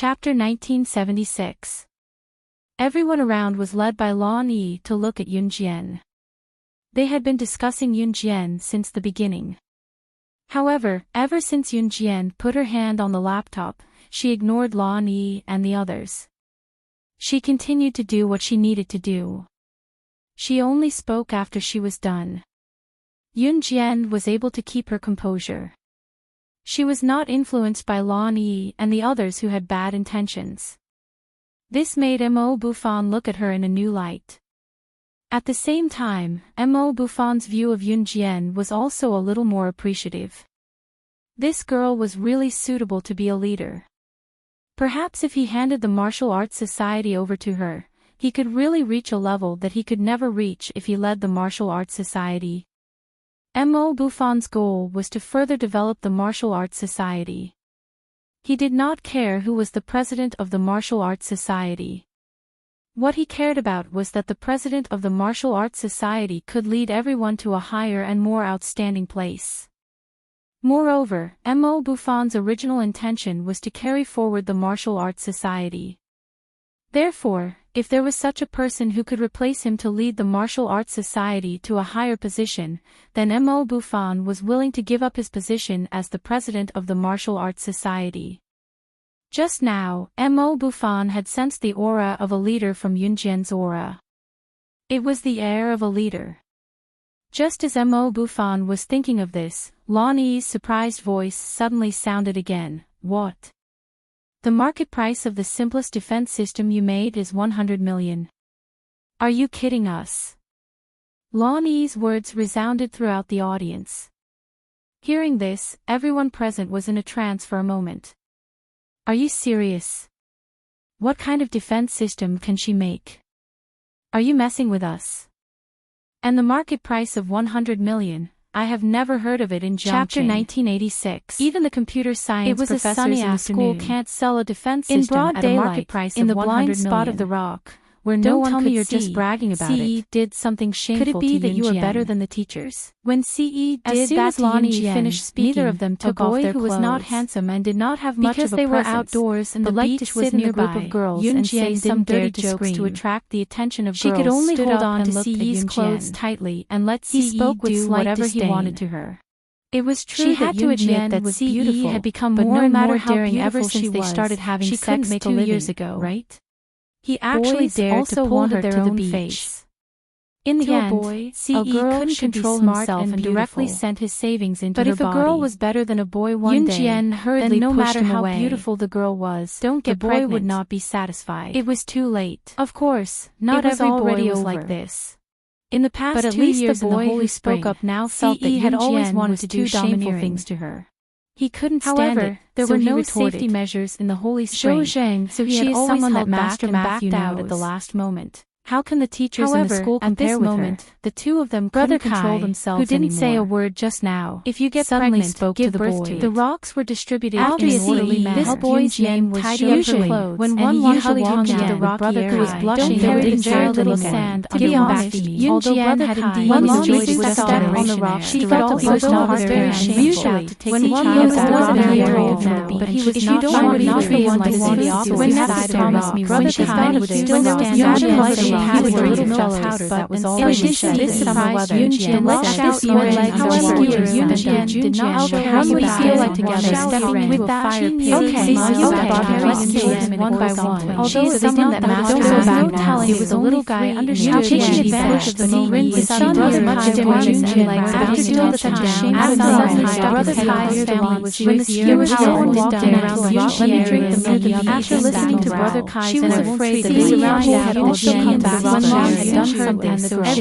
Chapter 1976. Everyone around was led by Lan Yi to look at Yun Jian. They had been discussing Yun Jian since the beginning. However, ever since Yun Jian put her hand on the laptop, she ignored Lan Yi and the others. She continued to do what she needed to do. She only spoke after she was done. Yun Jian was able to keep her composure. She was not influenced by Lan Yi and the others who had bad intentions. This made Mo Bufan look at her in a new light. At the same time, Mo Bufan's view of Yun Jian was also a little more appreciative. This girl was really suitable to be a leader. Perhaps if he handed the martial arts society over to her, he could really reach a level that he could never reach if he led the martial arts society. Mo Bufan's goal was to further develop the martial arts society. He did not care who was the president of the martial arts society. What he cared about was that the president of the martial arts society could lead everyone to a higher and more outstanding place. Moreover, Mo Bufan's original intention was to carry forward the martial arts society. Therefore, if there was such a person who could replace him to lead the martial arts society to a higher position, then Mo Bufan was willing to give up his position as the president of the martial arts society. Just now, Mo Bufan had sensed the aura of a leader from Yun Jian's aura. It was the air of a leader. Just as Mo Bufan was thinking of this, Lan Yi's surprised voice suddenly sounded again. What? The market price of the simplest defense system you made is 100 million. Are you kidding us? Lan Yi's words resounded throughout the audience. Hearing this, everyone present was in a trance for a moment. Are you serious? What kind of defense system can she make? Are you messing with us? And the market price of 100 million, I have never heard of it in Chapter 1986. Even the computer science professors in the school can't sell a defense system at a market price of 100 million. In the blind spot of the rock, where no one could see. Don't tell me you're just bragging about it. CE did something shameful to Yun Jian. Could it be that you are better than the teachers? When CE did that to Yun Jian, finished speaking, neither of them took off their clothes. A boy who was not handsome and did not have much of a presence. Because they were outdoors and the beach was nearby, a group of girls Yun Jian and say some dirty jokes to attract the attention of girls. She could only hold on to CE's clothes tightly and let CE do whatever he wanted to her. It was true that Yun Jian was beautiful, had become more and more daring ever since they started having sex 2 years ago, right? He actually dared to pull her to the beach. In the end, CE couldn't control himself and directly sent his savings into her body. But if a girl was better than a boy one day, then no matter how beautiful the girl was, the boy would not be satisfied. It was too late. Of course, not every boy was like this. In the past 2 years, the boy who spoke up now felt that had always wanted to do shameful things to her. He couldn't stand it. There were no safety measures in the Holy Spring, so he had someone that backed out at the last moment. How can the teachers in the school compare with her? The two of them couldn't control themselves anymore. Who didn't say a word just now, if you get suddenly pregnant, spoke to the boy. The rocks were distributed in an orderly manner. This boy's name was usually when one wanted to walk into the rocky area, who was blushing and didn't very little sand. To be honest, although Brother had indeed enjoyed his step on the rocks, she felt the most very shameful. Usually, when one was not very old now, but he was not sure not to want to see the opposite side of the rock. Brother Kai would still stand he was a little powder that was already shed. This surprised Yun Jian. Let's shout your legs. However, Yun Jian did not show how would he feel like together stepping with that fire pit. Okay, let's carry one by one. Although someone that mastered no telling, it was a little guy understood taking advantage of the moment. His son was much arms and legs after doing such a shameful Brother Kai's family was when the ski was someone walking around the rock. Let me drink the milk. After listening to Brother Kai's, she was afraid that the surrounding had also come back. When Mom had done something,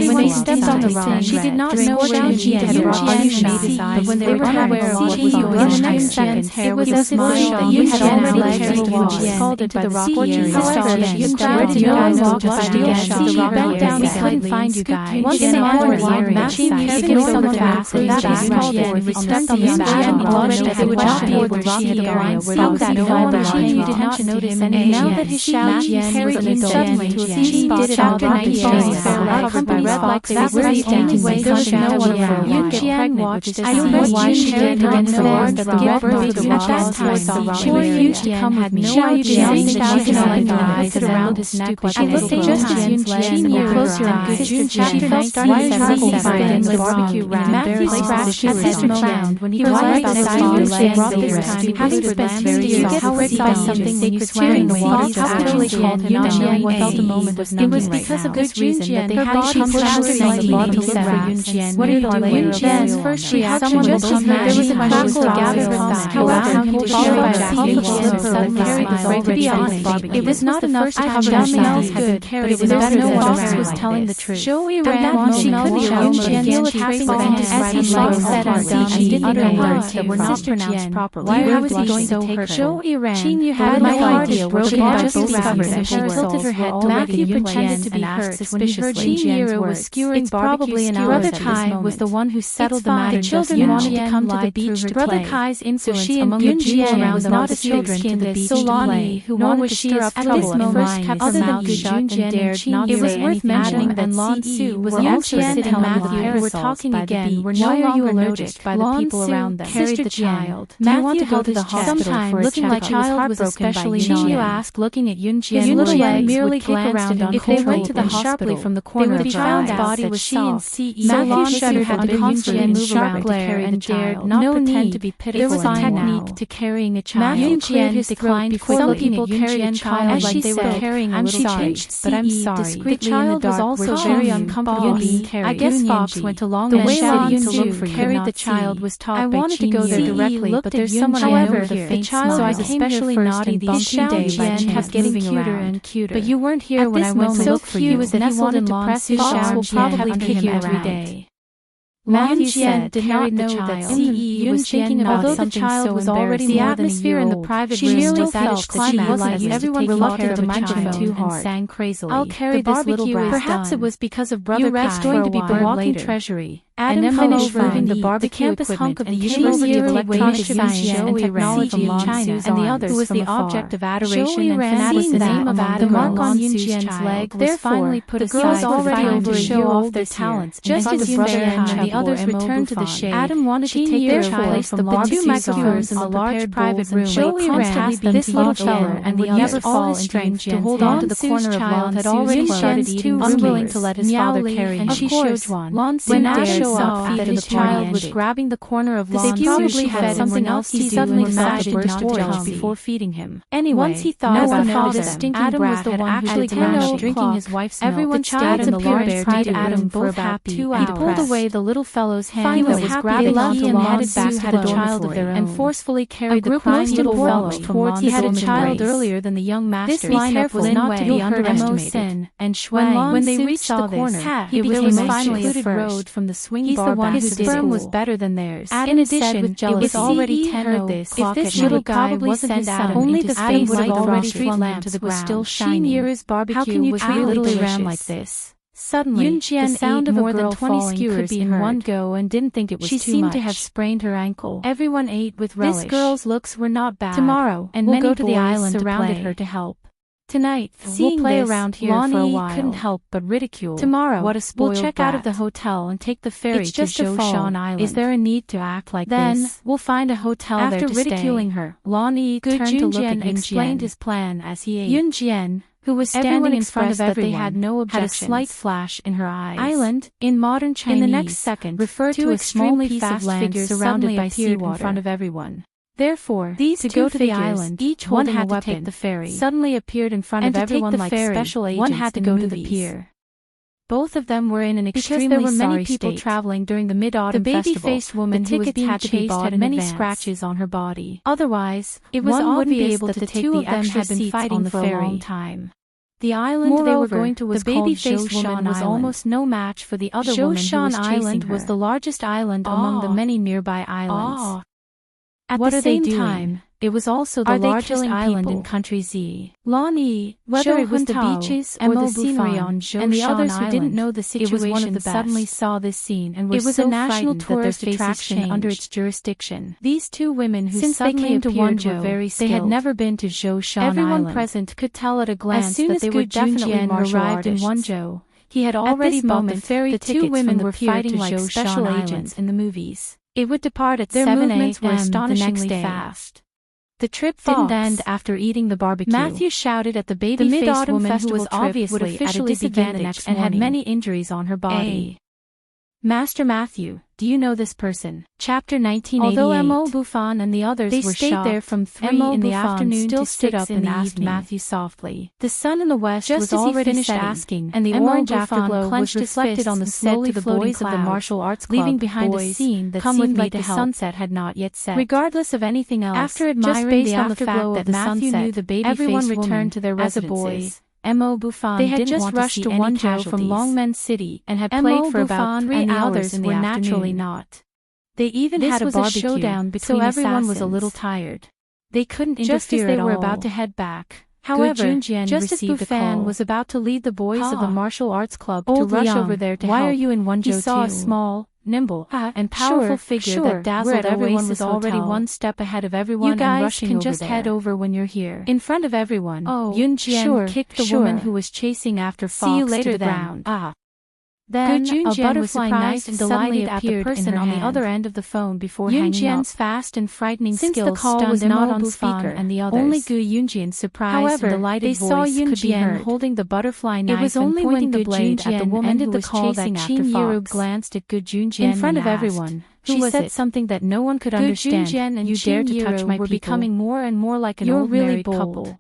when they stepped on the rock, she did not know where Yun Jian had made his eyes, but when they were unaware of what was on the next second, it was as if Yun had already carried the rock, scalded by the rock area. However, Yun tried to know and walked again. She bent down slightly and scooped once they entered the area. She ignored someone to ask her that was called for. He stepped on the back and blushed as they would not be able to see the area where no one did not notice. And now that his shout carried Yun suddenly to a spot Chapter 19 companies like they were the only way there was no one around. Yunjian watched as why she carried against the wall that the give birth to at that time. She refused to come with me. Yunjian said she could like the eyes around his neck like a little girl. Just as Yunjian knew closer eyes. Chapter 19 in the barbecue round. Matthew scratched his sister found when he was right beside Yunjian this time. Having spent 2 years, how was by something when you swam in the water to actually called Yunjian felt the moment was numbing. It was because of this reason that they had to come after the barbecue to look for Yunjian. What did Yunjian's first reaction was to there was a crackle gathered from that. However, he was followed by a public suddenly carried the fragrance from his barbecue. It was not enough to cover the smell good, but it was better than no one was telling the truth. At that moment, she could be Yunjian's tapping as he said and didn't utter words that were not pronounced properly. Why was he going to take her? She knew had no idea what she had just discovered and she tilted her head to Matthew pretended to be hurt suspiciously. Yunjian was skewering probably an hour. Brother Kai was the one who settled the matter. The children wanted to come to the beach to play. Brother Kai's influence among the Yunjian was not as children to the beach to play, who wanted to stir up trouble and first kept her mouth shut and dared not say anything. It was worth mentioning that Lan Su was also sitting with Matthew who were talking again were no longer noticed by the people around them. Carried the child. Matthew go to the hospital for a checkup. The child was especially Xinyu asked, looking at Yunjian's little legs merely kick around if they went to the hospital from the corner of the child's body was she and C.E. Matthew shuddered had been Yunjian move around to carry the child. No pretend to be pitiful. There was a technique to carrying a child. Yunjian declined quickly. Some people carry a child like they were carrying a little child, but I'm sorry. The child was also very uncomfortable being carried. I guess Fox went along and shouted to look for you. Carried the child was taught by I wanted to go there directly, but there's someone I know here. The child was especially naughty these 2 days and kept getting cuter and cuter. But you weren't here when I went to look for you. Was that he wanted to press his shower will probably kick you every day. Matthew said did not know that C.E. was thinking about although the child was already the atmosphere in the private room was at its climax as everyone reluctant to microphone too hard and sang crazily. I'll carry this little brass. Perhaps it was because of Brother Kai going to be the walking treasury. Adam finished moving the barbecue campus hunk of the University of Electronic Science and Technology in China, and the others who was the object of adoration and fanaticism the name of Adam. The mark on Yunjian's leg was finally put aside. The girls already over to show off their talents, just as Yunjian and the others returned to the shade. Adam wanted to take their place from the 2 microphones in the large private room. Joey constantly this little fellow and would never fall in strength to hold on to the corner of Lan had already started eating, unwilling to let his father carry him. And she showed one. When Adam saw that his child was grabbing the corner of Lan Su, probably had something else he suddenly decided not to jump before feeding him. Anyway, once he thought about how the stinking Adam was the one who had managed drinking his wife's milk. Everyone stayed in the large private room both happy. He pulled away the little fellow's hand that was grabbing onto Lan Su had a child of their own and forcefully carried the crying little fellow towards his own child earlier than the young master. This lineup was not to be underestimated. And when they reached the corner, he became finally a road from the swing bar. His sperm was better than theirs. In addition, it was already 10 o'clock. If this little guy wasn't his Adam, only the Adam would have already street lamps to the ground. Still shining. How can you treat little ram like this? Suddenly, Yunjian the sound of more than 20 skewers in one go and didn't think it was too much. She seemed to have sprained her ankle. Everyone ate with relish. This girl's looks were not bad. Tomorrow, and we'll go to the island surrounded her to help. Tonight, we'll play around here for a while. Couldn't help but ridicule. Tomorrow, what a spoiled we'll check brat. Out of the hotel and take the ferry to Zhoushan Island. Is there a need to act like then, this? Then, we'll find a hotel after there to ridiculing her. Lan Yi turned to look at Yunjian explained his plan as he ate. Yunjian, who was standing in front of everyone, they had no objections. Had a slight flash in her eyes. Island, in modern Chinese, in the next second, referred to a small piece of land surrounded by seawater in front of everyone. Therefore, these to go to the island, each holding a weapon, to take the ferry, suddenly appeared in front of everyone like special agents. One had to go to the pier. Both of them were in an extremely sorry state. Because there were many people traveling during the Mid-Autumn Festival. The baby-faced woman who was being chased had many scratches on her body. Otherwise, it was obvious that the two of them had been fighting for a long time. The island moreover, they were going to was the baby-faced woman was almost no match for the other woman who was chasing her. Was the largest island among the many nearby islands. At the same time, It was also the largest island in Country Z. Lan Yi, whether it was the beaches or the scenery on Zhoushan and the others who didn't know the situation suddenly saw this scene and were so frightened that their faces changed under its jurisdiction. These two women who suddenly appeared were very skilled. They had never been to Zhoushan Island. Everyone present could tell at a glance that they were definitely martial arrived artists. In Wenzhou. He had already bought the ferry tickets. The two women were fighting like special agents in the movies. It would depart at 7 a.m. the next day. Fast. The trip didn't end after eating the barbecue. Matthew shouted at the baby-faced woman who was obviously at a disadvantage and had many injuries on her body. Master Matthew, do you know this person? Chapter 1988. Although Mo Buffon and the others were stayed there from 3 in the afternoon still stood up and asked Matthew softly. The sun in the west was already finished asking, and the orange afterglow was reflected on the slowly floating clouds, of the martial arts club, leaving behind a scene that seemed like the sunset had not yet set. Regardless of anything else, after admiring the afterglow of the sunset, Matthew knew the baby-faced woman returned to their residences. Mo Buffon they had just rushed to Wenzhou from Longmen City and had played for about 3 hours and were naturally not. They even had a barbecue, showdown between so everyone was a little tired. They couldn't interfere just as they were about to head back. However, just as Buffon was about to lead the boys of the martial arts club to rush over there to help, you in Wenzhou he saw a small, nimble, and powerful figure that dazzled everyone was already one step ahead of everyone. You guys rushing can just head over when you're here. In front of everyone, Yun Jian kicked the woman who was chasing after Fox. See you later to the ground. Then a butterfly knife suddenly appeared at the person on the other end of the phone before hanging up. Yunjian's fast and frightening skills stunned not on speaker and the others. Only Gu Yunjian's surprised and delighted voice could be heard. Holding the butterfly knife. It was only when the blade at the woman who was chasing after Fox glanced at Gu Junjian in front of everyone. She said something that no one could understand. You dare to touch my people. Were becoming more and more like an old married couple.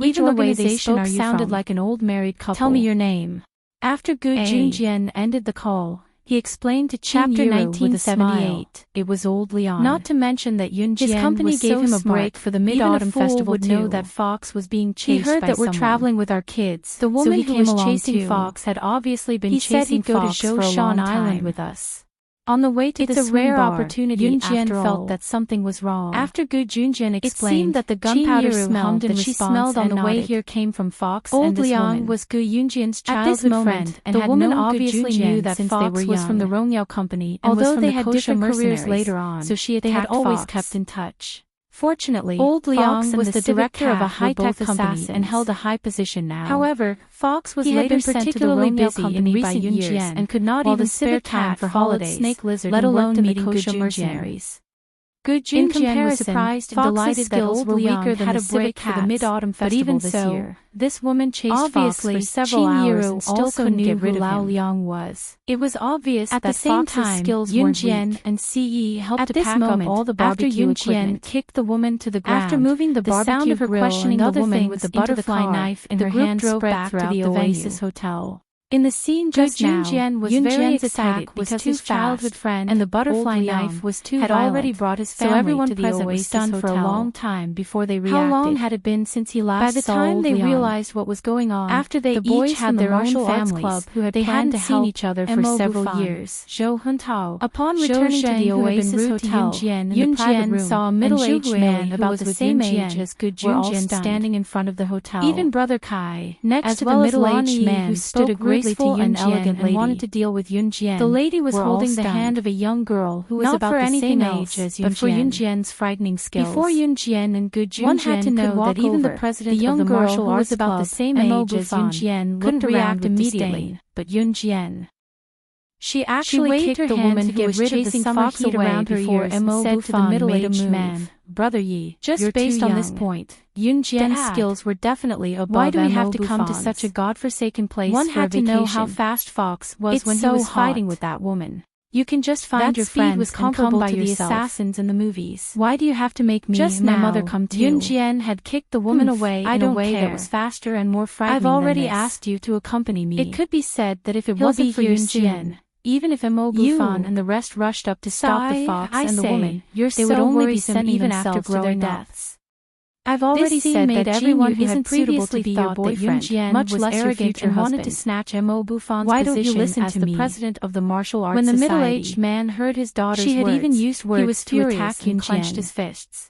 Even the way they spoke sounded like an old married couple. Tell me your name. After Gu Junjian ended the call, he explained to Chapter 1978. It was old Liang. Not to mention that Yun Jian his company gave him a break for the Mid-Autumn Festival would know that Fox was being chased by someone. He heard that we're traveling with our kids. The woman who was chasing Fox had obviously been chasing Fox for a long time. Island with us. On the way to the swing rare bar, opportunity Yun Jian felt that something was wrong. After Gu Junjian explained, it seemed that the gunpowder smell that she smelled on the way here came from Fox and this woman. Was Gu Yunjian's childhood friend, and the woman obviously knew that Fox was from the Rongyao company, although they had different careers later on, so they had always kept in touch. Fortunately, Old Liang was the director of a high-tech company and held a high position now. However, Fox was later sent to the Rongyao company by Yun Jian and could not even spare time for holidays, snake lizard, let alone meeting kosher mercenaries. Gu Junjian was surprised and delighted that Old Liang had a break for the Mid-Autumn Festival this year. This woman chased Fox for several hours and still couldn't get rid of him. Liang was. It was obvious at that Fox's skills Yun Jian and Ce helped to pack up all the barbecue equipment. After Yun Jian kicked the woman to the ground, after moving the sound of her questioning the woman with the butterfly knife in her hand spread throughout the Oasis Hotel. In the scene just now, Yun very excited because his childhood friend and the butterfly knife was too violent, had already brought his family so everyone to the present was stunned for a long time before they reacted. How long had it been since he last saw By the time they realized what was going on, after they the boys had their own families club who had planned to help each other for several years. Zhou Huntao. Upon returning to the Oasis Hotel, Yun Jian saw a middle-aged man about the same age as Gu Junjian standing in front of the hotel. Even Brother Kai, next to the middle-aged man who stood a graceful and elegant lady, wanted to deal with Yun Jian. The lady was holding the hand of a young girl who was not about the same age as Yun Jian, but for Yun Jian's frightening skills. Before Yun Jian and Gu Junjian one had to know that even the president of the martial arts about the same age as Yun Jian couldn't react immediately, but Yun Jian. She actually kicked the woman who was chasing Fox around her ears and said to the middle-aged man, Brother Yi, just based on this point, Yun Jian's skills were definitely above Why do we have to come to such a godforsaken place One had to know how fast Fox was when he was fighting with that woman. You can just find your friends and come by the assassins in the movies. Why do you have to make me and my mother come too? Yun Jian had kicked the woman away in a way that was faster and more frightening I've already asked you to accompany me. It could be said that if it wasn't for Yun Jian, even if Mo Buffon and the rest rushed up to stop the Fox and the woman, they would only be sent even after growing deaths. I've already said that everyone who had previously thought that Yun Jian much less arrogant and wanted to snatch Mo Buffon's position as the president of the martial arts society. When the middle-aged man heard his daughter's words, he was furious and clenched his fists.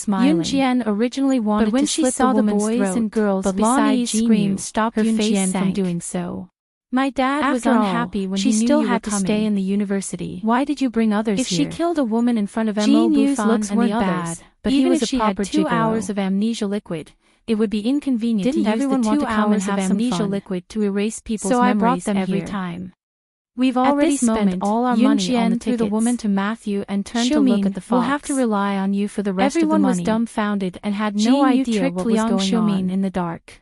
smiling. Yunjian originally wanted to slip the woman's throat, and girls but beside Lanyi's Jinyu, screams stopped her face Yunjian from sank. doing so. My dad was After all, unhappy when she he knew still you had were to stay coming. in the university. Why did you bring others If here? she killed a woman in front of Mo Jinyu's Bufan looks and weren't the others, bad, but even he was if a she had proper 2 gigolo. hours of amnesia liquid, it would be inconvenient Didn't to use everyone the want 2 to come and hours of have some amnesia fun? liquid to erase people's So I memories brought them every here. time. We've At already this spent moment, all our Yun money on the Jian threw the tickets. woman to Matthew and turned to Xiumin, look at the fox. we'll have to rely on you for the rest Everyone of the was money. dumbfounded and had no Jinyu idea tricked what was Liang going Xiumin on. in the dark.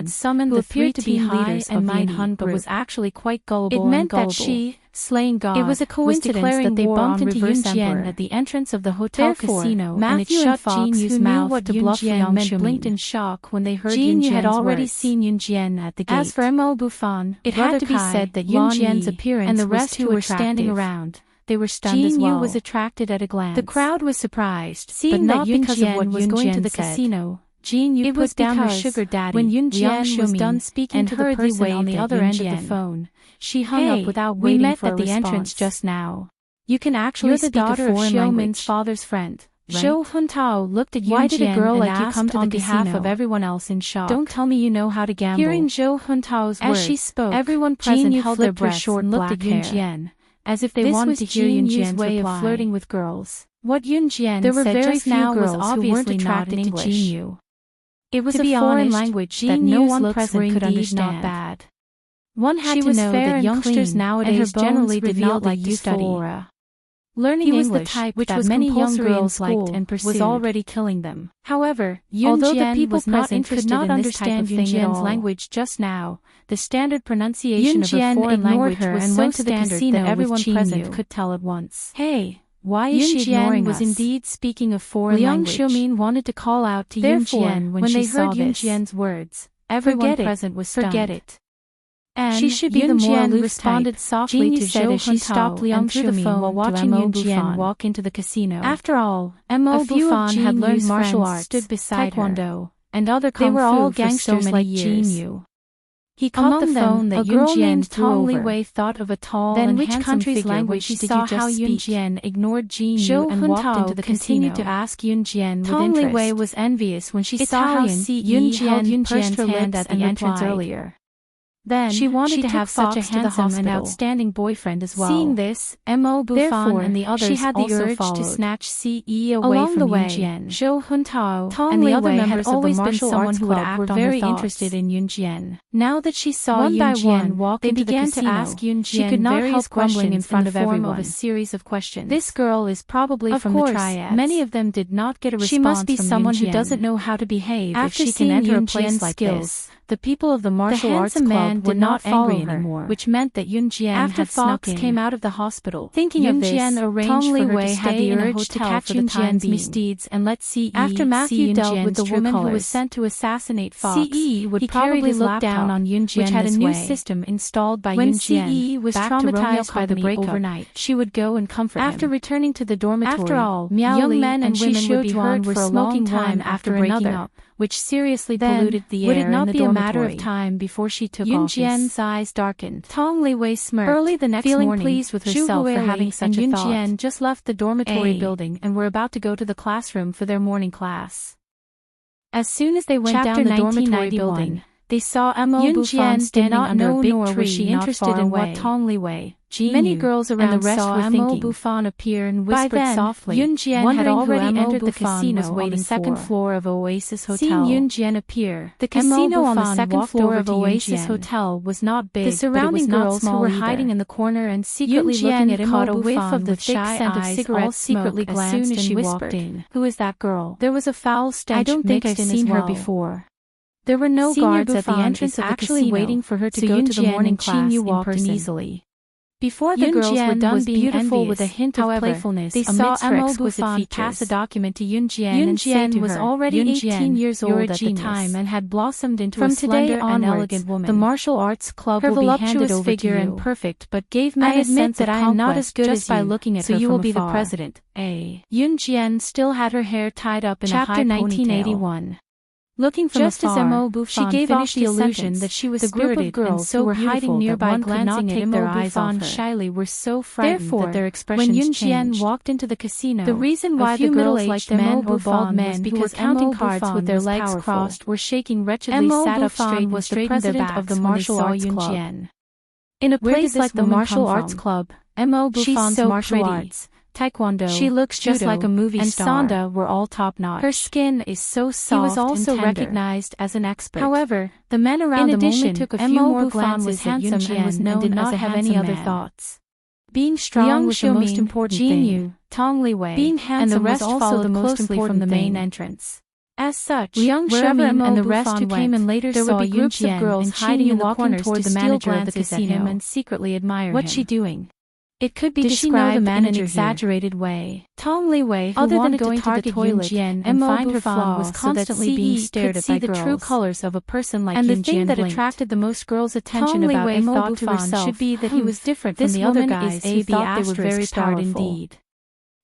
had summoned who the three appeared to be team high leaders and of the mighty, Hun but group. was actually quite gullible It meant and gullible. that she, slaying God, It was a coincidence declaring that they war bumped on into Reverse Yunjian Emperor. at the entrance of the hotel Therefore, casino, Matthew and it shut Fox, Jin's who knew mouth. what to Yun bluff Jian meant, blinked mean. in shock when they heard Jin Yunjian's had already words. seen Yunjian at the gate. As for Mo Bufan, it Brother had to be Kai, said that Lan Yunjian's Yi, appearance and the was rest too who were standing attractive. around, they were stunned Jin as Yu well. was attracted at a glance. The crowd was surprised, seeing but not that Yun because of Jian what was Yun going to Jian the said. casino. Jin Yu It was put down her because, sugar daddy, when Yun Liang Jian was Shuming, done speaking and to the hurriedly person on waved the at other Yun end of the Jian. phone, she hung Hey, up without we waiting met for at a the response. entrance just now. You can actually speak a foreign language. Father's friend. Right? Zhou Huntao looked at Yun Jian. Why did a girl like you come to the behalf of everyone else in shock? Don't tell me you know how to gamble. Hearing Zhou Huntao's words, as she spoke, everyone present held their breath and looked at Yun Jian, as if they wanted to hear Yun Jian's way of flirting with girls. What Yun Jian said just now was obviously not in English. It was a foreign language that no one present could understand. Not bad. One had to know that youngsters nowadays generally did not like youthful aura. Learning English, which was many young girls liked and pursued, was already killing them. However, although the people present could not understand Yun Jian's language just now, the standard pronunciation of her foreign language was so standard that everyone present could tell at once. Hey, why is she ignoring us? Yun Jian was indeed speaking a foreign language. Liang Xiumin wanted to call out to Yun Jian when she heard Yun Jian's words. Everyone present was stunned. Forget it. And she should be the more aloof responded softly to Zhou Huntao, she stopped Liang Xiumin while watching Yun Jian walk into the casino. After all, a few Bufan had learned martial arts, stood beside Taekwondo, and other kung fu. They were all gangsters so like Jin. He caught the phone that Yun Jian Tong Li Wei thought of a tall and handsome figure when she saw how Yun Jian ignored Jin and walked into the casino. Continued to ask Yun Jian with interest. Tong Li Wei was envious when she saw how Yun Jian pushed her hand at the entrance earlier. Then, she wanted to have such a handsome and outstanding boyfriend as well. Seeing this, Mo Bufan and the others she had the urge to snatch Ce away from Yun Jian. Zhou Huntao and the other members of the martial arts club were very interested in Yun Jian. Now that she saw Yun Jian walk into the casino, to ask Yun Jian she could not help grumbling in front of everyone. Of a series of questions. This girl is probably from the triads. Many of them did not get a response. She must be someone who doesn't know how to behave if she can enter a place like this. The people of the martial arts club were not angry anymore, which meant that Yun Jian after Fox came out of the hospital. Thinking of this, Tong Li Wei had the urge to catch Yun Jian's misdeeds and let Ce. After Matthew dealt with the woman who was sent to assassinate Fox, Ce would probably look down on Yun Jian, which had a new system installed by Yun Jian. When Ce was traumatized by the breakup overnight, she would go and comfort him. After returning to the dormitory, after all, young men and women would be heard for a long time after breaking up, which seriously polluted the air. Would it not be a matter of time before she took office? Yun Jian's eyes darkened. Tong Li Wei smirked. Early the next morning, feeling pleased with herself for having such a thought, Yun Jian just left the dormitory building and were about to go to the classroom for their morning class. As soon as they went down the dormitory building, they saw Mo Bufan standing under a big tree. Was she interested in what Tong Li Wei, many girls around saw Mo Bufan appear and whispered softly. Yun Jian had already entered the casino on the second floor of Oasis Hotel. Seeing Yun Jian appear, the casino on the second floor of Oasis Hotel was not big, the surrounding girls who were hiding in the corner and secretly looking at caught a whiff of the thick scent of cigarette smoke as soon as she walked in. Who is that girl? There was a foul stench. I don't think I've seen her before. There were no guards at the entrance of the casino, waiting for her to go to the morning class in person. Easily. Before the girls were done being beautiful with a hint of playfulness, they saw Mo Bufan pass a document to Yun Jian and say to her, was already 18 years old at the time and had blossomed into a slender and elegant woman. The martial arts club will be handed over figure to you. And perfect, but gave men a sense that I am not as good as by looking at her. So you will be the president. Yun Jian still had her hair tied up in a high ponytail. Chapter 1981. Looking from just afar, as Mo Bufan she gave off the illusion that she was spirited, group of girls so who were hiding nearby glancing at their eyes off her. Shyly were so frightened that their expressions when Yun Jian walked into the casino, the reason why the girls liked men or bald men was because counting cards with their legs crossed were shaking wretchedly sat up straight was the president of the martial arts club. In a place like the martial arts club, Mo Bufan's martial arts, Taekwondo, she looks just like a movie star, and Sanda were all top-notch. Her skin is so soft. He was also recognized as an expert. However, the men around them only took a few more glances at Yun Jian and did not have any other thoughts. Being strong was the most important thing. Tong Li Wei, being handsome was also the most important from the main entrance. As such, Liang Xiumin and the rest who came in later saw groups of girls hiding in the corners toward the manager of the casino and secretly admired him. What's she doing? It could be described in an exaggerated way. Tong Li Wei, other than going to the toilet and find her flaw, was constantly being stared at by girls. The true colors of a person like Yun Jian. And the thing that attracted the most girls' attention about Mo thought to herself should be that he was different from the other guys who thought they were very powerful. Indeed.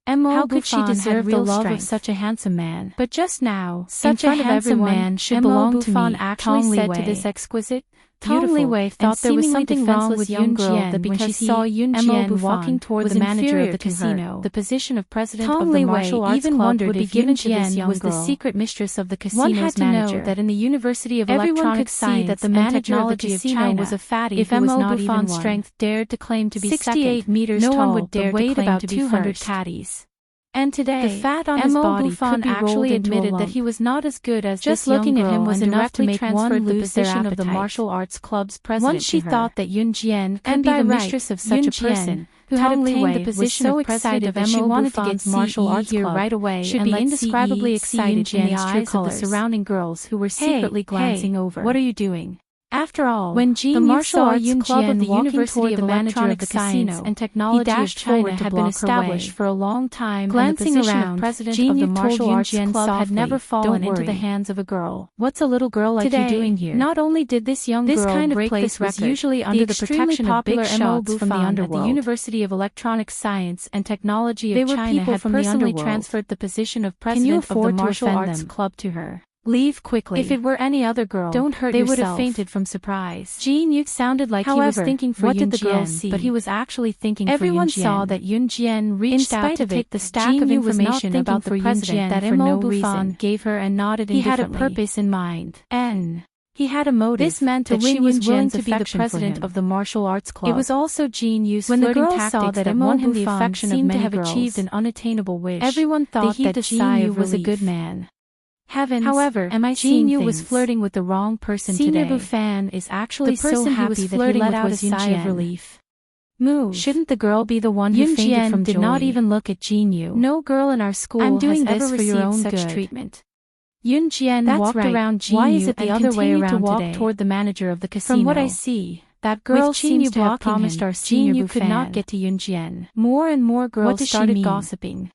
How could she deserve the love of such a handsome man? But just now, such a handsome man should belong to me, actually said to this exquisite, Tong Liwei thought there was something wrong with young girl that because he saw Yun Jian walking toward the manager of the casino, the position of president of the martial arts club would be given to this young girl. Was the secret mistress of the casino's manager. One had to know that in the University of Electronic Science that the manager of the casino was a fatty who was not even one. Strength dared to claim to be 68 meters tall, no one would dare to claim to be 200 caddies. And today, the fat on his body could be actually admitted that he was not as good as just looking at him was enough to make one lose the position of the martial arts club's president. Once she thought that Yun Jian could be the mistress of such a person, who had obtained the position of president that she wanted to get martial arts here right away, should be indescribably excited in the eyes of the surrounding girls who were secretly glancing over. What are you doing? After all, when the martial arts club of the University of Electronic Science and Technology of China had been established for a long time, glancing around, president of the martial arts club had never fallen into the hands of a girl. What's a little girl like you doing here? Not only did this young girl kind of break this record, usually under the protection of big shots from the underworld. At the University of Electronic Science and Technology of China had personally transferred the position of president of the martial arts club to her. Leave quickly. If it were any other girl, don't hurt yourself. They would have fainted from surprise. Jin Yu sounded like he was thinking for Yun Jian, but he was actually thinking for Yun Jian. Everyone saw that Yun Jian reached out to take the stack of information about the president that Imo Bufan gave her and nodded indifferently. He had a purpose in mind. He had a motive. This meant that she was willing to be the president of the martial arts club. It was also Jin Yu's flirting tactics that won him the affection of many girls. Seemed to have achieved an unattainable wish. Everyone thought that Jin Yu was a good man. Heavens, however, Jin Yu was flirting with the wrong person today. Senior Bufan is actually so happy that he let out a sigh of relief. Move. Shouldn't the girl be the one who fainted from joy? Did not even look at Jin Yu. No girl in our school has ever received such treatment. Yun Jian walked around Jin Yu and continued to walk toward the manager of the casino. From what I see, that girl seems to have promised our senior Bufan could not get to Yun Jian. More and more girls started gossiping.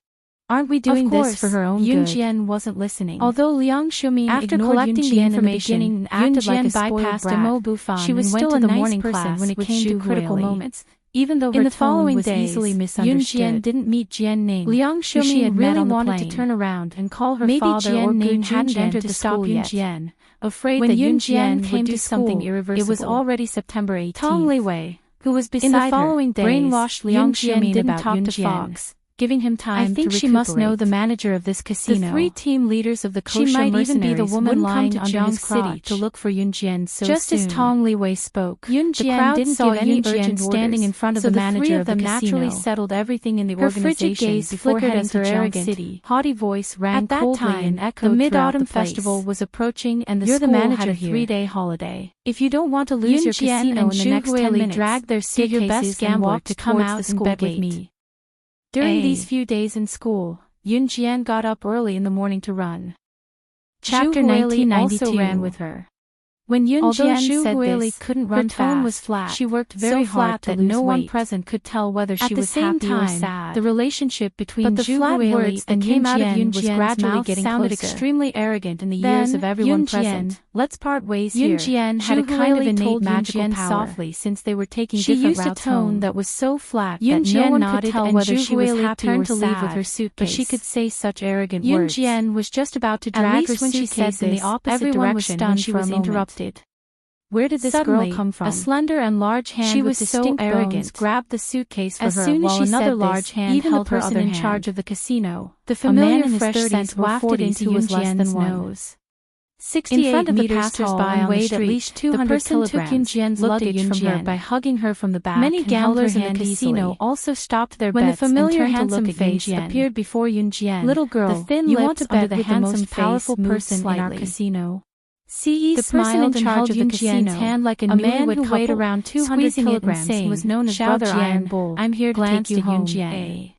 Aren't we doing this for her own good? Yun Jian wasn't listening. Although Liang Xiumin after collecting the information and acted like a spoiled brat, she was still a nice person when it came to critical moments. Even though in the following days, Yun Jian didn't meet Jian Ning. Liang Xiumin really wanted to turn around and call her father or Ning hadn't entered the school yet. Jian, afraid that Yun Jian came to something irreversible. It was already September 18th. Tong Liwei, who was beside her, brainwashed Liang Xiumin about Yun Jian, giving him time to recuperate. I think she must know the manager of this casino. The three team leaders of the Kosha mercenaries be the woman lying under his city to look for Yun Jian so just soon. As Tong Liwei spoke, Yun Jian didn't give any urgent standing in front of the manager of the casino. Naturally settled everything in the organization before heading to Jiang City. Haughty voice rang coldly and echoed. The Mid-Autumn Festival was approaching and the school had a 3-day holiday. If you don't want to lose your casino in the next 10 minutes, drag their suitcases and walk to come out and bed with me. During these few days in school, Yun Jian got up early in the morning to run. Chapter 1992 also ran with her. When Yun Jian said this, couldn't run her tone was flat. She worked very hard that no one present could tell whether she was happy or sad. The relationship between Zhu Huili and Yun Jian was gradually getting sounded extremely arrogant in the ears of everyone present. Let's part ways here. Yun Jian had a kind of innate magical power softly since they were taking different routes home. She used a tone that was so flat that no one could tell whether she was happy or sad, with her suitcase. But she could say such arrogant words. Yun Jian was just about to drag her suitcase in the opposite direction when she was interrupted. Where did this girl come from? A slender and large hand with distinct bones grabbed the suitcase for her while another large hand held her other hand. In charge of the casino, the familiar fresh scent wafted into Yun Jian's nose. 68 meters tall and weighed at least 200 kilograms. The person took Yun Jian's luggage from her by hugging her from the back. Many gamblers in the casino also stopped their bets when the familiar handsome face appeared before Yun Jian. Little girl, the thin you want to bet with the most powerful person in our casino. The person in charge of the casino's hand like a man who weighed around 200 kilograms and was known as Brother Iron Bull. I'm here to take you home, Jian.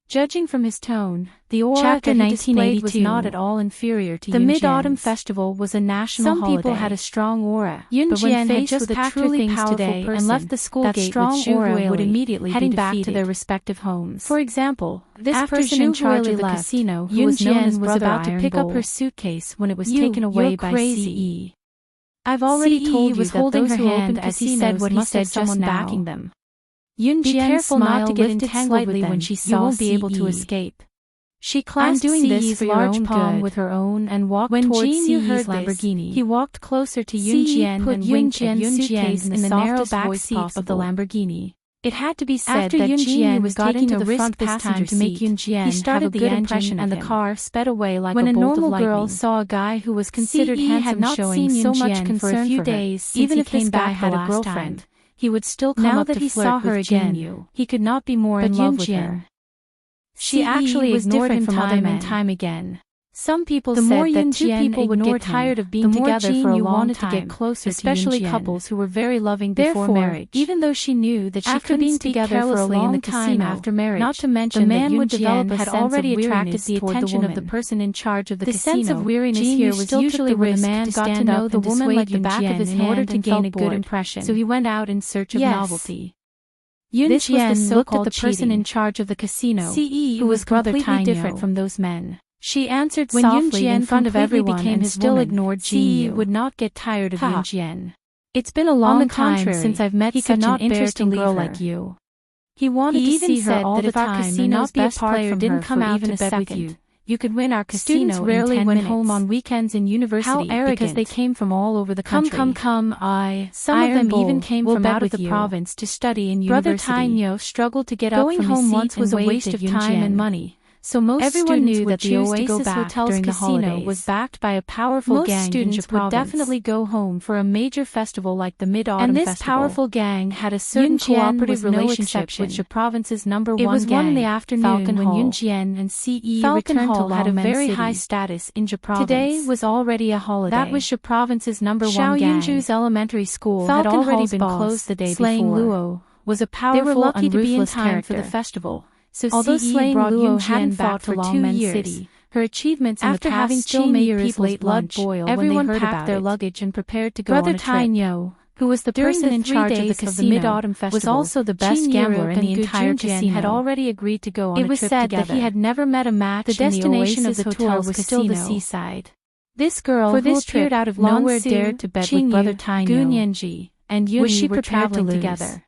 Judging from his tone, the aura that he displayed was not at all inferior to Yun Jian's. The Mid-Autumn Festival was a national holiday. Some people had a strong aura, Yun Jian had just with a truly powerful person and left the school gate with Zhu Huili would immediately heading back to their respective homes. For example, this person in charge of the casino, who was known as was about to pick up her suitcase when it was taken away by CE. I've already told you that those who opened casinos must have someone backing them. Yun Jian careful not to get entangled with them, when she saw you won't be able to escape. She clasped Ciyi's large palm with her own and walked towards Ciyi's Lamborghini. He walked closer to Yunjian and winked at Yunjian in the narrow back seat of the Lamborghini. It had to be said that Yunjian was taking a risk this time to make Yunjian have a good impression and the car sped away like a bolt of lightning. When a normal girl saw a guy who was considered handsome showing so much concern for a few days, even if this guy had a girlfriend, he would still come up to flirt with Jinyu. Now that he saw her again, he could not be more in love with her. She actually ignored him time and time again. Some people said that two people would get tired of being together for a long time, especially couples who were very loving before marriage. Even though she knew that she couldn't speak together for a long time after marriage, not to mention the man would develop a sense of weariness toward the woman. Of the person in charge of the casino. The sense of weariness here was usually when the man got to know the woman like the back of his hand in order to gain a good impression. So he went out in search of novelty. This was the so-called person in charge of the casino, who was completely different from those men. She answered softly in front of everyone and still ignored Jinyu. Would not get tired of Yunjian. It's been a long time since I've met such an interesting girl like you. He wanted to see her all the time and not be a player didn't come out to bed with you. You could win our casino. Students rarely went home on weekends in university because they came from all over the country. Some of them even came from out of the province to study in university. Brother Tainyo struggled to get up from his seat was a waste of time and money. So everyone knew that the Oasis Hotel's casino was backed by a powerful gang. Most students would definitely go home for a major festival like the Mid-Autumn Festival. And this powerful gang had a certain cooperative relationship with the province's #1 gang. It was 1 in the afternoon when Yunjian and Ciyi returned to had a very high status in the province. Today was already a holiday. That was the province's #1 gang. Xiao Yunju's elementary school had already been closed the day before. Luo was a powerful and ruthless character for the festival. So although slaying Luo hadn't fought for 2 years, her achievements in the past having still made people's blood boil everyone when they heard packed their luggage and prepared to go on a trip. Brother Tainyo, who was the person in charge of the casino, Mid-Autumn Festival, was also the best gambler in the entire casino. Had already agreed to go on a trip together. It was said that he had never met a match. The destination of the tour was still the seaside. This girl, for this trip out of nowhere, dared to bet with Brother Tainyo, Gunyanji, and Yuni were traveling together.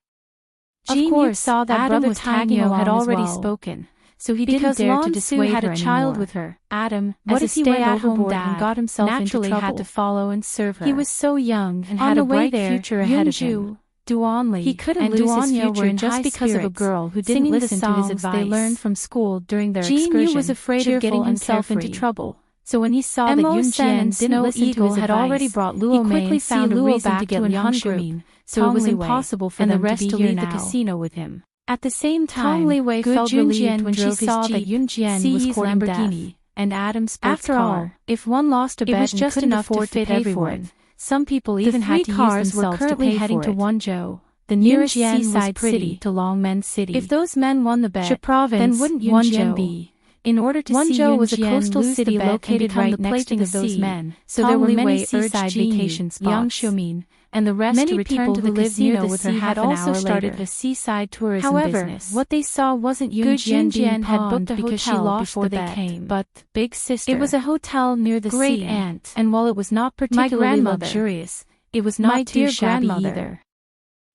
Of course, saw that Brother Tainyo had already spoken, so he didn't dare to dissuade her anymore. Because Lan Su had a child with her, Adam, as a stay-at-home dad, and got himself naturally into trouble. Had to follow and serve her. He was so young and had a bright future ahead of him. Duanli, he couldn't lose his future just because of a girl who didn't listen to his advice they learned from school during their excursion. Jinyu was afraid of getting himself into trouble. So when he saw that Yunjian didn't listen to his advice, had already brought Luo he quickly found a reason to get Lian group, so it was impossible for them to leave the casino with him. At the same time, Tong Liwei felt relieved when she saw that Yunjian was courting Lamborghini and Adam's sports car. After all, if one lost a bet, it was just enough to fit everyone. Some people even had to use themselves to pay heading to Wenzhou, the nearest seaside city to Longmen City. If those men won the bet, then wouldn't Wenzhou be? In order to see Wenzhou was a coastal city located right next to the sea, so there were many seaside vacation spots. Yang Xiumin and the rest to return to the casino with her had also started a seaside tourism business. What they saw wasn't Yunjian had booked a because she lost before they came, but Big Sister. It was a hotel near the Great Aunt, and while it was not particularly luxurious, it was not too shabby either.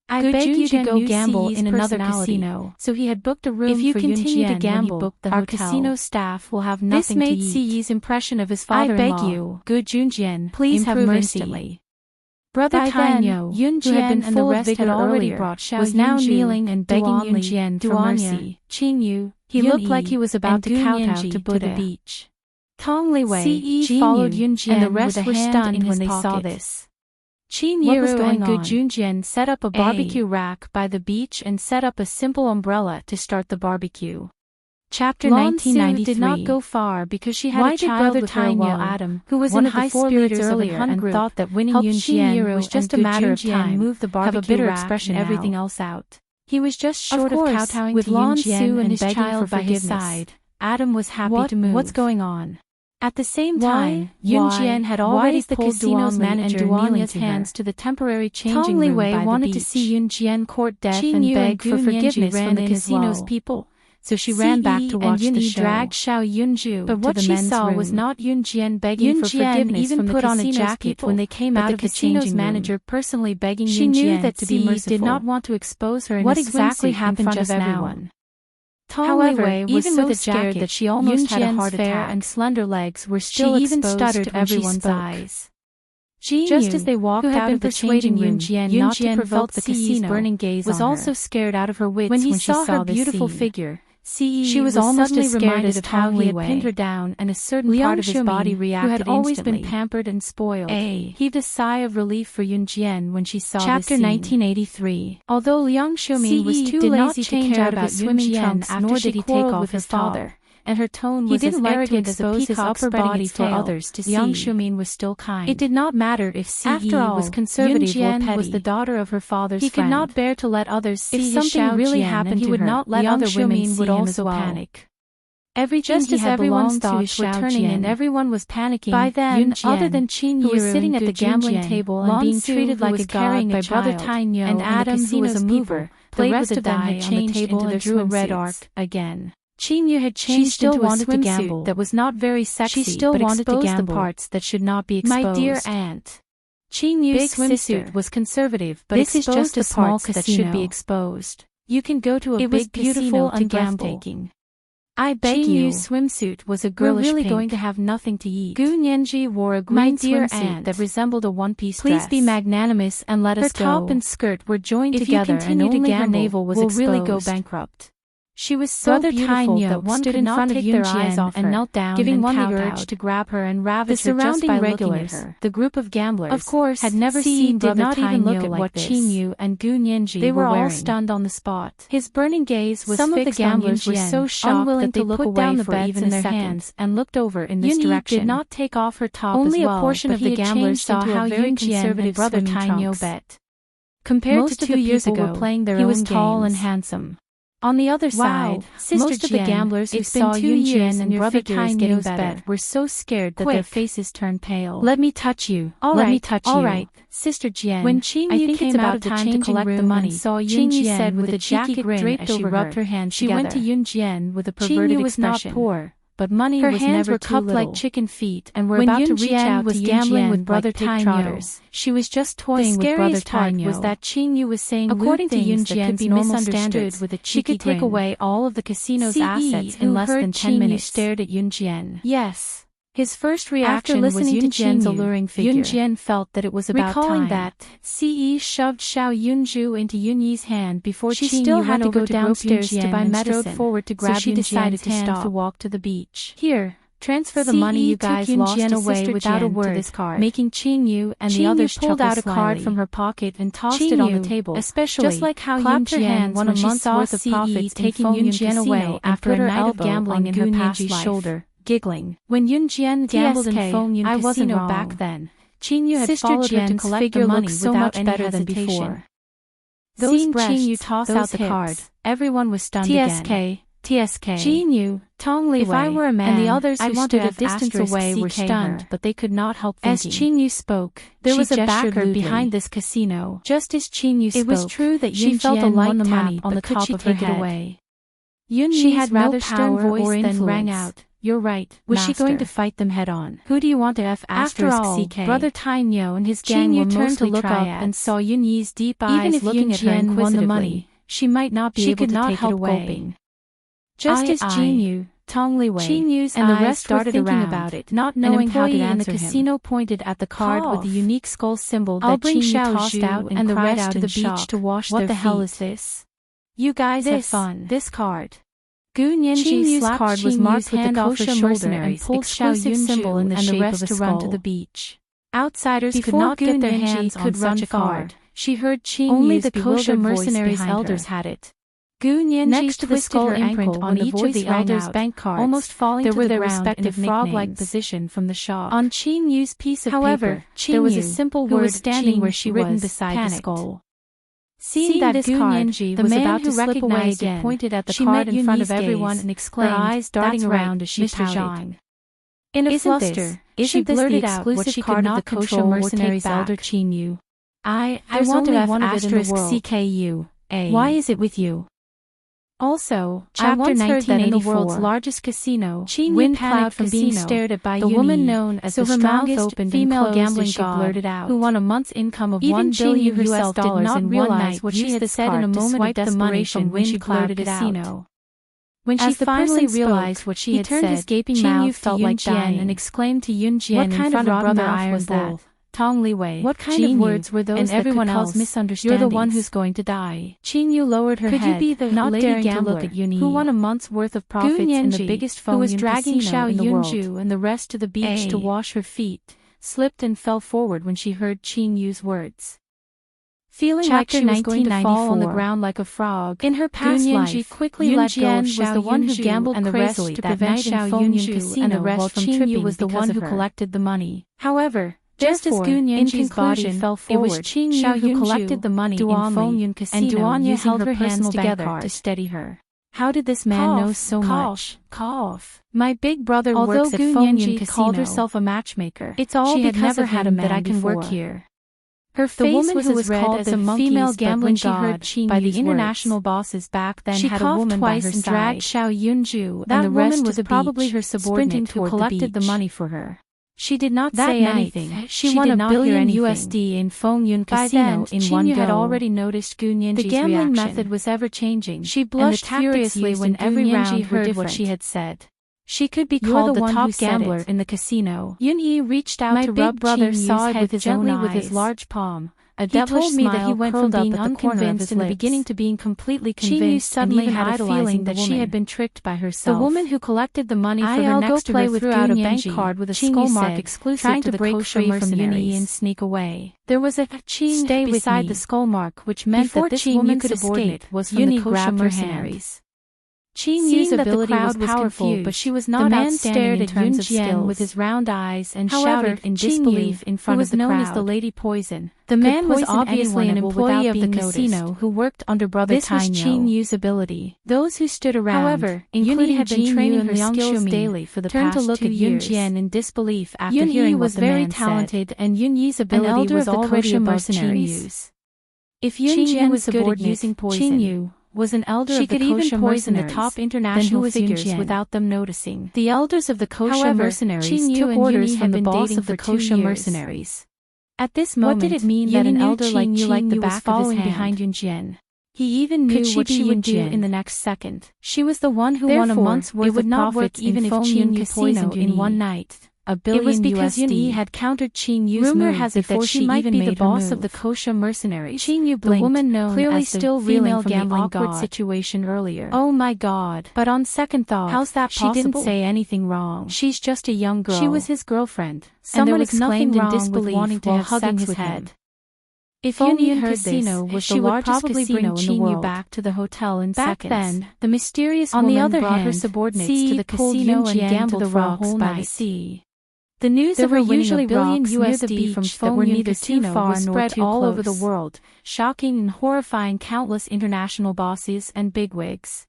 I beg you to go gamble in another casino. So he had booked a room for Yunjian. If you continue to gamble, our casino staff will have nothing to eat. This made Ciyi's impression of his father-in-law. I beg you, good Yunjian, please have mercy. Instantly. Brother Tainyo, Yunjian and the rest had already brought Xiao was now kneeling and begging Yunjian for mercy. Qingyu, he looked like he was about to kowtow to the beach. Tong Liwei, followed Yunjian and the rest were stunned when they saw this. Qingyu and Gu Junjian set up a barbecue rack by the beach and set up a simple umbrella to start the barbecue. Chapter 1993 did not go far because she had a child with her while Adam, who was in high spirits earlier and thought that winning Yunjian was just a matter of time, move the barbecue have a bitter expression everything else out. He was just short of kowtowing to Yunjian and his child by his side. Adam was happy to move. What's going on? At the same time, Yunjian had already pulled the casino's manager Nilia's hands to the temporary changing room by the beach. Wanted to see Yunjian court death and beg for forgiveness from the casino's people, so she ran back to watch the show. Dragged Xiao Yunju but what she saw was not Yunjian begging for forgiveness from the casino's people. Yunjian even put on a jacket when they came out of the casino's manager personally begging Yunjian to be merciful. Did not want to expose her in what exactly happened just now. However, even with a jacket that she almost had a heart attack, and slender legs were still exposed to everyone's eyes. Just as they walked out of the changing room, not to provoke the casino's burning gaze was also scared out of her wits when she saw her beautiful figure. She was almost as scared as how he had pinned her down, and a certain part of his body reacted who had always been pampered and spoiled. Heaved a sigh of relief for Yunjian when she saw Chapter 1983. Although Liang Xiumin was too lazy to care about swimming trunks, nor did he take off his father, and her tone was as arrogant as a peacock's upper body for others to see. Liang Xiumin was still kind. It did not matter if After all, was conservative or petty. Was the daughter of her father's friend. He could not bear to let others see if something really happened to her. He would not let other women see him as well. Panic. Everything just as everyone's thoughts were turning and everyone was panicking. By then, other than Qin Yu, who was sitting at the gambling table and being treated like a god by Brother Tainyo, and Adam, who was a mover, the rest of them had changed into their drew a red arc again. Qin Yu had changed into a swimsuit that was not very sexy, she still but wanted to gamble the parts that should not be exposed. My dear aunt. Qin Yu's swimsuit was conservative, but this is just the parts that should be exposed. You can go to a big casino and gamble. I beg you. Qin Yu's swimsuit was a girlish pink. We're really going to have nothing to eat. Gu Nianji wore a green swimsuit that resembled a one-piece dress. Please be magnanimous and let us go. Her top and skirt were joined together and only her navel was exposed. We'll really go bankrupt. She was so beautiful that one stood in front of Yunjian and knelt down, giving one the urge to grab her and ravage her just by looking at her. The group of gamblers, of course, had never seen did not even look at what Qin Yu and Gu Nianji they were all stunned on the spot. His burning gaze was some fixed of the gamblers were so shocked that they put down the bets in their hands and looked over in this direction. Did not take off her top only as well, a portion of the gamblers saw how very conservative Brother Tainyo bet. Compared to 2 years ago, he was tall and handsome. On the other side, most of the gamblers who saw Yunjian and Brother Tainyo's bet were so scared that their faces turned pale. Let me touch you. Let me touch you. All right, Sister Jian. When Qin Yu came out of the time to collect the money, saw Yunjian said with a cheeky grin as she rubbed her hands together. She went to Yunjian with a perverted expression. Qin Yu was not poor, but money was never cupped like chicken feet and were about to reach out to gambling with Brother Tainyo. She was just toying with Brother Tainyo. Was that Qin Yu was saying according to Yunjian's normal standards with a cheeky grin. She could take away all of the casino's assets in less than 10 minutes. Stared at Yunjian. Yes. His first reaction was Yunjian's alluring figure. Yunjian felt that it was about time. Recalling that, Ce shoved Xiao Yunju into Yunyi's hand before she still had to go downstairs to buy medicine, forward to grab so she decided to stop to walk to the beach. Here, transfer the money you guys lost to Sister without a word, this card, making Qin Yu and the others pulled out a card from her pocket and tossed it on the table, especially just like how Yunjian won a month's worth of profits taking Yunjian away after a night of gambling in her past life. Shoulder. Giggling. When Yunjian gambled in Feng Yun Casino back then, Qin Yu had followed her to collect the money so much better than before. Seeing Qin Yu toss out the card, everyone was stunned again. Qin Yu, Tong Li Wei, if I were a man, and the others who stood a distance away were stunned, but they could not help thinking. As Qin Yu spoke, there was a backer behind this casino. Just as Qin Yu spoke, it was true that she felt a light tap on the top of her head. She had rather stern voice then rang out. You're right, was Master. She going to fight them head-on? Who do you want to F***? After all, CK? Brother Tainyo and his gang were turned to look up and saw Yunyi's deep eyes even if looking at her inquisitively. Won the money, she might not be able to take it away. Gulping. Just as Qin Yu, Tong Li Wei, and the rest started thinking about it, not knowing how to answer him. The casino pointed at the card with the unique skull symbol that Qin Yu tossed out and the rest to the beach to wash their feet. What the hell is this? You guys have fun. This card. Gu Nianji's card was marked with the kosher mercenaries and pulled Xiao Yunju symbol in the and the rest to run to the beach. Outsiders could not get their hands on such a card. She heard Qin only the kosher mercenaries' elders had it. Gu Nianji twisted her ankle on each of the elders' bank cards, almost falling to the ground in a frog-like position from the shock. On Qin Yu's piece of paper, there was a simple word standing where she written beside the skull. Seeing that Gu Nianji was about to slip away again, pointed at the card in front of everyone and exclaimed, her eyes darting around as she pouted. In a fluster, she blurted out what she could not control mercenaries elder Qin Yu. I want to have one of it in the world. CKU. Why is it with you? Also, I once heard that in the world's largest casino, Wind panicked from being stared at by the woman known as the strongest female gambling god, blurted out, who won a month's income of $1 billion US did not realize what she had said in a moment of desperation when she blurted it out. When she finally realized what she had said, his gaping Qing mouth Yu felt to like Yunjian dying and exclaimed to Yunjian "What in kind front of of rotten Brother mouth Iron was that? Bull, Tong Liwei, What kind of words were those and that everyone could else cause misunderstandings? You're the one who's going to die." Qing Yu lowered her head, Could you be the not lady daring gambler to look at Yun Yi, who won a month's worth of profits in the biggest who was Feng Yun dragging casino Xiao in the world, Yunju and the rest to the beach to wash her feet, slipped and fell forward when she heard Qing Yu's words. Feeling like she was going to fall on the ground like a frog. In her past life, quickly let go of was the one who gambled and the rest crazily to that prevent night in Xiao Feng Yun Yunju casino, and the rest while from Qing Yu tripping was the because one of who her. collected the money. However, Just as as Gu in Yanji's body conclusion, fell it was forward, Qing Xiao Yu who Yunju collected the money in Duan Feng Li Yun and casino Duan Ye using held her her hands personal bank together card to steady her. How did this man know so much? My big brother Although works at Gu Feng Yun Yanji casino. called herself a matchmaker. It's all she had because never of had a him man that I can work before. here. Her The face woman was who as was red called as the a monkey's, female but gambling when she heard god Qing by the Yu's international words, bosses back then she had a coughed woman by twice her and dragged side. Xiao Yunju That and the woman rest was to the probably beach, her subordinate sprinting who toward collected the the money beach. for her. She did not That say night, anything. she won did $1 not hear billion anything. USD in Feng Yun By casino then, in Qing one Yu go. had already noticed Gu Yanji's The gambling reaction. method was ever changing. She blushed furiously when every round heard what she had said. She could be called the top gambler in the casino. Yun Yi reached out to rub brother Qing saw Yu's it head with his gently own with his eyes. large palm. A He devilish told me that he smile went curled from up being at the corner of unconvinced his in the lips. beginning to being completely Qing Yu convinced, suddenly and even had a feeling idolizing that the she woman. had been tricked by herself. The woman who collected the money for her I'll next go to play her with threw out a Gu bank Yanji, card with a Qing skull Yu mark said, exclusive trying to to break break free free from Yun Yi and sneak away. There was a Qing stay beside with the me. skull mark, which meant Before that this Qing Yu woman's could subordinate escape, was from Yun the Yi kosher grabbed her mercenaries. Qing Seeing Yu's that the ability crowd was was powerful, confused, but she was the not man outstanding stared in at terms Yun of Jian skill. with his round eyes and However, shouted in Qing Yu, disbelief in who front was of the known crowd. as the Lady Poison, The could man was poison obviously anyone an at will employee without of the being casino noticed. who worked under Brother This was Tainyo. Qing Yu's ability. Those who stood around, However, including Yun Yi had been Jin training Yu and her Liang skills Xiumin, daily for the turned to past look 2 at Yun years. Jian in disbelief after Yun Yi hearing was what the very man talented, said. and Yun Yi's An ability elder was of the already kosher above mercenaries. Qing Yu's. If Yun Qing Yu Jian was was good good at at using poison, Qing Yu was an elder She of the could even kosher poison the mercenaries, top then who international was Yun figures Jian? without them noticing. The elders of the kosher However, mercenaries Qing Yu took and Yun orders Yi from had the been boss dating of the for 2 kosher years. mercenaries. At this What moment, did it mean Yun that an knew elder like Qing Yu Qing the Yu was back of his following hand. behind Yun Jian? He even knew Could what she she be would do Yun Jian? in the next second. She was the one who Therefore, won a month's worth it would of not profits work even in if Feng Qing Yun Yu casino poisoned Yun in one Yi. night. $1 billion It was because USD. Yun Yi had countered Qing Yu's Rumor move has it that before she she might even be made the her boss move. of the kosher mercenaries. Qing Yu The blinked, woman known clearly as the still female reeling from the gambling awkward god. situation earlier. Oh my god. But on second thought, How's that she didn't possible? say anything wrong. She's just a young girl. She was his girlfriend. Someone and there was nothing exclaimed in wrong disbelief with wanting to while have hugging sex his with head. him. If Feng Yun Yi Yun heard casino this, was she the would largest probably casino bring in the Qing Yu world. back to the hotel in Back seconds. then, The mysterious on woman the other brought her hand, subordinates Xi to the pulled casino Yun and Jian gambled to the for a rocks whole by night. the sea. The news There of her were winning usually $1 billion rocks near USD the from beach that Feng were Yun neither too casino far was nor spread too all over the close. world, shocking and horrifying countless international bosses and bigwigs.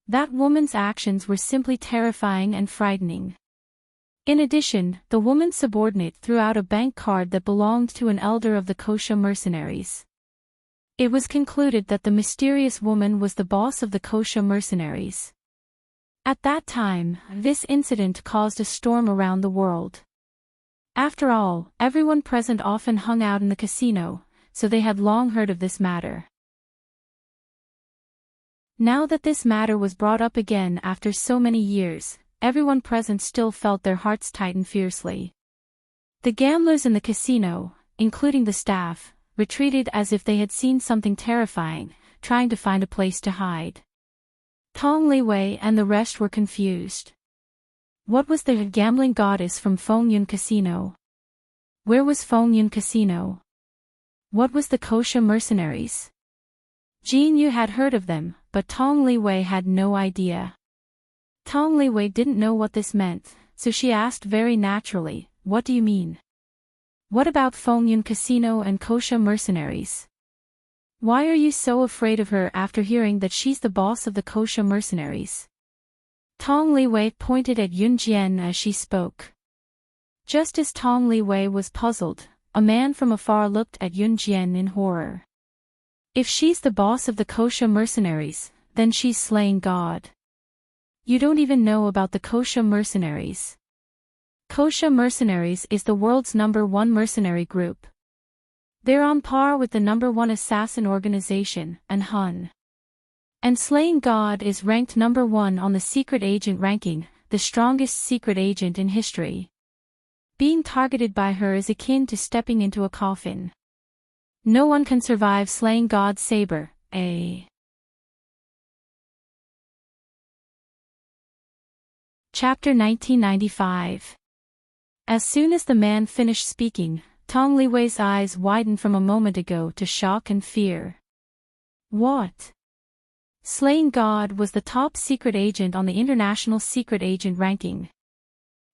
That woman's actions were simply terrifying and frightening. In addition, the woman's subordinate threw out a bank card that belonged to an elder of the kosher mercenaries. It was concluded that the mysterious woman was the boss of the kosher mercenaries. At that time, this incident caused a storm around the world. After all, everyone present often hung out in the casino, so they had long heard of this matter. Now that this matter was brought up again after so many years, everyone present still felt their hearts tighten fiercely. The gamblers in the casino, including the staff, retreated as if they had seen something terrifying, trying to find a place to hide. Tong Liwei and the rest were confused. What was the gambling goddess from Feng Yun Casino? Where was Feng Yun Casino? What was the kosher mercenaries? Jin Yu had heard of them, but Tong Liwei had no idea. Tong Liwei didn't know what this meant, so she asked very naturally, "What do you mean? What about Feng Yun Casino and kosher mercenaries? Why are you so afraid of her after hearing that she's the boss of the kosher mercenaries?" Tong Liwei pointed at Yun Jian as she spoke. Just as Tong Liwei was puzzled, a man from afar looked at Yun Jian in horror. If she's the boss of the kosher mercenaries, then she's slaying God. You don't even know about the kosher mercenaries. Kosher Mercenaries is the world's #1 mercenary group. They're on par with the #1 assassin organization, and Hun. And slaying God is ranked number 1 on the secret agent ranking, the strongest secret agent in history. Being targeted by her is akin to stepping into a coffin. No one can survive slaying God's saber, Chapter 1995. As soon as the man finished speaking, Tong Liwei's eyes widened from a moment ago to shock and fear. What? Slaying God was the top secret agent on the international secret agent ranking.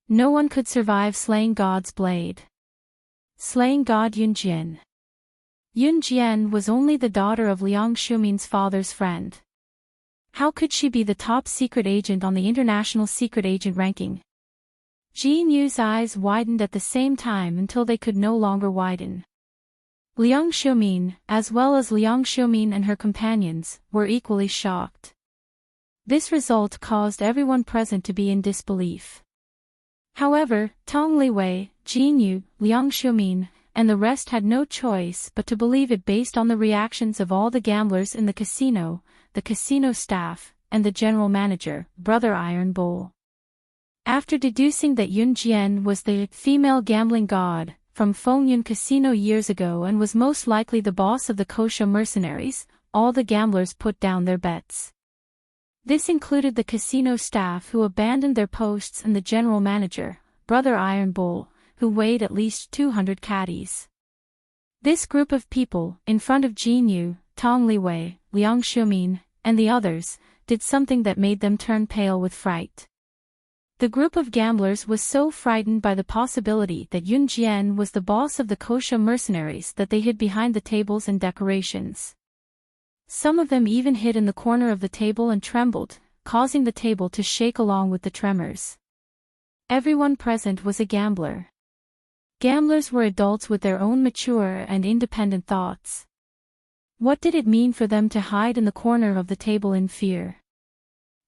No one could survive slaying God's blade. Slaying God Yunjian. Yunjian was only the daughter of Liang Xiumin's father's friend. How could she be the top secret agent on the international secret agent ranking? Jin Yu's eyes widened at the same time until they could no longer widen. Liang Xiumin, as well as Liang Xiumin and her companions, were equally shocked. This result caused everyone present to be in disbelief. However, Tong Liwei, Jin Yu, Liang Xiumin, and the rest had no choice but to believe it based on the reactions of all the gamblers in the casino staff, and the general manager, Brother Iron Bull. After deducing that Yun Jian was the female gambling god from Fengyun Casino years ago and was most likely the boss of the Kosha mercenaries, all the gamblers put down their bets. This included the casino staff who abandoned their posts and the general manager, Brother Iron Bull, who weighed at least 200 caddies. This group of people, in front of Jin Yu, Tong Liwei, Liang Xiumin, and the others, did something that made them turn pale with fright. The group of gamblers was so frightened by the possibility that Yun Jian was the boss of the Kosha mercenaries that they hid behind the tables and decorations. Some of them even hid in the corner of the table and trembled, causing the table to shake along with the tremors. Everyone present was a gambler. Gamblers were adults with their own mature and independent thoughts. What did it mean for them to hide in the corner of the table in fear?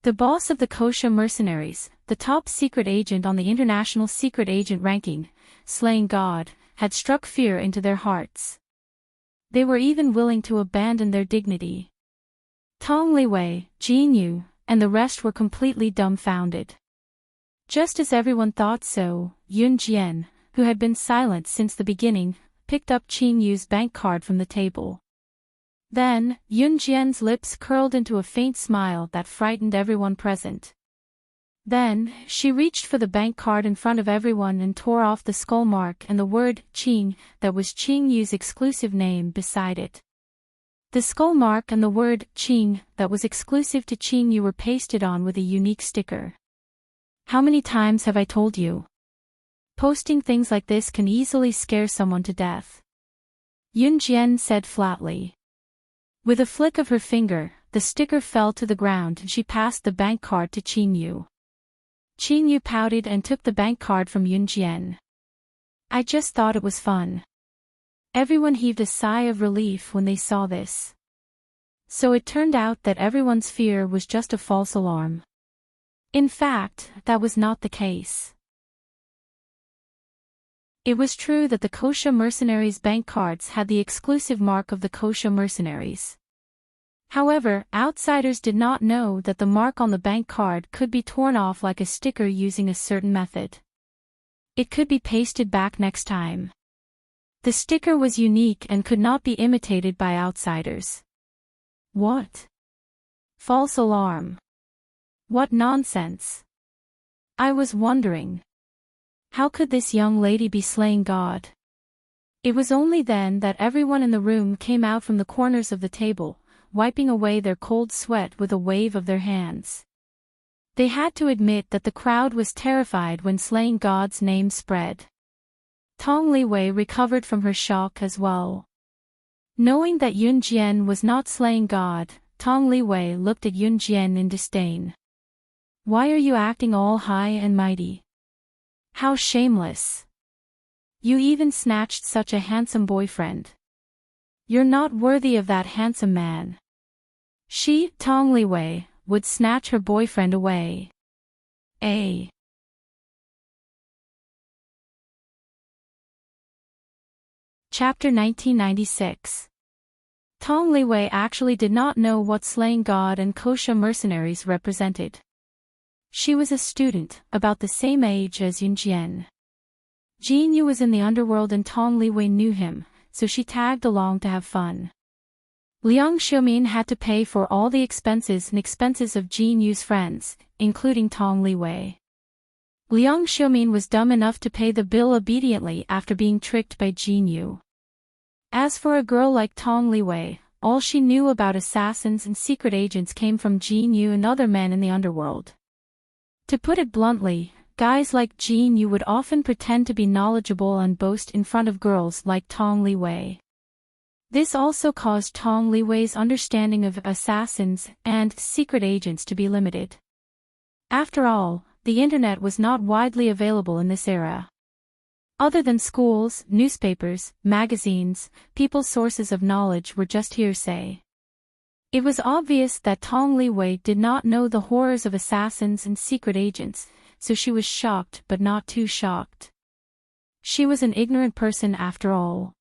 The boss of the Kosha mercenaries, the top secret agent on the international secret agent ranking, slaying God, had struck fear into their hearts. They were even willing to abandon their dignity. Tong Liwei, Jin Yu, and the rest were completely dumbfounded. Just as everyone thought so, Yun Jian, who had been silent since the beginning, picked up Jin Yu's bank card from the table. Then, Yun Jian's lips curled into a faint smile that frightened everyone present. Then, she reached for the bank card in front of everyone and tore off the skull mark and the word, Qing, that was Jin Yu's exclusive name beside it. The skull mark and the word, Qing, that was exclusive to Jin Yu were pasted on with a unique sticker. How many times have I told you? Posting things like this can easily scare someone to death. Yun Jian said flatly. With a flick of her finger, the sticker fell to the ground and she passed the bank card to Jin Yu. Jin Yu pouted and took the bank card from Yun Jian. I just thought it was fun. Everyone heaved a sigh of relief when they saw this. So it turned out that everyone's fear was just a false alarm. In fact, that was not the case. It was true that the Kosha mercenaries' bank cards had the exclusive mark of the Kosha mercenaries. However, outsiders did not know that the mark on the bank card could be torn off like a sticker using a certain method. It could be pasted back next time. The sticker was unique and could not be imitated by outsiders. What? False alarm. What nonsense. I was wondering. How could this young lady be slaying God? It was only then that everyone in the room came out from the corners of the table, wiping away their cold sweat with a wave of their hands. They had to admit that the crowd was terrified when slaying God's name spread. Tong Liwei recovered from her shock as well. Knowing that Yun Jian was not slaying God, Tong Liwei looked at Yun Jian in disdain. Why are you acting all high and mighty? How shameless. You even snatched such a handsome boyfriend. You're not worthy of that handsome man. She, Tong Liwei, would snatch her boyfriend away. Chapter 1996. Tong Liwei actually did not know what slaying god and kosha mercenaries represented. She was a student, about the same age as Yunjian. Jin Yu was in the underworld and Tong Liwei knew him, so she tagged along to have fun. Liang Xiumin had to pay for all the expenses of Jin Yu's friends, including Tong Liwei. Liang Xiumin was dumb enough to pay the bill obediently after being tricked by Jin Yu. As for a girl like Tong Liwei, all she knew about assassins and secret agents came from Jin Yu and other men in the underworld. To put it bluntly, guys like Jin Yu would often pretend to be knowledgeable and boast in front of girls like Tong Liwei. This also caused Tong Liwei's understanding of assassins and secret agents to be limited. After all, the internet was not widely available in this era. Other than schools, newspapers, magazines, people's sources of knowledge were just hearsay. It was obvious that Tong Liwei did not know the horrors of assassins and secret agents, so she was shocked but not too shocked. She was an ignorant person after all.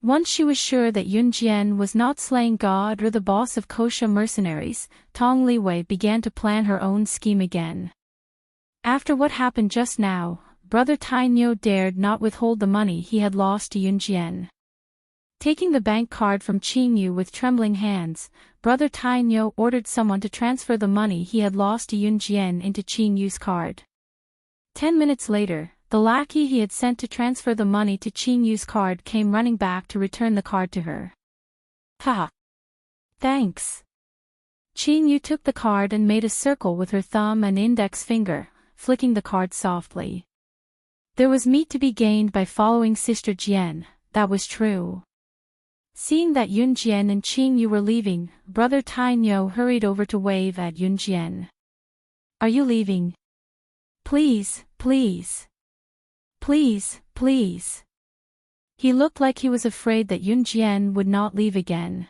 Once she was sure that Yun Jian was not slaying god or the boss of kosha mercenaries, Tong Liwei began to plan her own scheme again. After what happened just now, Brother Tainyo dared not withhold the money he had lost to Yun Jian. Taking the bank card from Qing Yu with trembling hands, Brother Tainyo ordered someone to transfer the money he had lost to Yun Jian into Qing Yu's card. 10 minutes later, the lackey he had sent to transfer the money to Qing Yu's card came running back to return the card to her. Haha. Thanks. Qing Yu took the card and made a circle with her thumb and index finger, flicking the card softly. There was meat to be gained by following Sister Jian, that was true. Seeing that Yun Jian and Qing Yu were leaving, Brother Tainyo hurried over to wave at Yun Jian. Are you leaving? Please, please. Please, please. He looked like he was afraid that Yun Jian would not leave again.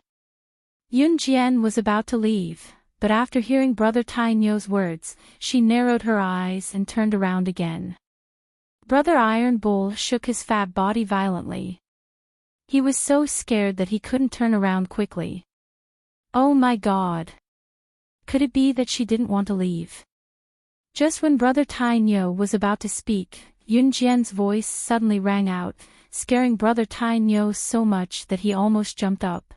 Yun Jian was about to leave, but after hearing Brother Tainyo's words, she narrowed her eyes and turned around again. Brother Iron Bull shook his fat body violently. He was so scared that he couldn't turn around quickly. Oh my God! Could it be that she didn't want to leave? Just when Brother Tainyo was about to speak, Yun Jian's voice suddenly rang out, scaring Brother Tainyo so much that he almost jumped up.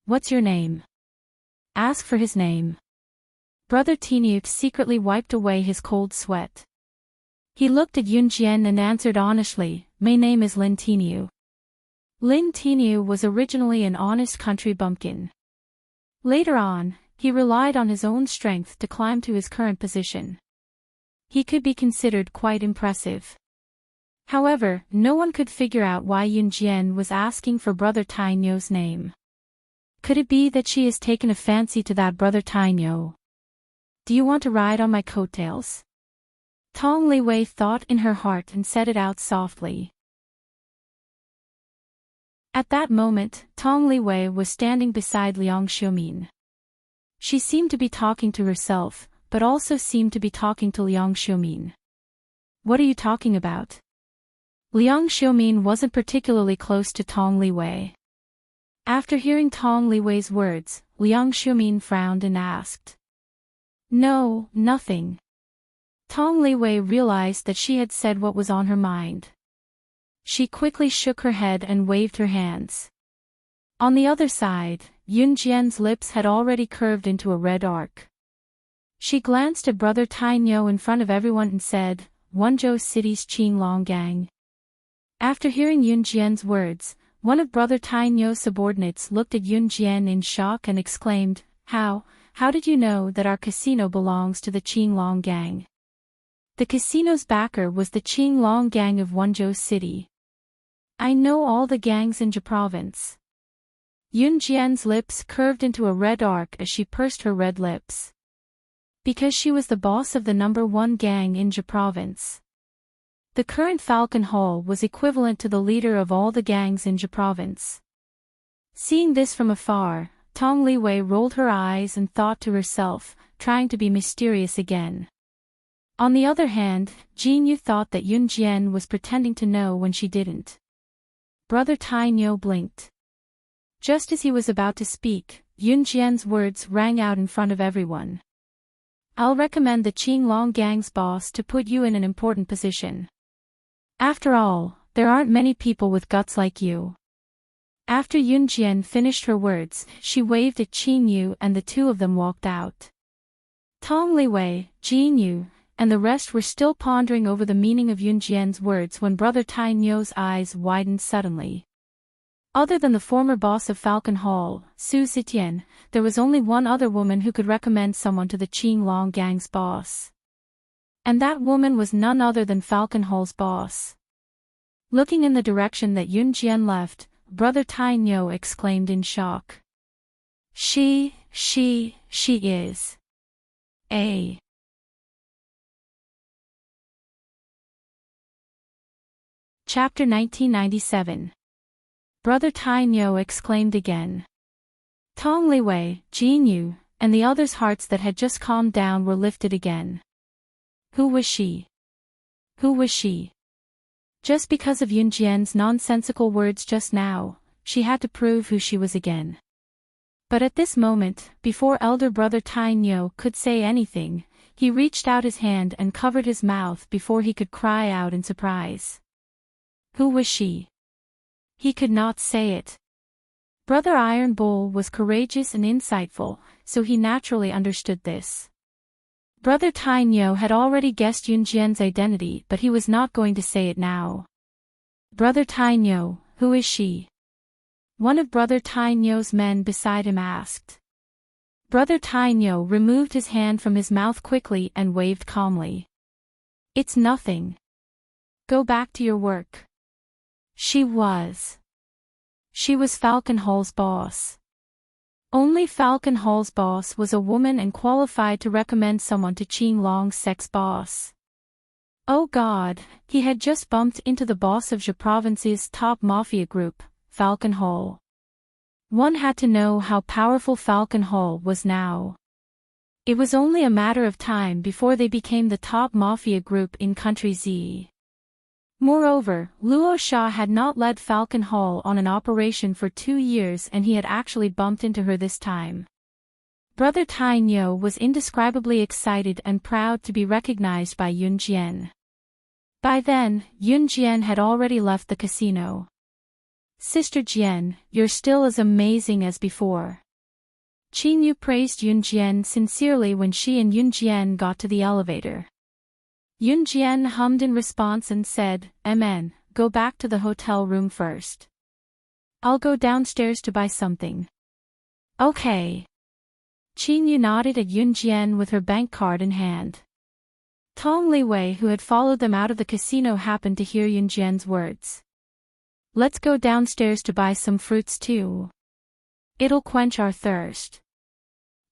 What's your name? Ask for his name. Brother Tainyo secretly wiped away his cold sweat. He looked at Yun Jian and answered honestly, my name is Lin Tainyo. Lin Tainyo was originally an honest country bumpkin. Later on, he relied on his own strength to climb to his current position. He could be considered quite impressive. However, no one could figure out why Yun Jian was asking for Brother Tainyo's name. Could it be that she has taken a fancy to that Brother Tainyo? Do you want to ride on my coattails? Tong Liwei thought in her heart and said it out softly. At that moment, Tong Liwei was standing beside Liang Xiumin. She seemed to be talking to herself, but also seemed to be talking to Liang Xiumin. What are you talking about? Liang Xiumin wasn't particularly close to Tong Liwei. After hearing Tong Liwei's words, Liang Xiumin frowned and asked. No, nothing. Tong Liwei realized that she had said what was on her mind. She quickly shook her head and waved her hands. On the other side, Yun Jian's lips had already curved into a red arc. She glanced at Brother Tainyo in front of everyone and said, Wenzhou City's Qinglong Gang. After hearing Yun Jian's words, one of Brother Tainyo's subordinates looked at Yun Jian in shock and exclaimed, How did you know that our casino belongs to the Qinglong Gang? The casino's backer was the Qinglong Gang of Wenzhou City. I know all the gangs in Zhe Province. Yun Jian's lips curved into a red arc as she pursed her red lips. Because she was the boss of the #1 gang in Zhe Province. The current Falcon Hall was equivalent to the leader of all the gangs in Zhe Province. Seeing this from afar, Tong Liwei rolled her eyes and thought to herself, trying to be mysterious again. On the other hand, Jin Yu thought that Yun Jian was pretending to know when she didn't. Brother Tainyo blinked. Just as he was about to speak, Yunjian's words rang out in front of everyone. I'll recommend the Qinglong gang's boss to put you in an important position. After all, there aren't many people with guts like you. After Yunjian finished her words, she waved at Qin Yu and the two of them walked out. Tong Liwei, Jin Yu, and the rest were still pondering over the meaning of Yunjian's words when Brother Tai Nyo's eyes widened suddenly. Other than the former boss of Falcon Hall, Su Zitian, there was only one other woman who could recommend someone to the Qinglong gang's boss. And that woman was none other than Falcon Hall's boss. Looking in the direction that Yunjian left, Brother Tai Nyo exclaimed in shock. She is. A. Chapter 1997. Brother Tai Nyo exclaimed again. Tong Liwei, Jin Yu, and the others' hearts that had just calmed down were lifted again. Who was she? Who was she? Just because of Yunjian's nonsensical words just now, she had to prove who she was again. But at this moment, before elder brother Tai Nyo could say anything, he reached out his hand and covered his mouth before he could cry out in surprise. Who was she? He could not say it. Brother Iron Bull was courageous and insightful, so he naturally understood this. Brother Tai Nyo had already guessed Yunjian's identity, but he was not going to say it now. Brother Tai Nyo, who is she? One of Brother Tai Nyo's men beside him asked. Brother Tai Nyo removed his hand from his mouth quickly and waved calmly. It's nothing. Go back to your work. She was Falcon Hall's boss. Only Falcon Hall's boss was a woman and qualified to recommend someone to Qinglong's sex boss. Oh God, he had just bumped into the boss of Zhe Province's top mafia group, Falcon Hall. One had to know how powerful Falcon Hall was now. It was only a matter of time before they became the top mafia group in Country Z. Moreover, Luo Sha had not led Falcon Hall on an operation for 2 years and he had actually bumped into her this time. Brother Tai Nyo was indescribably excited and proud to be recognized by Yunjian. By then, Yunjian had already left the casino. Sister Jian, you're still as amazing as before. Qin Yu praised Yunjian sincerely when she and Yunjian got to the elevator. Yunjian hummed in response and said, Amen, go back to the hotel room first. I'll go downstairs to buy something. Okay. Qin Yu nodded at Yunjian with her bank card in hand. Tong Liwei, who had followed them out of the casino, happened to hear Yunjian's words. Let's go downstairs to buy some fruits too. It'll quench our thirst.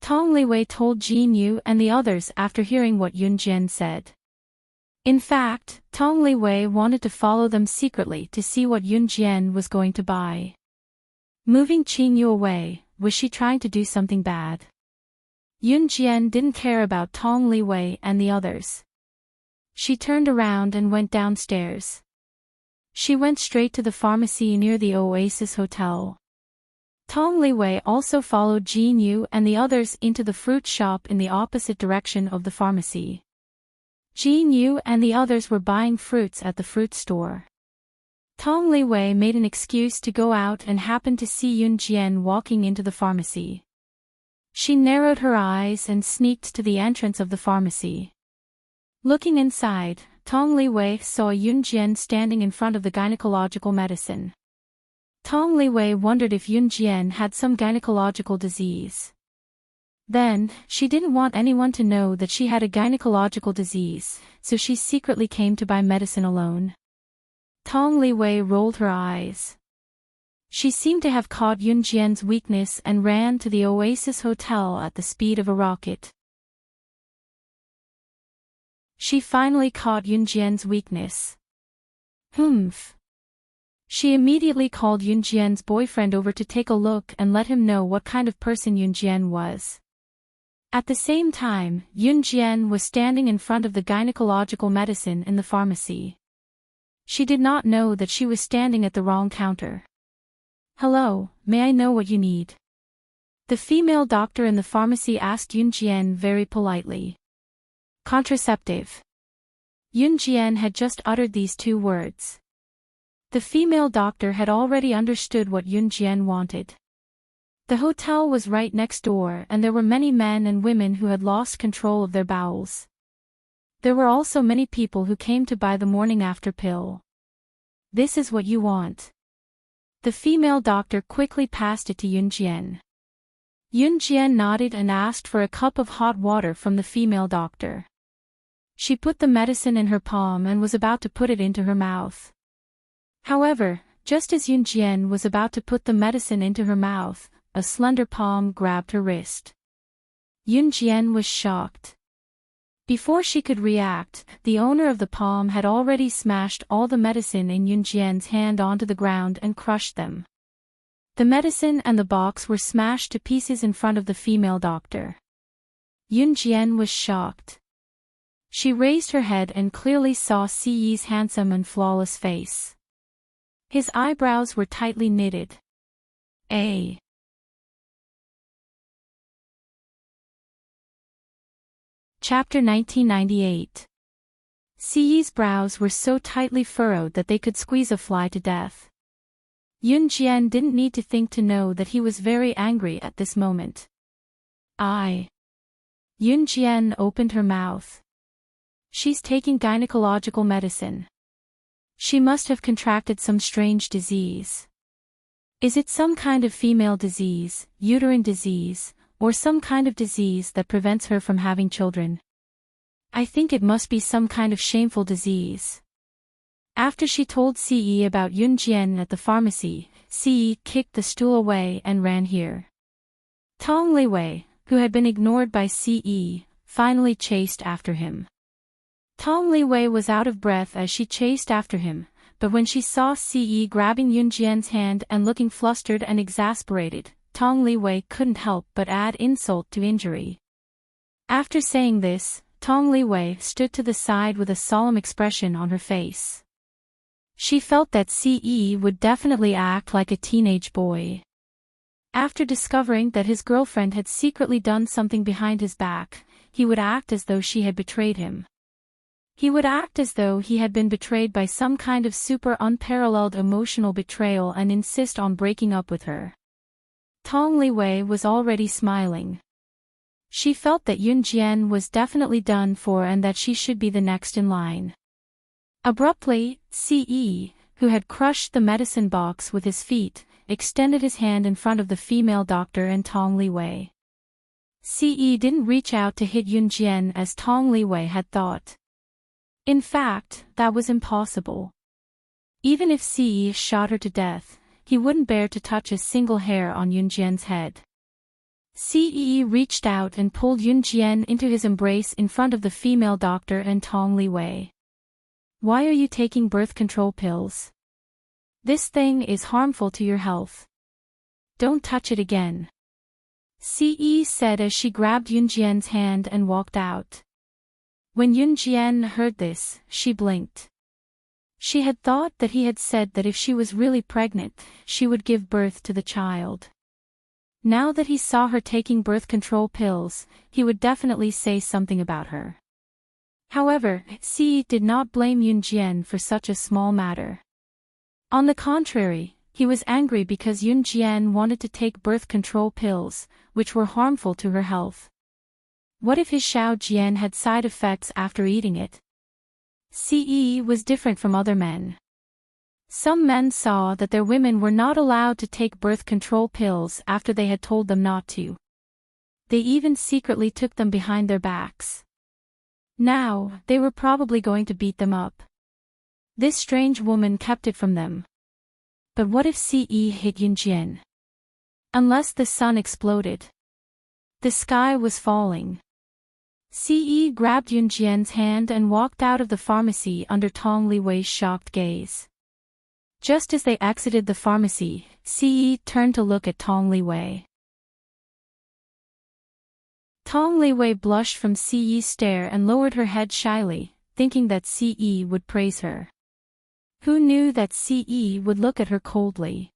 Tong Liwei told Jin Yu and the others after hearing what Yunjian said. In fact, Tong Liwei wanted to follow them secretly to see what Yunjian was going to buy. Moving Qin Yu away, was she trying to do something bad? Yunjian didn't care about Tong Liwei and the others. She turned around and went downstairs. She went straight to the pharmacy near the Oasis Hotel. Tong Liwei also followed Jin Yu and the others into the fruit shop in the opposite direction of the pharmacy. Jin Yu and the others were buying fruits at the fruit store. Tong Liwei made an excuse to go out and happened to see Yunjian walking into the pharmacy. She narrowed her eyes and sneaked to the entrance of the pharmacy. Looking inside, Tong Liwei saw Yunjian standing in front of the gynecological medicine. Tong Liwei wondered if Yunjian had some gynecological disease. Then, she didn't want anyone to know that she had a gynecological disease, so she secretly came to buy medicine alone. Tong Liwei rolled her eyes. She seemed to have caught Yunjian's weakness and ran to the Oasis Hotel at the speed of a rocket. She finally caught Yunjian's weakness. Humph. She immediately called Yunjian's boyfriend over to take a look and let him know what kind of person Yunjian was. At the same time, Yunjian was standing in front of the gynecological medicine in the pharmacy. She did not know that she was standing at the wrong counter. "Hello, may I know what you need?" The female doctor in the pharmacy asked Yunjian very politely. "Contraceptive." Yunjian had just uttered these two words. The female doctor had already understood what Yunjian wanted. The hotel was right next door and there were many men and women who had lost control of their bowels. There were also many people who came to buy the morning after pill. "This is what you want." The female doctor quickly passed it to Yunjian. Yunjian nodded and asked for a cup of hot water from the female doctor. She put the medicine in her palm and was about to put it into her mouth. However, just as Yunjian was about to put the medicine into her mouth, a slender palm grabbed her wrist. Yunjian was shocked. Before she could react, the owner of the palm had already smashed all the medicine in Yunjian's hand onto the ground and crushed them. The medicine and the box were smashed to pieces in front of the female doctor. Yunjian was shocked. She raised her head and clearly saw Siyi's handsome and flawless face. His eyebrows were tightly knitted. Chapter 1998. Siyi's brows were so tightly furrowed that they could squeeze a fly to death. Yunjian didn't need to think to know that he was very angry at this moment. Yunjian opened her mouth. "She's taking gynecological medicine. She must have contracted some strange disease. Is it some kind of female disease, uterine disease, or some kind of disease that prevents her from having children? I think it must be some kind of shameful disease." After she told Siyi about Yunjian at the pharmacy, Siyi kicked the stool away and ran here. Tong Liwei, who had been ignored by Siyi, finally chased after him. Tong Liwei was out of breath as she chased after him, but when she saw Siyi grabbing Yunjian's hand and looking flustered and exasperated, Tong Liwei couldn't help but add insult to injury. After saying this, Tong Liwei stood to the side with a solemn expression on her face. She felt that Siyi would definitely act like a teenage boy. After discovering that his girlfriend had secretly done something behind his back, he would act as though she had betrayed him. He would act as though he had been betrayed by some kind of super unparalleled emotional betrayal and insist on breaking up with her. Tong Liwei was already smiling. She felt that Yunjian was definitely done for and that she should be the next in line. Abruptly, Siyi, who had crushed the medicine box with his feet, extended his hand in front of the female doctor and Tong Liwei. Siyi didn't reach out to hit Yunjian as Tong Liwei had thought. In fact, that was impossible. Even if Siyi shot her to death, he wouldn't bear to touch a single hair on Yunjian's head. Siyi reached out and pulled Yunjian into his embrace in front of the female doctor and Tong Liwei. "Why are you taking birth control pills? This thing is harmful to your health. Don't touch it again," Siyi said as she grabbed Yunjian's hand and walked out. When Yunjian heard this, she blinked. She had thought that he had said that if she was really pregnant, she would give birth to the child. Now that he saw her taking birth control pills, he would definitely say something about her. However, Siyi did not blame Yunjian for such a small matter. On the contrary, he was angry because Yunjian wanted to take birth control pills, which were harmful to her health. What if his Xiao Jian had side effects after eating it? Siyi was different from other men. Some men saw that their women were not allowed to take birth control pills after they had told them not to. They even secretly took them behind their backs. Now, they were probably going to beat them up. This strange woman kept it from them. But what if Siyi hit Yunjian? Unless the sun exploded. The sky was falling. Siyi grabbed Yunjian's hand and walked out of the pharmacy under Tong Liwei's shocked gaze. Just as they exited the pharmacy, Siyi turned to look at Tong Liwei. Tong Liwei blushed from Siyi's stare and lowered her head shyly, thinking that Siyi would praise her. Who knew that Siyi would look at her coldly?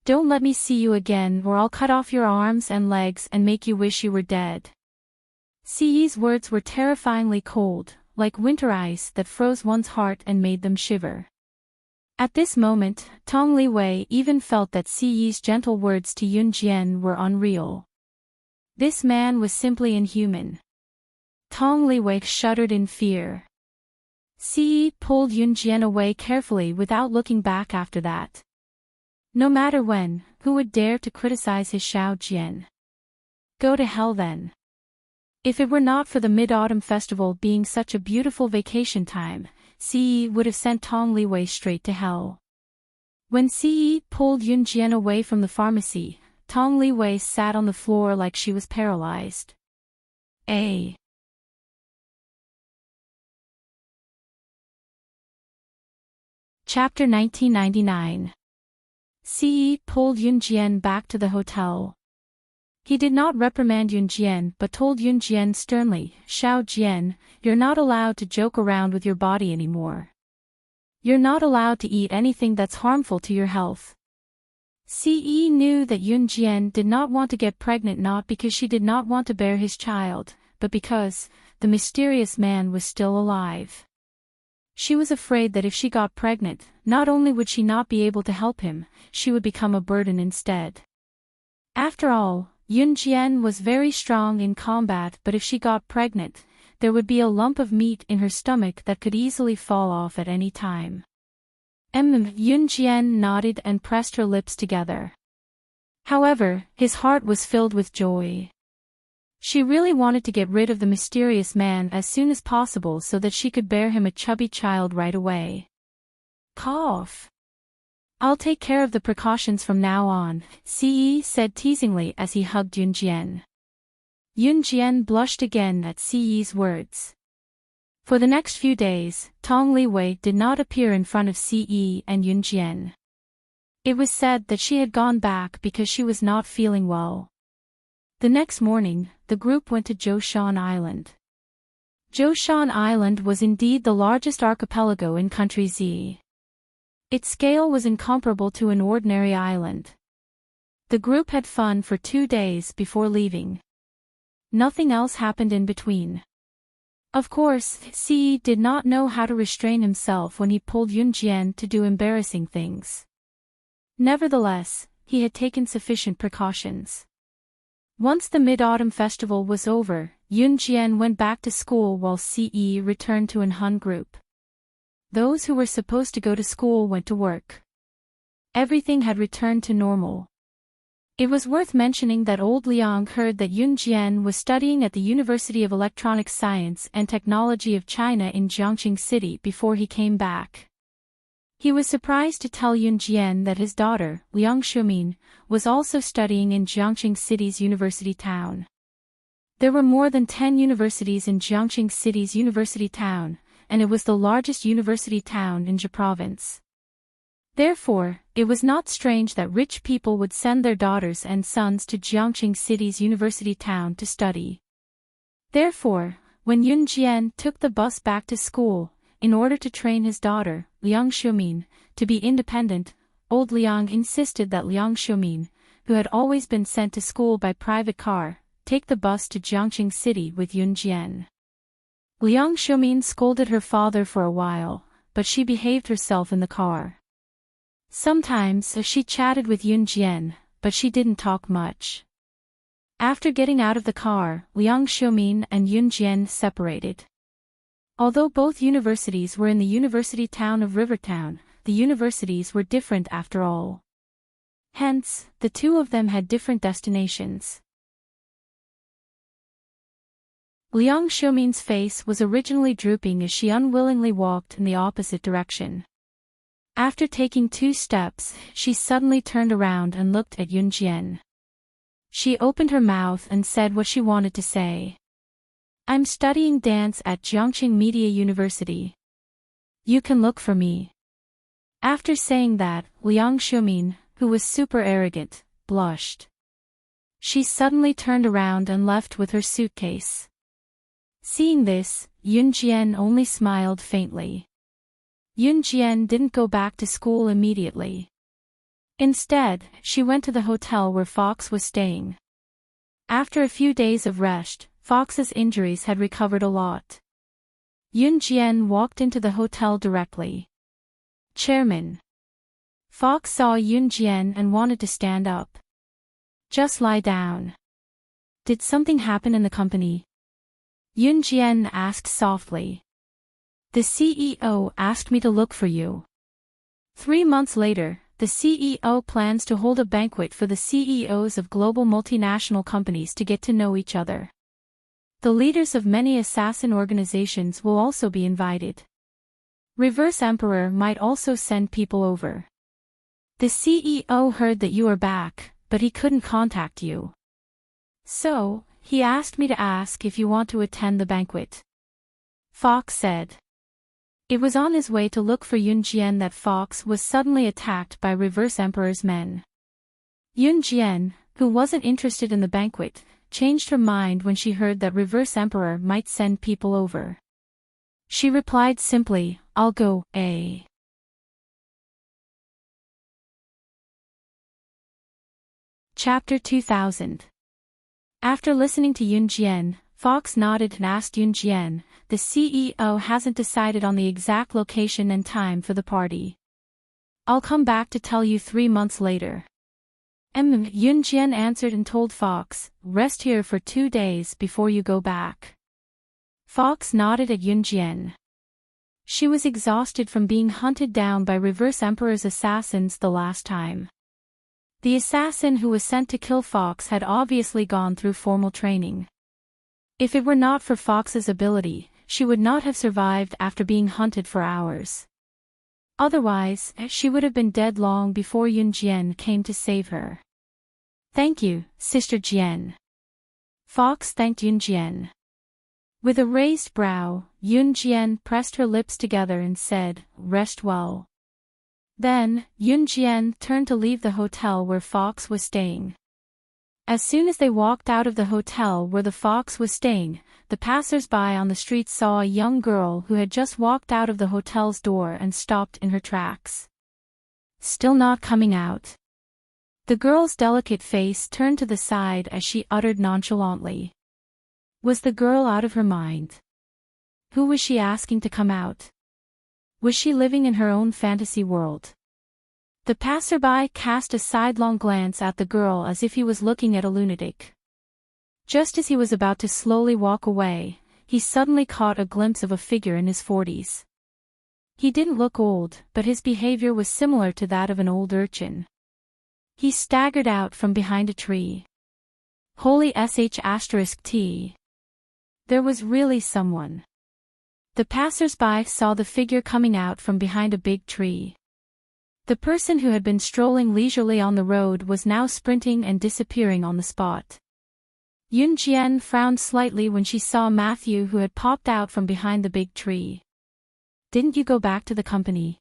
Don't let me see you again or I'll cut off your arms and legs and make you wish you were dead. Siyi's words were terrifyingly cold, like winter ice that froze one's heart and made them shiver. At this moment, Tong Liwei even felt that Siyi's gentle words to Yunjian were unreal. This man was simply inhuman. Tong Liwei shuddered in fear. Siyi pulled Yunjian away carefully without looking back after that. No matter when, who would dare to criticize his Xiao Jian? Go to hell then. If it were not for the Mid-Autumn Festival being such a beautiful vacation time, Siyi would have sent Tong Liwei straight to hell. When Siyi pulled Yunjian away from the pharmacy, Tong Liwei sat on the floor like she was paralyzed. Chapter 1999. Siyi pulled Yunjian back to the hotel. He did not reprimand Yunjian but told Yunjian sternly, Xiao Jian, you're not allowed to joke around with your body anymore. You're not allowed to eat anything that's harmful to your health. Siyi knew that Yunjian did not want to get pregnant not because she did not want to bear his child, but because the mysterious man was still alive. She was afraid that if she got pregnant, not only would she not be able to help him, she would become a burden instead. After all, Yunjian was very strong in combat, but if she got pregnant, there would be a lump of meat in her stomach that could easily fall off at any time. Yunjian nodded and pressed her lips together. However, his heart was filled with joy. She really wanted to get rid of the mysterious man as soon as possible so that she could bear him a chubby child right away. Cough. I'll take care of the precautions from now on, Siyi said teasingly as he hugged Yunjian. Yunjian blushed again at Siyi's words. For the next few days, Tong Liwei did not appear in front of Siyi and Yunjian. It was said that she had gone back because she was not feeling well. The next morning, the group went to Zhoushan Island. Zhoushan Island was indeed the largest archipelago in Country Z. Its scale was incomparable to an ordinary island. The group had fun for 2 days before leaving. Nothing else happened in between. Of course, Siyi did not know how to restrain himself when he pulled Yunjian to do embarrassing things. Nevertheless, he had taken sufficient precautions. Once the Mid-Autumn Festival was over, Yunjian went back to school while Siyi returned to an Hun group. Those who were supposed to go to school went to work. Everything had returned to normal. It was worth mentioning that old Liang heard that Yunjian was studying at the University of Electronic Science and Technology of China in Jiangxing City before he came back. He was surprised to tell Yunjian that his daughter, Liang Shumin, was also studying in Jiangxing City's university town. There were more than 10 universities in Jiangxing City's university town, and it was the largest university town in Zhe province. Therefore, it was not strange that rich people would send their daughters and sons to Jiangxing City's university town to study. Therefore, when Yunjian took the bus back to school, in order to train his daughter, Liang Shumin, to be independent, old Liang insisted that Liang Shumin, who had always been sent to school by private car, take the bus to Jiangxing City with Yunjian. Liang Shumin scolded her father for a while, but she behaved herself in the car. Sometimes she chatted with Yunjian, but she didn't talk much. After getting out of the car, Liang Shumin and Yunjian separated. Although both universities were in the university town of Rivertown, the universities were different after all. Hence, the two of them had different destinations. Liang Shumin's face was originally drooping as she unwillingly walked in the opposite direction. After taking 2 steps, she suddenly turned around and looked at Yunjian. She opened her mouth and said what she wanted to say. I'm studying dance at Jiangxing Media University. You can look for me. After saying that, Liang Shumin, who was super arrogant, blushed. She suddenly turned around and left with her suitcase. Seeing this, Yunjian only smiled faintly. Yunjian didn't go back to school immediately. Instead, she went to the hotel where Fox was staying. After a few days of rest, Fox's injuries had recovered a lot. Yunjian walked into the hotel directly. Chairman. Fox saw Yunjian and wanted to stand up. Just lie down. Did something happen in the company? Yunjian asked softly. The CEO asked me to look for you. 3 months later, the CEO plans to hold a banquet for the CEOs of global multinational companies to get to know each other. The leaders of many assassin organizations will also be invited. Reverse Emperor might also send people over. The CEO heard that you are back, but he couldn't contact you. So, he asked me to ask if you want to attend the banquet. Fox said. It was on his way to look for Yunjian that Fox was suddenly attacked by Reverse Emperor's men. Yunjian, who wasn't interested in the banquet, changed her mind when she heard that Reverse Emperor might send people over. She replied simply, I'll go, Chapter 2000. After listening to Yunjian, Fox nodded and asked Yunjian, the CEO hasn't decided on the exact location and time for the party. I'll come back to tell you 3 months later. Yunjian answered and told Fox, rest here for 2 days before you go back. Fox nodded at Yunjian. She was exhausted from being hunted down by Reverse Emperor's assassins the last time. The assassin who was sent to kill Fox had obviously gone through formal training. If it were not for Fox's ability, she would not have survived after being hunted for hours. Otherwise, she would have been dead long before Yunjian came to save her. Thank you, Sister Jian. Fox thanked Yunjian. With a raised brow, Yunjian pressed her lips together and said, rest well. Then, Yunjian turned to leave the hotel where Fox was staying. As soon as they walked out of the hotel where the Fox was staying, the passers-by on the street saw a young girl who had just walked out of the hotel's door and stopped in her tracks. Still not coming out. The girl's delicate face turned to the side as she uttered nonchalantly. Was the girl out of her mind? Who was she asking to come out? Was she living in her own fantasy world? The passerby cast a sidelong glance at the girl as if he was looking at a lunatic. Just as he was about to slowly walk away, he suddenly caught a glimpse of a figure in his 40s. He didn't look old, but his behavior was similar to that of an old urchin. He staggered out from behind a tree. Holy sh*t. There was really someone. The passers-by saw the figure coming out from behind a big tree. The person who had been strolling leisurely on the road was now sprinting and disappearing on the spot. Yunjian frowned slightly when she saw Matthew who had popped out from behind the big tree. Didn't you go back to the company?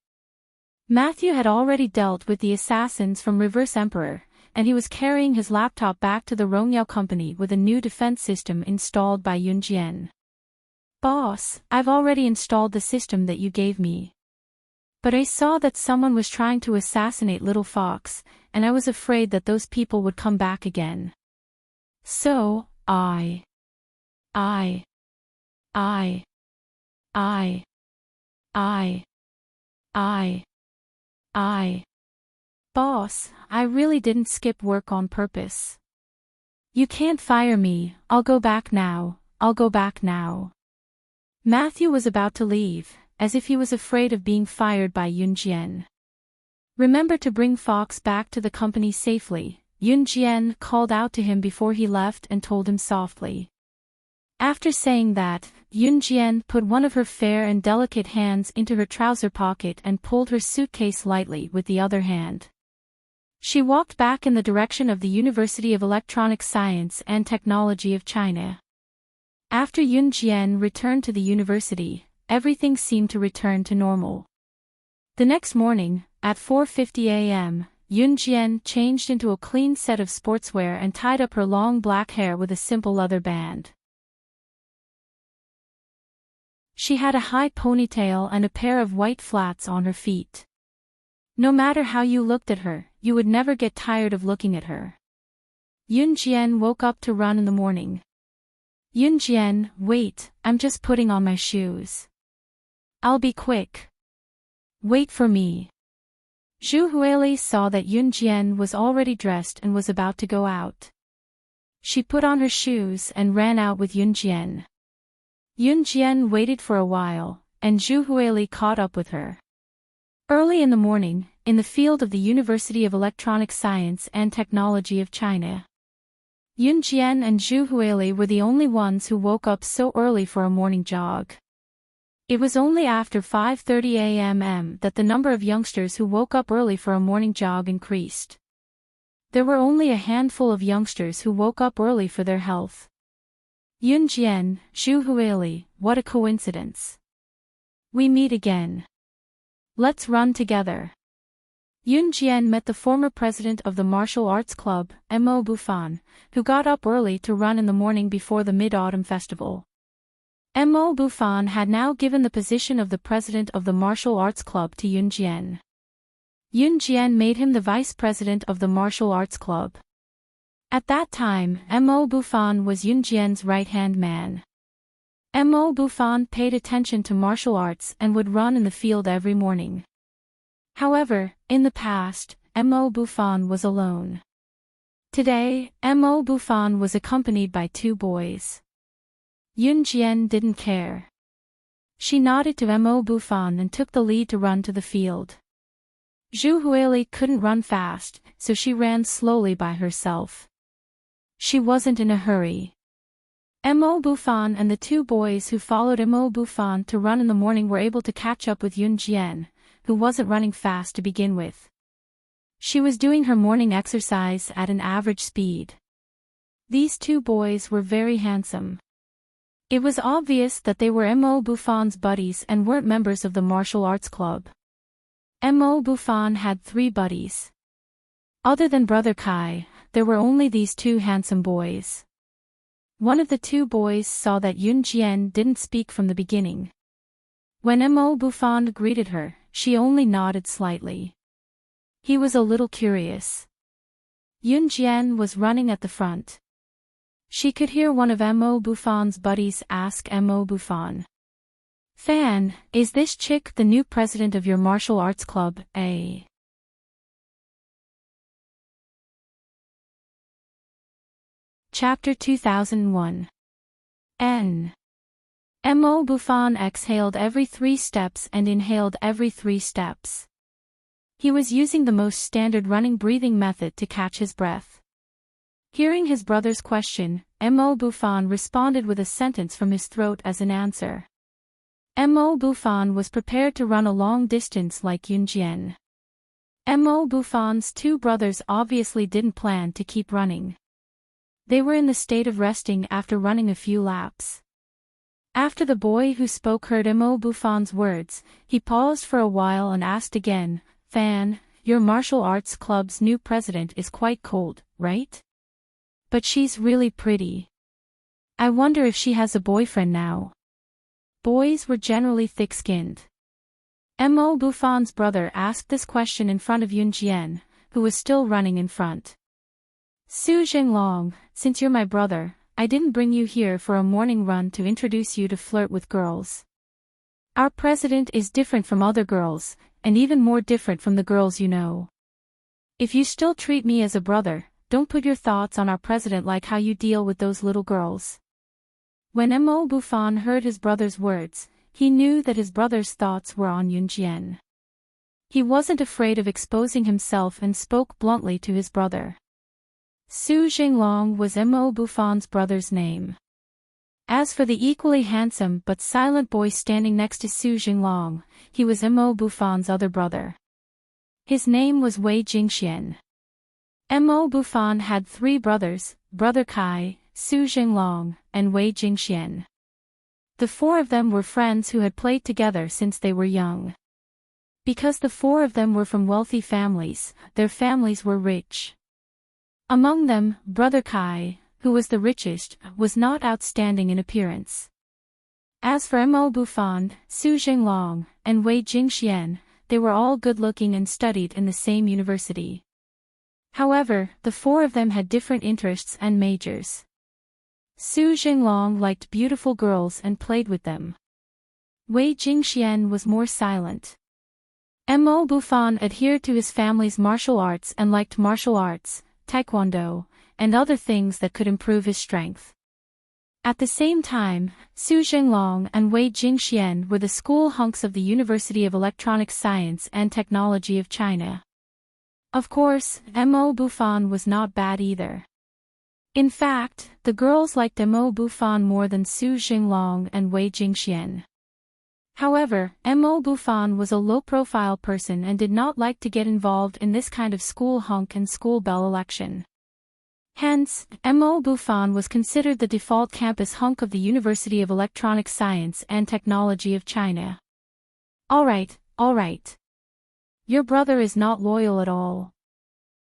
Matthew had already dealt with the assassins from Reverse Emperor, and he was carrying his laptop back to the Rongyao company with a new defense system installed by Yunjian. Boss, I've already installed the system that you gave me. But I saw that someone was trying to assassinate Little Fox, and I was afraid that those people would come back again. So, I. Boss, I really didn't skip work on purpose. You can't fire me, I'll go back now. Matthew was about to leave, as if he was afraid of being fired by Yunjian. Remember to bring Fox back to the company safely, Yunjian called out to him before he left and told him softly. After saying that, Yunjian put one of her fair and delicate hands into her trouser pocket and pulled her suitcase lightly with the other hand. She walked back in the direction of the University of Electronic Science and Technology of China. After Yunjian returned to the university, everything seemed to return to normal. The next morning, at 4:50 a.m., Yunjian changed into a clean set of sportswear and tied up her long black hair with a simple leather band. She had a high ponytail and a pair of white flats on her feet. No matter how you looked at her, you would never get tired of looking at her. Yunjian woke up to run in the morning. Yunjian, wait, I'm just putting on my shoes. I'll be quick. Wait for me. Zhu Huili saw that Yunjian was already dressed and was about to go out. She put on her shoes and ran out with Yunjian. Yunjian waited for a while, and Zhu Huili caught up with her. Early in the morning, in the field of the University of Electronic Science and Technology of China, Yunjian and Zhu Huili were the only ones who woke up so early for a morning jog. It was only after 5:30 a.m. that the number of youngsters who woke up early for a morning jog increased. There were only a handful of youngsters who woke up early for their health. Yunjian, Zhu Huili, what a coincidence. We meet again. Let's run together. Yunjian met the former president of the martial arts club, Mo Bufan, who got up early to run in the morning before the Mid-Autumn Festival. Mo Bufan had now given the position of the president of the martial arts club to Yunjian. Yunjian made him the vice president of the martial arts club. At that time, Mo Bufan was Yunjian's right-hand man. Mo Bufan paid attention to martial arts and would run in the field every morning. However, in the past, Mo Bufan was alone. Today, Mo Bufan was accompanied by two boys. Yunjian didn't care. She nodded to Mo Bufan and took the lead to run to the field. Zhu Huili couldn't run fast, so she ran slowly by herself. She wasn't in a hurry. Mo Bufan and the two boys who followed Mo Bufan to run in the morning were able to catch up with Yunjian, who wasn't running fast to begin with. She was doing her morning exercise at an average speed. These two boys were very handsome. It was obvious that they were Mo Bufan's buddies and weren't members of the martial arts club. Mo Bufan had 3 buddies. Other than Brother Kai, there were only these two handsome boys. One of the two boys saw that Yunjian didn't speak from the beginning. When Mo Bufan greeted her, she only nodded slightly. He was a little curious. Yunjian was running at the front. She could hear one of Mo Bufan's buddies ask Mo Bufan, "Fan, is this chick the new president of your martial arts club, eh?" Chapter 2001. Mo Bufan exhaled every 3 steps and inhaled every 3 steps. He was using the most standard running breathing method to catch his breath. Hearing his brother's question, Mo Bufan responded with a sentence from his throat as an answer. Mo Bufan was prepared to run a long distance like Yunjian. Mo Bufan's 2 brothers obviously didn't plan to keep running. They were in the state of resting after running a few laps. After the boy who spoke heard Mo Bufan's words, he paused for a while and asked again, "Fan, your martial arts club's new president is quite cold, right? But she's really pretty. I wonder if she has a boyfriend now." Boys were generally thick-skinned. Mo Bufan's brother asked this question in front of Yunjian, who was still running in front. "Su Jinglong, since you're my brother, I didn't bring you here for a morning run to introduce you to flirt with girls. Our president is different from other girls, and even more different from the girls you know. If you still treat me as a brother, don't put your thoughts on our president like how you deal with those little girls." When Mo Bufan heard his brother's words, he knew that his brother's thoughts were on Yunjian. He wasn't afraid of exposing himself and spoke bluntly to his brother. Su Jinglong was Mo Bufan's brother's name. As for the equally handsome but silent boy standing next to Su Jinglong, he was Mo Bufan's other brother. His name was Wei Jingxian. Mo Bufan had 3 brothers, Brother Kai, Su Jinglong, and Wei Jingxian. The 4 of them were friends who had played together since they were young. Because the 4 of them were from wealthy families, their families were rich. Among them, Brother Kai, who was the richest, was not outstanding in appearance. As for Mo Bufan, Su Jinglong, and Wei Jingxian, they were all good-looking and studied in the same university. However, the four of them had different interests and majors. Su Jinglong liked beautiful girls and played with them. Wei Jingxian was more silent. Mo Bufan adhered to his family's martial arts and liked martial arts, taekwondo, and other things that could improve his strength. At the same time, Su Jinglong and Wei Jingxian were the school hunks of the University of Electronic Science and Technology of China. Of course, Mo Bufan was not bad either. In fact, the girls liked Mo Bufan more than Su Jinglong and Wei Jingxian. However, Mo Bufan was a low-profile person and did not like to get involved in this kind of school hunk and school bell election. Hence, Mo Bufan was considered the default campus hunk of the University of Electronic Science and Technology of China. All right. Your brother is not loyal at all.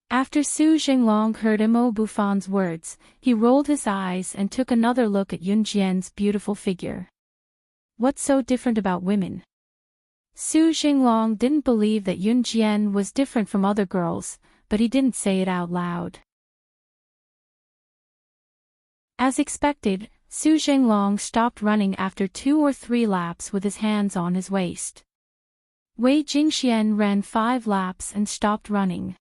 After Su Jinglong heard Mo Bufan's words, he rolled his eyes and took another look at Yunjian's beautiful figure. What's so different about women? Su Jinglong didn't believe that Yunjian was different from other girls, but he didn't say it out loud. As expected, Su Jinglong stopped running after 2 or 3 laps with his hands on his waist. Wei Jingxian ran 5 laps and stopped running.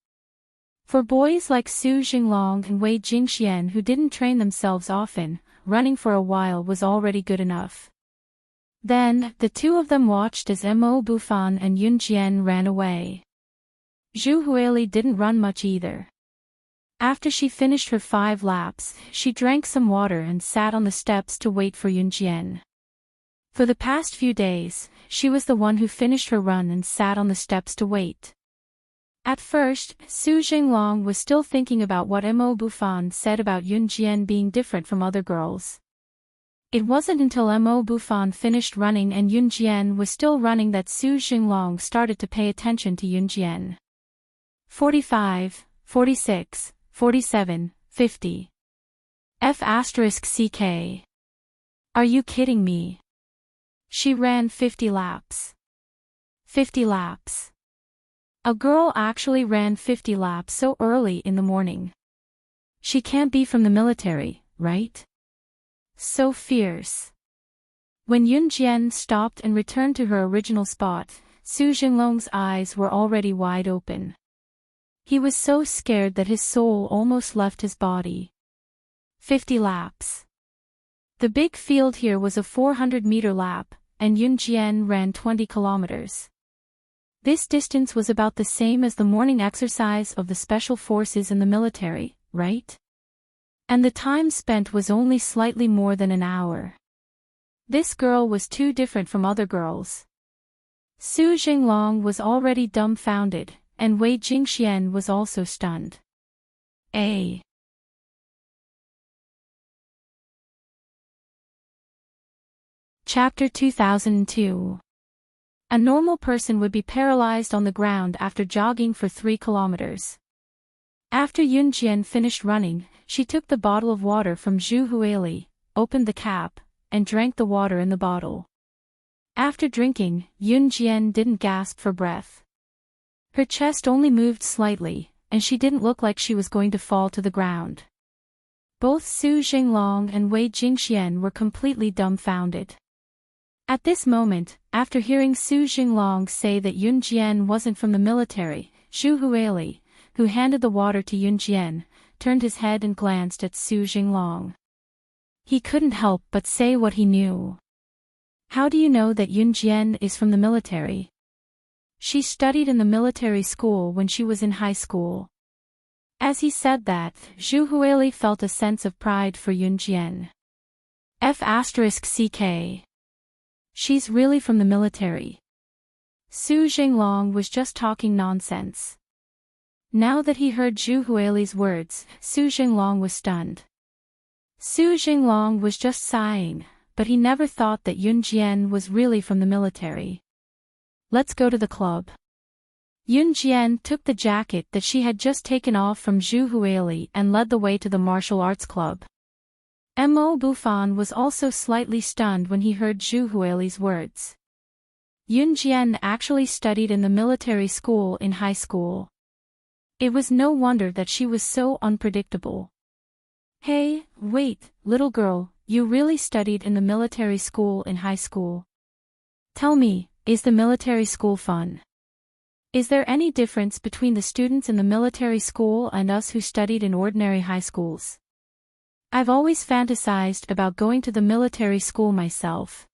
For boys like Su Jinglong and Wei Jingxian who didn't train themselves often, running for a while was already good enough. Then, the two of them watched as Mo Bufan and Yunjian ran away. Zhu Huili didn't run much either. After she finished her 5 laps, she drank some water and sat on the steps to wait for Yunjian. For the past few days, she was the one who finished her run and sat on the steps to wait. At first, Su Jinglong was still thinking about what Mo Bufan said about Yunjian being different from other girls. It wasn't until Mo Bufan finished running and Yunjian was still running that Su Jinglong started to pay attention to Yunjian. 45, 46, 47, 50. F***CK. Are you kidding me? She ran 50 laps. 50 laps. A girl actually ran 50 laps so early in the morning. She can't be from the military, right? So fierce. When Yunjian stopped and returned to her original spot, Su Jinglong's eyes were already wide open. He was so scared that his soul almost left his body. 50 laps. The big field here was a 400-meter lap, and Yunjian ran 20 kilometers. This distance was about the same as the morning exercise of the special forces in the military, right? And the time spent was only slightly more than an hour. This girl was too different from other girls. Su Jinglong was already dumbfounded, and Wei Jingxian was also stunned. Chapter 2002. A normal person would be paralyzed on the ground after jogging for 3 kilometers. After Yunjian finished running, she took the bottle of water from Zhu Huili, opened the cap, and drank the water in the bottle. After drinking, Yunjian didn't gasp for breath. Her chest only moved slightly, and she didn't look like she was going to fall to the ground. Both Su Jinglong and Wei Jingxian were completely dumbfounded. At this moment, after hearing Su Jinglong say that Yunjian wasn't from the military, Zhu Huili, who handed the water to Yunjian, turned his head and glanced at Su Jinglong. He couldn't help but say what he knew. How do you know that Yunjian is from the military? She studied in the military school when she was in high school. As he said that, Zhu Huili felt a sense of pride for Yunjian. F***CK. She's really from the military. Su Jinglong was just talking nonsense. Now that he heard Zhu Huili's words, Su Jinglong was stunned. Su Jinglong was just sighing, but he never thought that Yunjian was really from the military. Let's go to the club. Yunjian took the jacket that she had just taken off from Zhu Huili and led the way to the martial arts club. Mo Bufan was also slightly stunned when he heard Zhu Huili's words. Yunjian actually studied in the military school in high school. It was no wonder that she was so unpredictable. Hey, wait, little girl, you really studied in the military school in high school? Tell me, is the military school fun? Is there any difference between the students in the military school and us who studied in ordinary high schools? I've always fantasized about going to the military school myself.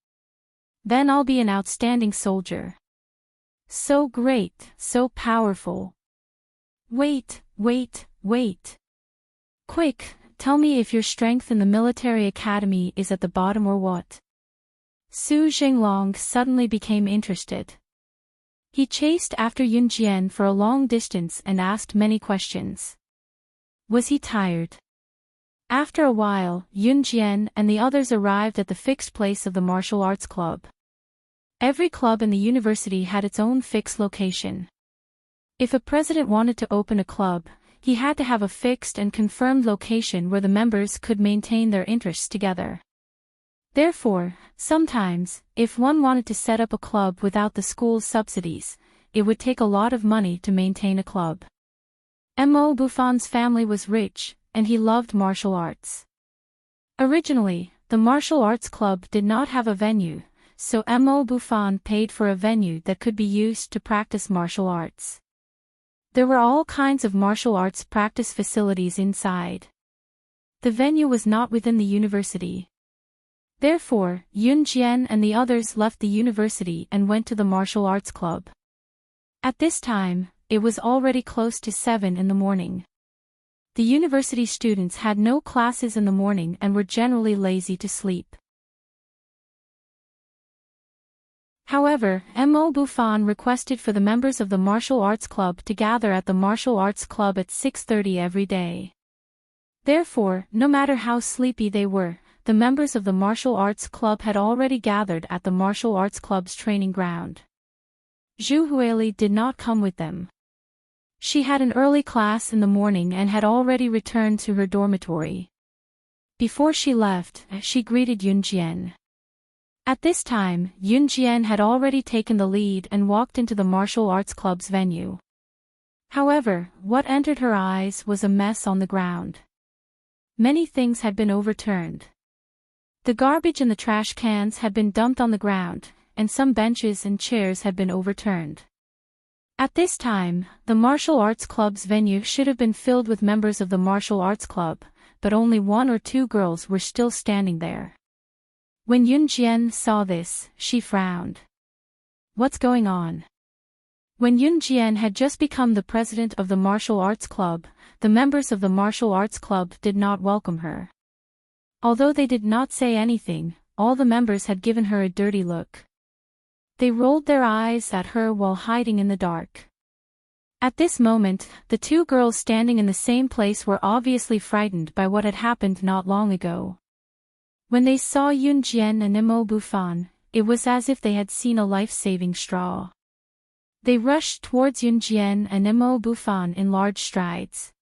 Then I'll be an outstanding soldier. So great, so powerful. Wait. Quick, tell me if your strength in the military academy is at the bottom or what? Su Jinglong suddenly became interested. He chased after Yunjian for a long distance and asked many questions. Was he tired? After a while, Yunjian and the others arrived at the fixed place of the martial arts club. Every club in the university had its own fixed location. If a president wanted to open a club, he had to have a fixed and confirmed location where the members could maintain their interests together. Therefore, sometimes, if one wanted to set up a club without the school's subsidies, it would take a lot of money to maintain a club. Mo Buffon's family was rich, and he loved martial arts. Originally, the martial arts club did not have a venue, so Mo Buffon paid for a venue that could be used to practice martial arts. There were all kinds of martial arts practice facilities inside. The venue was not within the university. Therefore, Yunjian and the others left the university and went to the martial arts club. At this time, it was already close to 7 in the morning. The university students had no classes in the morning and were generally lazy to sleep. However, Mo Buffon requested for the members of the martial arts club to gather at the martial arts club at 6:30 every day. Therefore, no matter how sleepy they were, the members of the martial arts club had already gathered at the martial arts club's training ground. Zhu Huili did not come with them. She had an early class in the morning and had already returned to her dormitory. Before she left, she greeted Yunjian. At this time, Yunjian had already taken the lead and walked into the martial arts club's venue. However, what entered her eyes was a mess on the ground. Many things had been overturned. The garbage and the trash cans had been dumped on the ground, and some benches and chairs had been overturned. At this time, the martial arts club's venue should have been filled with members of the martial arts club, but only 1 or 2 girls were still standing there. When Yunjian saw this, she frowned. What's going on? When Yunjian had just become the president of the martial arts club, the members of the martial arts club did not welcome her. Although they did not say anything, all the members had given her a dirty look. They rolled their eyes at her while hiding in the dark. At this moment, the 2 girls standing in the same place were obviously frightened by what had happened not long ago. When they saw Yunjian and Mo Buffon, it was as if they had seen a life-saving straw. They rushed towards Yunjian and Mo Buffon in large strides.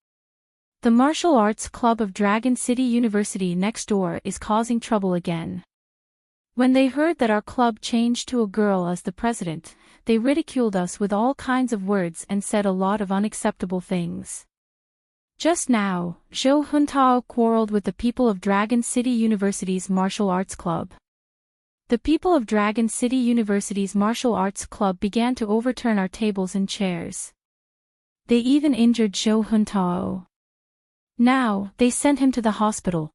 The martial arts club of Dragon City University next door is causing trouble again. When they heard that our club changed to a girl as the president, they ridiculed us with all kinds of words and said a lot of unacceptable things. Just now, Zhou Huntao quarreled with the people of Dragon City University's martial arts club. The people of Dragon City University's martial arts club began to overturn our tables and chairs. They even injured Zhou Huntao. Now, they sent him to the hospital,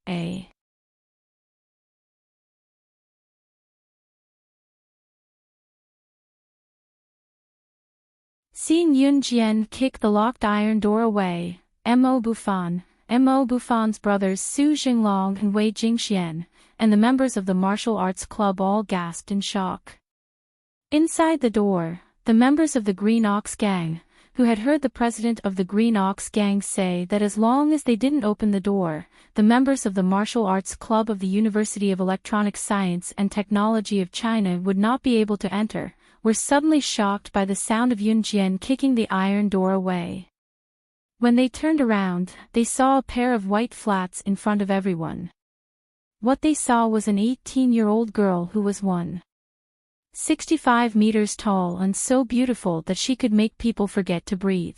Seeing Yunjian kick the locked iron door away, Mo Buffon's brothers Su Jinglong and Wei Jingxian, and the members of the martial arts club all gasped in shock. Inside the door, the members of the Green Ox Gang, who had heard the president of the Green Ox Gang say that as long as they didn't open the door, the members of the martial arts club of the University of Electronic Science and Technology of China would not be able to enter, were suddenly shocked by the sound of Yunjian kicking the iron door away. When they turned around, they saw a pair of white flats in front of everyone. What they saw was an 18-year-old girl who was 1 65 meters tall and so beautiful that she could make people forget to breathe.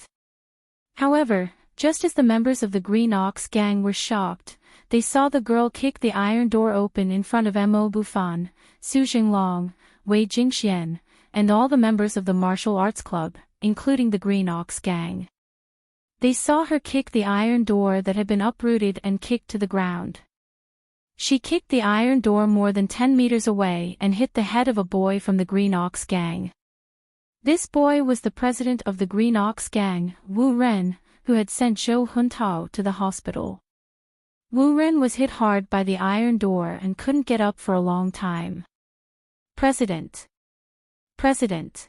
However, just as the members of the Green Ox gang were shocked, they saw the girl kick the iron door open in front of Mo Bufan, Su Jinglong, Wei Jingxian, and all the members of the martial arts club, including the Green Ox gang. They saw her kick the iron door that had been uprooted and kicked to the ground. She kicked the iron door more than 10 meters away and hit the head of a boy from the Green Ox gang. This boy was the president of the Green Ox gang, Wu Ren, who had sent Zhou Huntao to the hospital. Wu Ren was hit hard by the iron door and couldn't get up for a long time. President! President!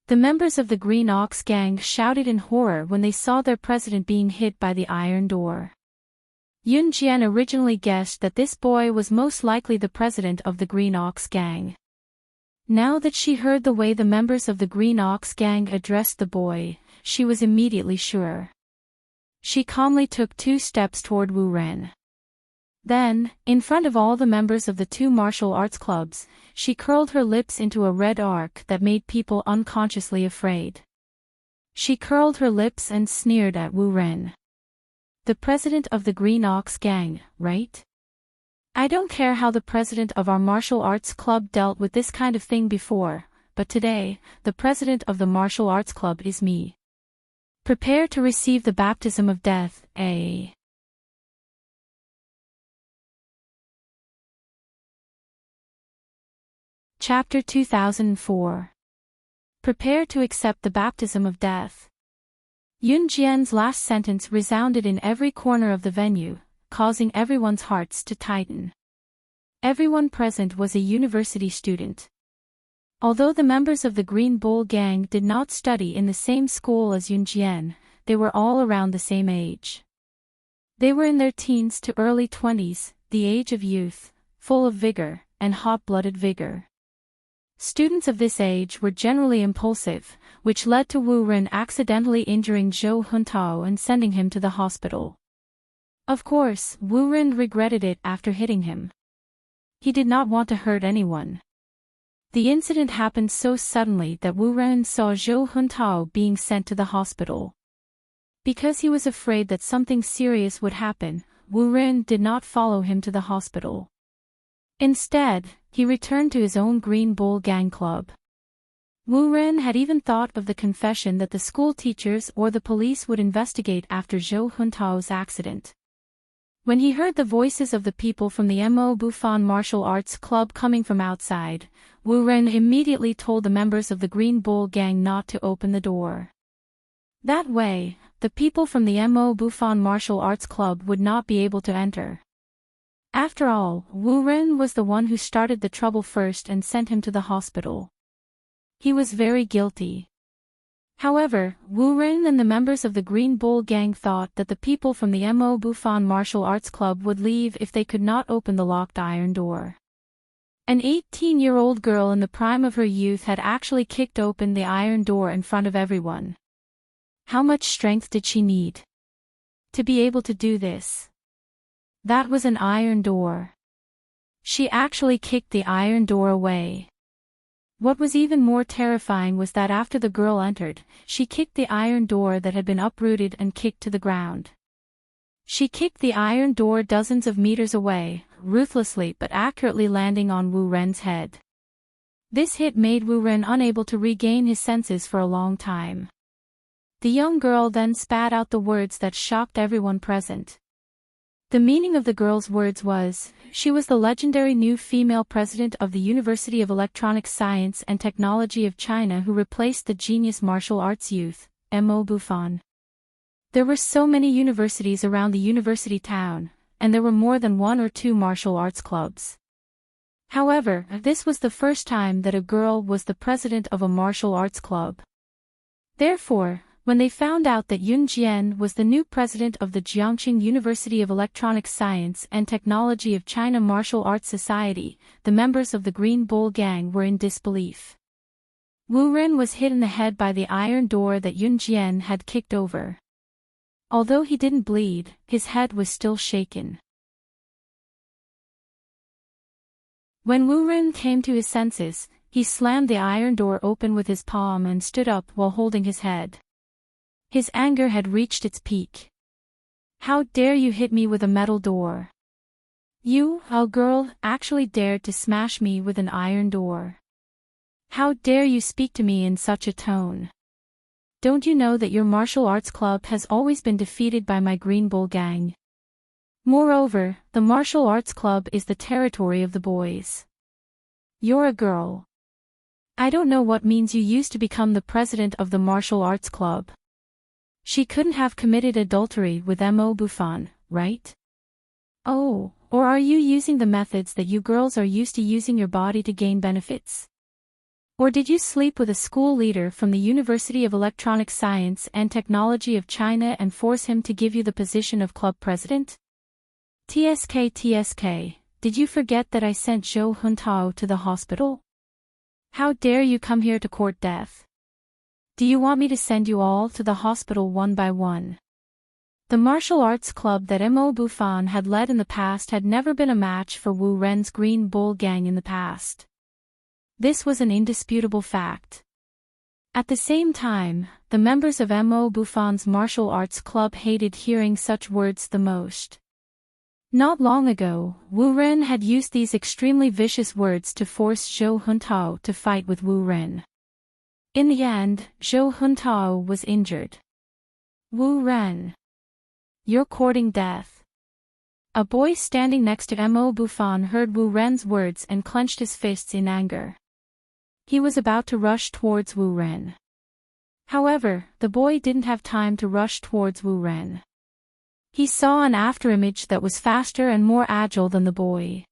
The members of the Green Ox gang shouted in horror when they saw their president being hit by the iron door. Yun Jian originally guessed that this boy was most likely the president of the Green Ox gang. Now that she heard the way the members of the Green Ox gang addressed the boy, she was immediately sure. She calmly took 2 steps toward Wu Ren. Then, in front of all the members of the 2 martial arts clubs, she curled her lips into a red arc that made people unconsciously afraid. She curled her lips and sneered at Wu Ren. The president of the Green Ox gang, right? I don't care how the president of our martial arts club dealt with this kind of thing before, but today, the president of the martial arts club is me. Prepare to receive the baptism of death, eh? Chapter 2004. Prepare to accept the baptism of death. Yun Jian's last sentence resounded in every corner of the venue, causing everyone's hearts to tighten. Everyone present was a university student. Although the members of the Green Bull gang did not study in the same school as Yun Jian, they were all around the same age. They were in their teens to early 20s, the age of youth, full of vigor, and hot-blooded vigor. Students of this age were generally impulsive, which led to Wu Ren accidentally injuring Zhou Huntao and sending him to the hospital. Of course, Wu Ren regretted it after hitting him. He did not want to hurt anyone. The incident happened so suddenly that Wu Ren saw Zhou Huntao being sent to the hospital. Because he was afraid that something serious would happen, Wu Ren did not follow him to the hospital. Instead, he returned to his own Green Bull gang club. Wu Ren had even thought of the confession that the school teachers or the police would investigate after Zhou Huntao's accident. When he heard the voices of the people from the Mo Bufan martial arts club coming from outside, Wu Ren immediately told the members of the Green Bull gang not to open the door. That way, the people from the Mo Bufan martial arts club would not be able to enter. After all, Wu Ren was the one who started the trouble first and sent him to the hospital. He was very guilty. However, Wu Ren and the members of the Green Bull gang thought that the people from the Mo Bufan martial arts club would leave if they could not open the locked iron door. An 18-year-old girl in the prime of her youth had actually kicked open the iron door in front of everyone. How much strength did she need to be able to do this? That was an iron door. She actually kicked the iron door away. What was even more terrifying was that after the girl entered, she kicked the iron door that had been uprooted and kicked to the ground. She kicked the iron door dozens of meters away, ruthlessly but accurately landing on Wu Ren's head. This hit made Wu Ren unable to regain his senses for a long time. The young girl then spat out the words that shocked everyone present. The meaning of the girl's words was, she was the legendary new female president of the University of Electronic Science and Technology of China who replaced the genius martial arts youth, Mo Bufan. There were so many universities around the university town, and there were more than 1 or 2 martial arts clubs. However, this was the first time that a girl was the president of a martial arts club. Therefore, when they found out that Yun Jian was the new president of the Jiangxing University of Electronic Science and Technology of China Martial Arts Society, the members of the Green Bull gang were in disbelief. Wu Ren was hit in the head by the iron door that Yun Jian had kicked over. Although he didn't bleed, his head was still shaken. When Wu Ren came to his senses, he slammed the iron door open with his palm and stood up while holding his head. His anger had reached its peak. How dare you hit me with a metal door? You, a girl, actually dared to smash me with an iron door. How dare you speak to me in such a tone? Don't you know that your martial arts club has always been defeated by my Green Bull gang? Moreover, the martial arts club is the territory of the boys. You're a girl. I don't know what means you used to become the president of the martial arts club. She couldn't have committed adultery with Mo Buffon, right? Oh, or are you using the methods that you girls are used to using your body to gain benefits? Or did you sleep with a school leader from the University of Electronic Science and Technology of China and force him to give you the position of club president? TSK, did you forget that I sent Zhou Huntao to the hospital? How dare you come here to court death? Do you want me to send you all to the hospital one by one? The martial arts club that Mo Buffon had led in the past had never been a match for Wu Ren's Green Bull gang in the past. This was an indisputable fact. At the same time, the members of Mo Buffon's martial arts club hated hearing such words the most. Not long ago, Wu Ren had used these extremely vicious words to force Zhou Huntao to fight with Wu Ren. In the end, Zhou Huntao was injured. Wu Ren. You're courting death. A boy standing next to Mo Buffon heard Wu Ren's words and clenched his fists in anger. He was about to rush towards Wu Ren. However, the boy didn't have time to rush towards Wu Ren. He saw an afterimage that was faster and more agile than the boy.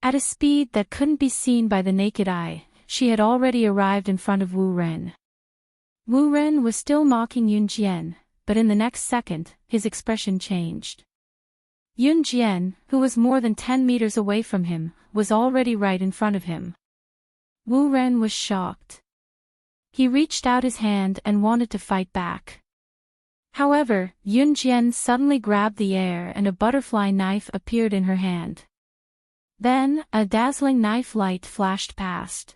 At a speed that couldn't be seen by the naked eye, she had already arrived in front of Wu Ren. Wu Ren was still mocking Yun Jian, but in the next second, his expression changed. Yun Jian, who was more than 10 meters away from him, was already right in front of him. Wu Ren was shocked. He reached out his hand and wanted to fight back. However, Yun Jian suddenly grabbed the air and a butterfly knife appeared in her hand. Then, a dazzling knife light flashed past.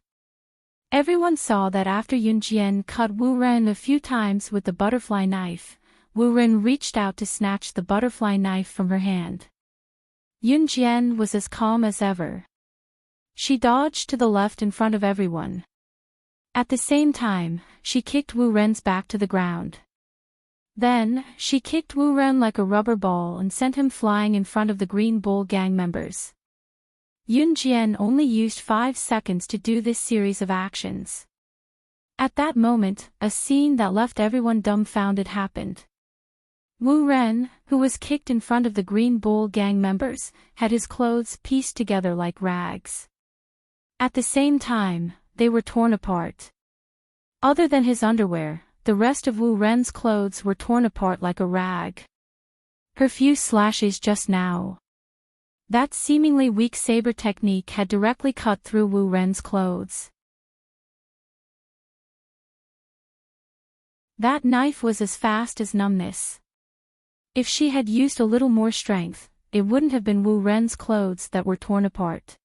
Everyone saw that after Yun Jian cut Wu Ren a few times with the butterfly knife, Wu Ren reached out to snatch the butterfly knife from her hand. Yun Jian was as calm as ever. She dodged to the left in front of everyone. At the same time, she kicked Wu Ren's back to the ground. Then, she kicked Wu Ren like a rubber ball and sent him flying in front of the Green Bull gang members. Yun Jian only used 5 seconds to do this series of actions. At that moment, a scene that left everyone dumbfounded happened. Wu Ren, who was kicked in front of the Green Bull gang members, had his clothes pieced together like rags. At the same time, they were torn apart. Other than his underwear, the rest of Wu Ren's clothes were torn apart like a rag. Her few slashes just now. That seemingly weak saber technique had directly cut through Wu Ren's clothes. That knife was as fast as numbness. If she had used a little more strength, it wouldn't have been Wu Ren's clothes that were torn apart.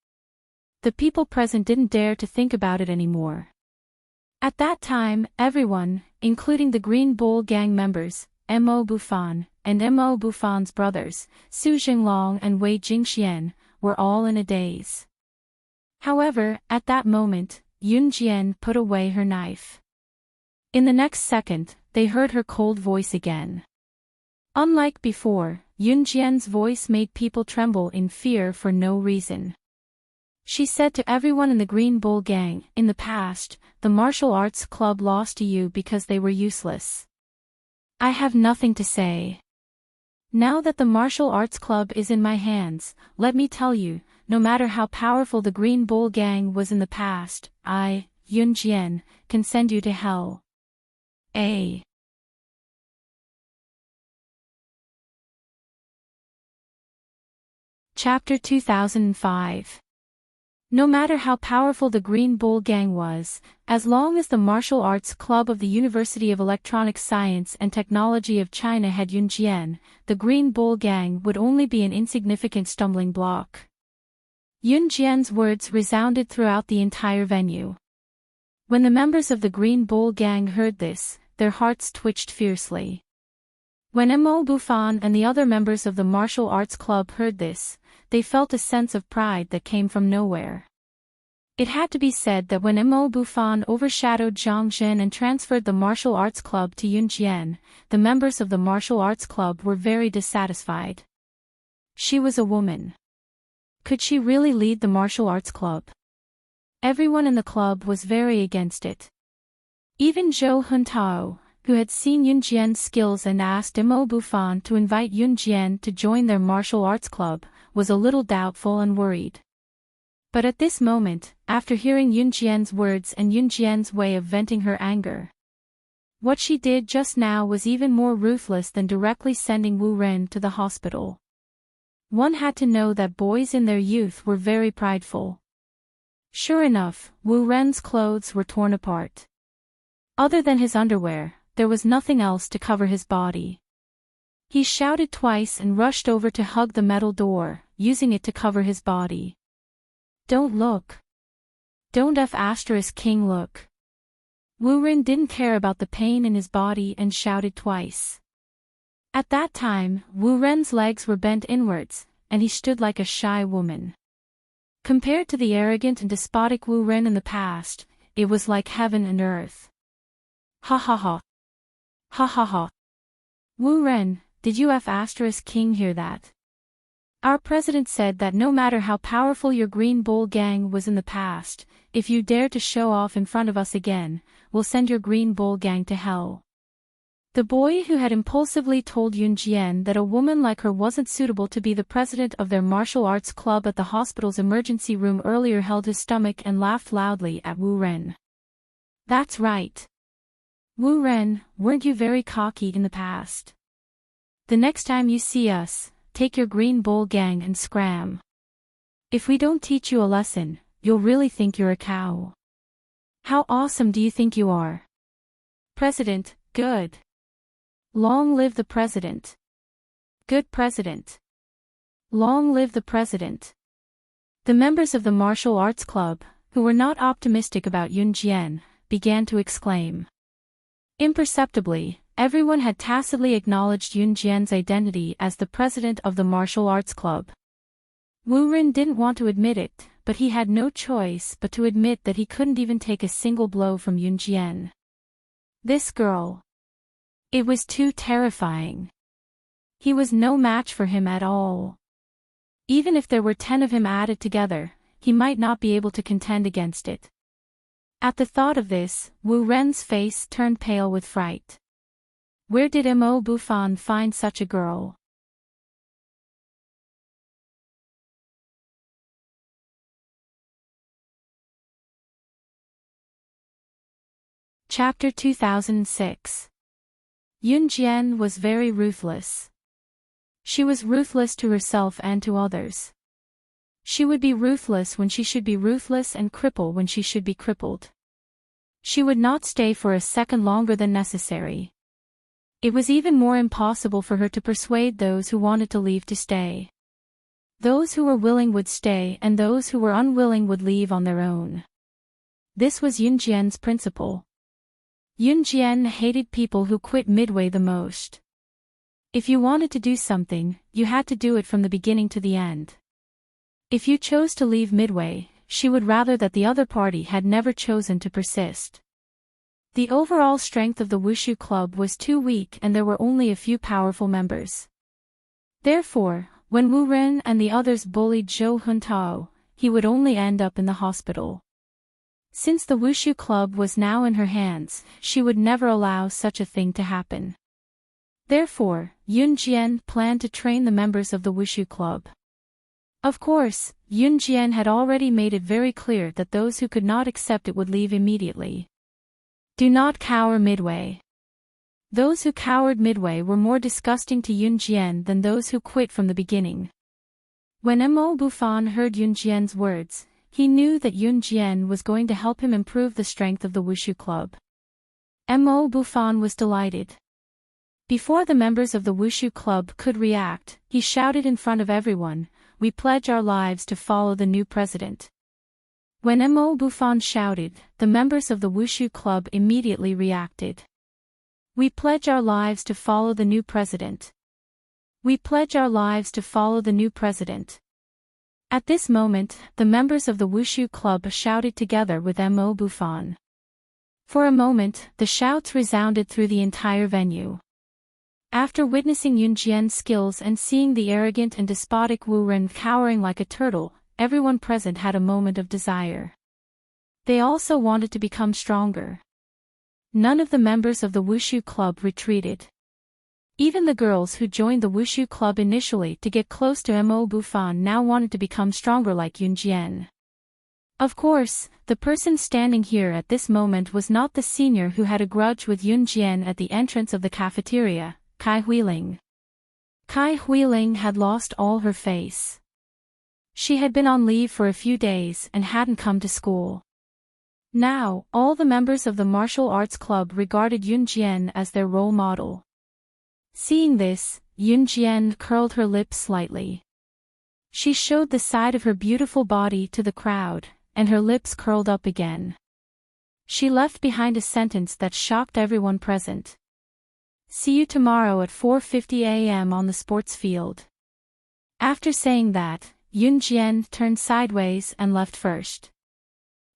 The people present didn't dare to think about it anymore. At that time, everyone, including the Green Bull gang members, Mo Buffon, and Mo Buffon's brothers, Su Jinglong and Wei Jingxian, were all in a daze. However, at that moment, Yun Jian put away her knife. In the next second, they heard her cold voice again. Unlike before, Yun Jian's voice made people tremble in fear for no reason. She said to everyone in the Green Bull gang, in the past, the martial arts club lost to you because they were useless. I have nothing to say. Now that the martial arts club is in my hands, let me tell you, no matter how powerful the Green Bull gang was in the past, I, Yun Jian, can send you to hell. A. Chapter 2005. No matter how powerful the Green Bull gang was, as long as the Martial Arts Club of the University of Electronic Science and Technology of China had Yun Jian, the Green Bull gang would only be an insignificant stumbling block. Yun Jian's words resounded throughout the entire venue. When the members of the Green Bull gang heard this, their hearts twitched fiercely. When Mo Bufan and the other members of the martial arts club heard this, they felt a sense of pride that came from nowhere. It had to be said that when Mo Bufan overshadowed Zhang Zhen and transferred the martial arts club to Yun Jian, the members of the martial arts club were very dissatisfied. She was a woman. Could she really lead the martial arts club? Everyone in the club was very against it. Even Zhou Huntao, who had seen Yun Jian's skills and asked Mo Bufan to invite Yun Jian to join their martial arts club, was a little doubtful and worried. But at this moment, after hearing Yun Jian's words and Yun Jian's way of venting her anger, what she did just now was even more ruthless than directly sending Wu Ren to the hospital. One had to know that boys in their youth were very prideful. Sure enough, Wu Ren's clothes were torn apart. Other than his underwear, there was nothing else to cover his body. He shouted twice and rushed over to hug the metal door, using it to cover his body. Don't look. Don't King look. Wu Ren didn't care about the pain in his body and shouted twice. At that time, Wu Ren's legs were bent inwards, and he stood like a shy woman. Compared to the arrogant and despotic Wu Ren in the past, it was like heaven and earth. Ha ha ha. Ha ha ha. Wu Ren, did you King hear that? Our president said that no matter how powerful your Green Bull gang was in the past, if you dare to show off in front of us again, we'll send your Green Bull gang to hell. The boy who had impulsively told Yun Jian that a woman like her wasn't suitable to be the president of their martial arts club at the hospital's emergency room earlier held his stomach and laughed loudly at Wu Ren. That's right. Wu Ren, weren't you very cocky in the past? The next time you see us, take your Green Bull gang and scram. If we don't teach you a lesson, you'll really think you're a cow. How awesome do you think you are? President, good. Long live the president. Good president. Long live the president. The members of the martial arts club, who were not optimistic about Yun Jian, began to exclaim. Imperceptibly, everyone had tacitly acknowledged Yun Jian's identity as the president of the martial arts club. Wu Ren didn't want to admit it, but he had no choice but to admit that he couldn't even take a single blow from Yun Jian. This girl. It was too terrifying. He was no match for him at all. Even if there were 10 of him added together, he might not be able to contend against it. At the thought of this, Wu Ren's face turned pale with fright. Where did Mo Bufan find such a girl? Chapter 2006. Yun Jian was very ruthless. She was ruthless to herself and to others. She would be ruthless when she should be ruthless and cripple when she should be crippled. She would not stay for a second longer than necessary. It was even more impossible for her to persuade those who wanted to leave to stay. Those who were willing would stay and those who were unwilling would leave on their own. This was Yun Jian's principle. Yun Jian hated people who quit midway the most. If you wanted to do something, you had to do it from the beginning to the end. If you chose to leave midway, she would rather that the other party had never chosen to persist. The overall strength of the Wushu Club was too weak and there were only a few powerful members. Therefore, when Wu Ren and the others bullied Zhou Huntao, he would only end up in the hospital. Since the Wushu Club was now in her hands, she would never allow such a thing to happen. Therefore, Yun Jian planned to train the members of the Wushu Club. Of course, Yun Jian had already made it very clear that those who could not accept it would leave immediately. Do not cower midway. Those who cowered midway were more disgusting to Yun Jian than those who quit from the beginning. When Mo Bufan heard Yun Jian's words, he knew that Yun Jian was going to help him improve the strength of the Wushu Club. Mo Bufan was delighted. Before the members of the Wushu Club could react, he shouted in front of everyone, we pledge our lives to follow the new president. When Mo Buffon shouted, the members of the Wushu Club immediately reacted. We pledge our lives to follow the new president. We pledge our lives to follow the new president. At this moment, the members of the Wushu Club shouted together with Mo Buffon. For a moment, the shouts resounded through the entire venue. After witnessing Yunjian's skills and seeing the arrogant and despotic Wu Ren cowering like a turtle, everyone present had a moment of desire. They also wanted to become stronger. None of the members of the Wushu Club retreated. Even the girls who joined the Wushu Club initially to get close to Mo Buffon now wanted to become stronger like Yunjian. Of course, the person standing here at this moment was not the senior who had a grudge with Yunjian at the entrance of the cafeteria, Kai Huiling. Kai Huiling had lost all her face. She had been on leave for a few days and hadn't come to school. Now, all the members of the martial arts club regarded Yunjian as their role model. Seeing this, Yunjian curled her lips slightly. She showed the side of her beautiful body to the crowd, and her lips curled up again. She left behind a sentence that shocked everyone present. See you tomorrow at 4:50 a.m. on the sports field. After saying that, Yunjian turned sideways and left first.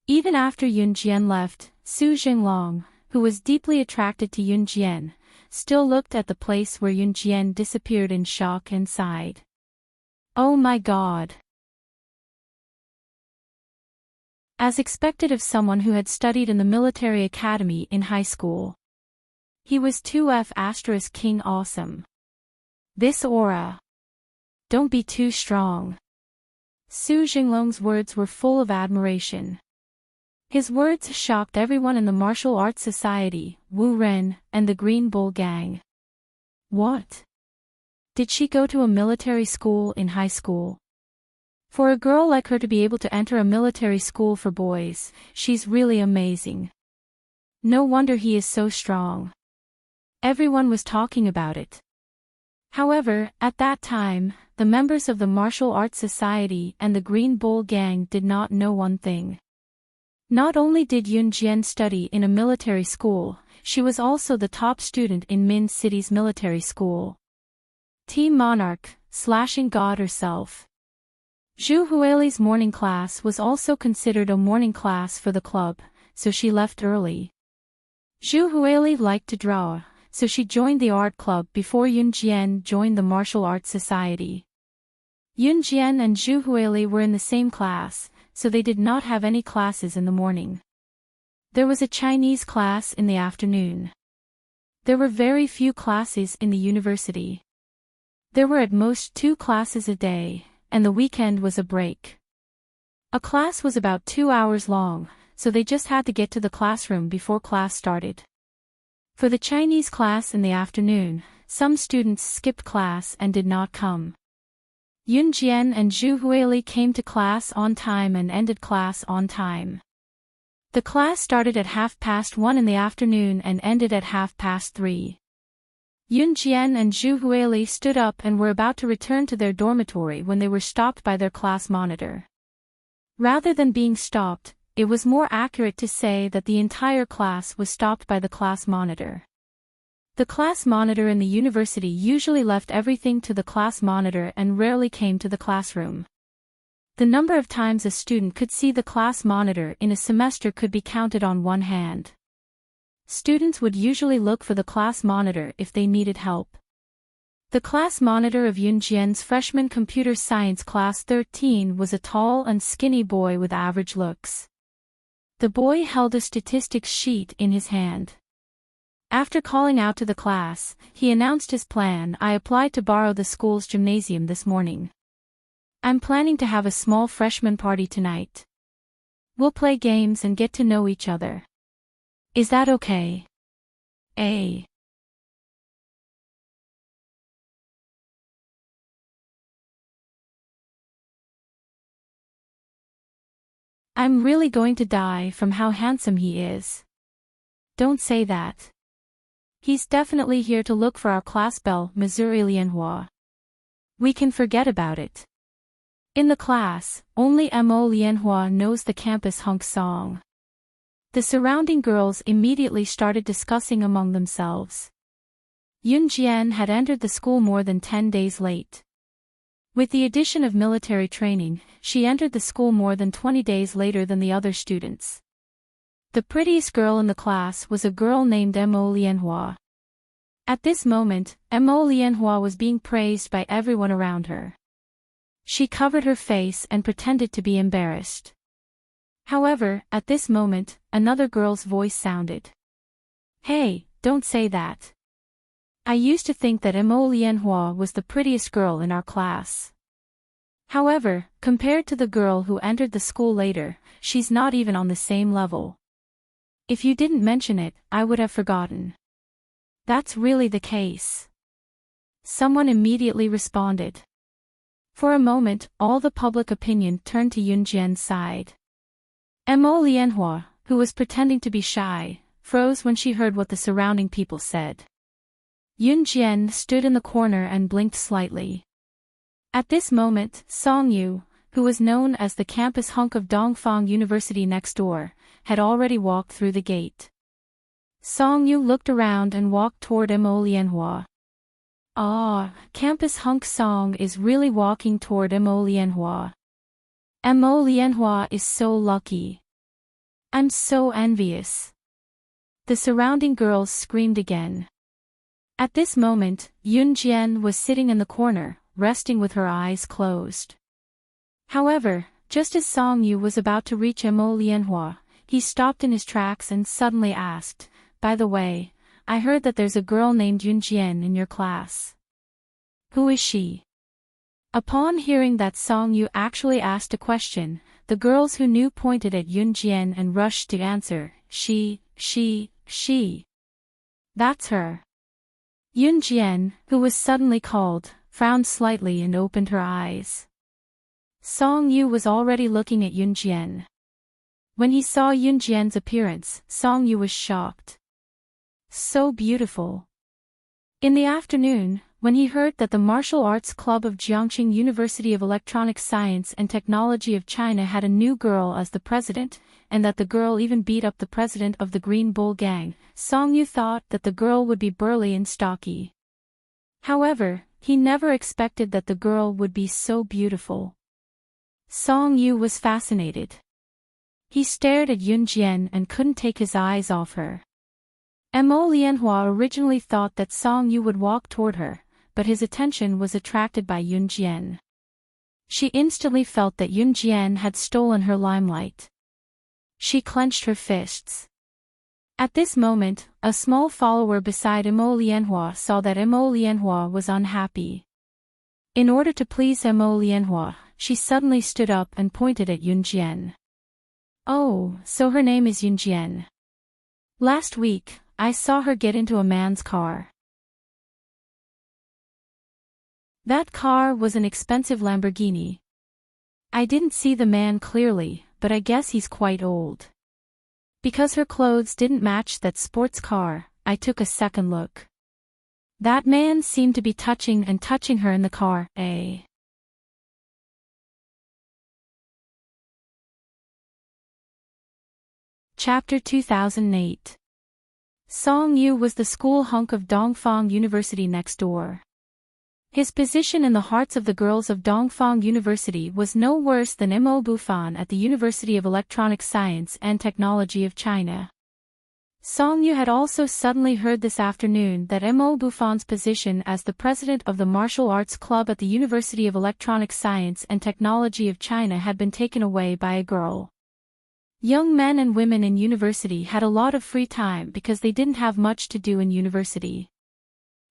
Even after Yunjian left, Su Jinglong, who was deeply attracted to Yunjian, still looked at the place where Yunjian disappeared in shock and sighed. Oh my God! As expected of someone who had studied in the military academy in high school. He was 2F** King awesome. This aura. Don't be too strong. Su Jinglong's words were full of admiration. His words shocked everyone in the martial arts society, Wu Ren, and the Green Bull gang. What? Did she go to a military school in high school? For a girl like her to be able to enter a military school for boys, she's really amazing. No wonder he is so strong. Everyone was talking about it. However, at that time, the members of the Martial Arts Society and the Green Bull gang did not know one thing. Not only did Yunjian study in a military school, she was also the top student in Min City's military school. Team Monarch, slashing God herself. Zhu Huili's morning class was also considered a morning class for the club, so she left early. Zhu Huili liked to draw, so she joined the art club before Yunjian joined the martial arts society. Yunjian and Zhu Huili were in the same class, so they did not have any classes in the morning. There was a Chinese class in the afternoon. There were very few classes in the university. There were at most 2 classes a day, and the weekend was a break. A class was about 2 hours long, so they just had to get to the classroom before class started. For the Chinese class in the afternoon, some students skipped class and did not come. Yunjian and Zhu Huili came to class on time and ended class on time. The class started at 1:30 in the afternoon and ended at 3:30. Yunjian and Zhu Huili stood up and were about to return to their dormitory when they were stopped by their class monitor. Rather than being stopped, it was more accurate to say that the entire class was stopped by the class monitor. The class monitor in the university usually left everything to the class monitor and rarely came to the classroom. The number of times a student could see the class monitor in a semester could be counted on one hand. Students would usually look for the class monitor if they needed help. The class monitor of Yunjian's freshman computer science class 13 was a tall and skinny boy with average looks. The boy held a statistics sheet in his hand. After calling out to the class, he announced his plan. I applied to borrow the school's gymnasium this morning. I'm planning to have a small freshman party tonight. We'll play games and get to know each other. Is that okay? I'm really going to die from how handsome he is. Don't say that. He's definitely here to look for our class belle, Missouri Lianhua. We can forget about it. In the class, only Mo Lianhua knows the campus hunk song. The surrounding girls immediately started discussing among themselves. Yunjian had entered the school more than 10 days late. With the addition of military training, she entered the school more than 20 days later than the other students. The prettiest girl in the class was a girl named Mo Lianhua. At this moment, Mo Lianhua was being praised by everyone around her. She covered her face and pretended to be embarrassed. However, at this moment, another girl's voice sounded. "Hey, don't say that. I used to think that Mo Lianhua was the prettiest girl in our class. However, compared to the girl who entered the school later, she's not even on the same level. If you didn't mention it, I would have forgotten." "That's really the case," someone immediately responded. For a moment, all the public opinion turned to Yunjian's side. Mo Lianhua, who was pretending to be shy, froze when she heard what the surrounding people said. Yunjian stood in the corner and blinked slightly. At this moment, Song Yu, who was known as the campus hunk of Dongfang University next door, had already walked through the gate. Song Yu looked around and walked toward Mo Lianhua. "Ah, campus hunk Song is really walking toward Mo Lianhua. Mo Lianhua is so lucky. I'm so envious." The surrounding girls screamed again. At this moment, Yunjian was sitting in the corner, resting with her eyes closed. However, just as Song Yu was about to reach Mo Lianhua, he stopped in his tracks and suddenly asked, "By the way, I heard that there's a girl named Yunjian in your class. Who is she?" Upon hearing that Song Yu actually asked a question, the girls who knew pointed at Yunjian and rushed to answer, She. That's her." Yunjian, who was suddenly called, frowned slightly and opened her eyes. Song Yu was already looking at Yunjian. When he saw Yunjian's appearance, Song Yu was shocked. So beautiful. In the afternoon, when he heard that the Martial Arts Club of Jiangxing University of Electronic Science and Technology of China had a new girl as the president, and that the girl even beat up the president of the Green Bull Gang, Song Yu thought that the girl would be burly and stocky. However, he never expected that the girl would be so beautiful. Song Yu was fascinated. He stared at Yunjian and couldn't take his eyes off her. Mo Lianhua originally thought that Song Yu would walk toward her, but his attention was attracted by Yunjian. She instantly felt that Yunjian had stolen her limelight. She clenched her fists. At this moment, a small follower beside Mo Lianhua saw that Mo Lianhua was unhappy. In order to please Mo Lianhua, she suddenly stood up and pointed at Yunjian. "Oh, so her name is Yunjian. Last week, I saw her get into a man's car. That car was an expensive Lamborghini. I didn't see the man clearly, but I guess he's quite old. Because her clothes didn't match that sports car, I took a second look. That man seemed to be touching her in the car, eh?" Chapter 2008. Song Yu was the school hunk of Dongfang University next door. His position in the hearts of the girls of Dongfang University was no worse than Mo Bufan at the University of Electronic Science and Technology of China. Song Yu had also suddenly heard this afternoon that Mo Bufan's position as the president of the Martial Arts Club at the University of Electronic Science and Technology of China had been taken away by a girl. Young men and women in university had a lot of free time because they didn't have much to do in university.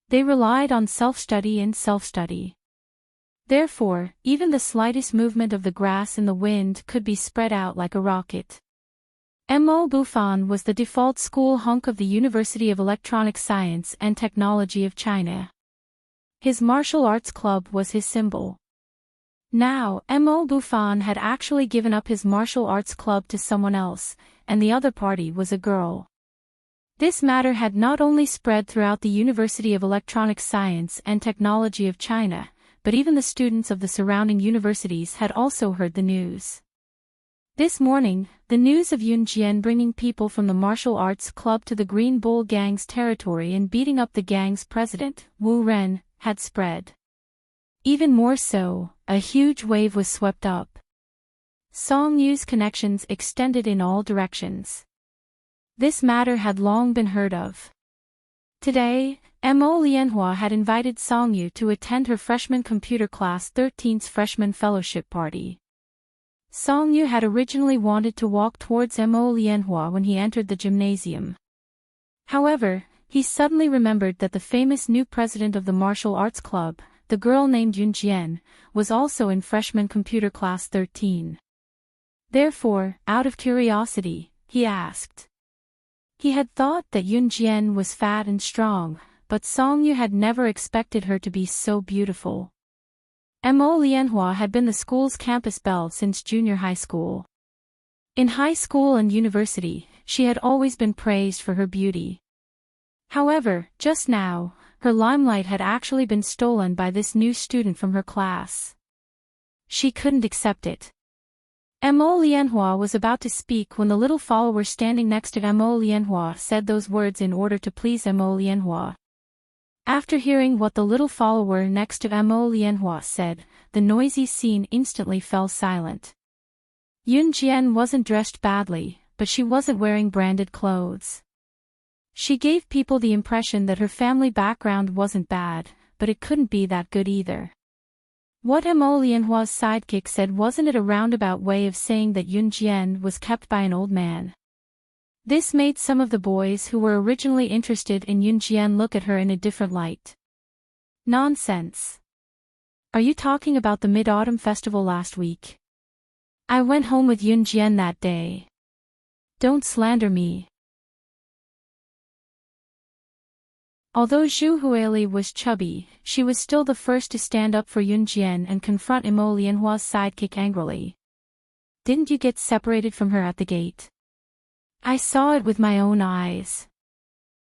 They relied on self-study and self-study. Therefore, even the slightest movement of the grass in the wind could be spread out like a rocket. Mo Bufan was the default school hunk of the University of Electronic Science and Technology of China. His martial arts club was his symbol. Now, Mo Bufan had actually given up his martial arts club to someone else, and the other party was a girl. This matter had not only spread throughout the University of Electronic Science and Technology of China, but even the students of the surrounding universities had also heard the news. This morning, the news of Yunjian bringing people from the martial arts club to the Green Bull gang's territory and beating up the gang's president, Wu Ren, had spread. Even more so, a huge wave was swept up. Song Yu's connections extended in all directions. This matter had long been heard of. Today, Mo Lianhua had invited Song Yu to attend her freshman computer class 13's freshman fellowship party. Song Yu had originally wanted to walk towards Mo Lianhua when he entered the gymnasium. However, he suddenly remembered that the famous new president of the martial arts club, the girl named Yunjian, was also in freshman computer class 13. Therefore, out of curiosity, he asked. He had thought that Yunjian was fat and strong, but Song Yu had never expected her to be so beautiful. Mo Lianhua had been the school's campus belle since junior high school. In high school and university, she had always been praised for her beauty. However, just now, her limelight had actually been stolen by this new student from her class. She couldn't accept it. Mo Lianhua was about to speak when the little follower standing next to Mo Lianhua said those words in order to please Mo Lianhua. After hearing what the little follower next to Mo Lianhua said, the noisy scene instantly fell silent. Yunjian wasn't dressed badly, but she wasn't wearing branded clothes. She gave people the impression that her family background wasn't bad, but it couldn't be that good either. What Mo Lianhua's sidekick said wasn't it a roundabout way of saying that Yunjian was kept by an old man? This made some of the boys who were originally interested in Yunjian look at her in a different light. Nonsense. Are you talking about the Mid-Autumn Festival last week? I went home with Yunjian that day. Don't slander me. Although Zhu Huili was chubby, she was still the first to stand up for Yunjian and confront Mo Lianhua's sidekick angrily. Didn't you get separated from her at the gate? I saw it with my own eyes.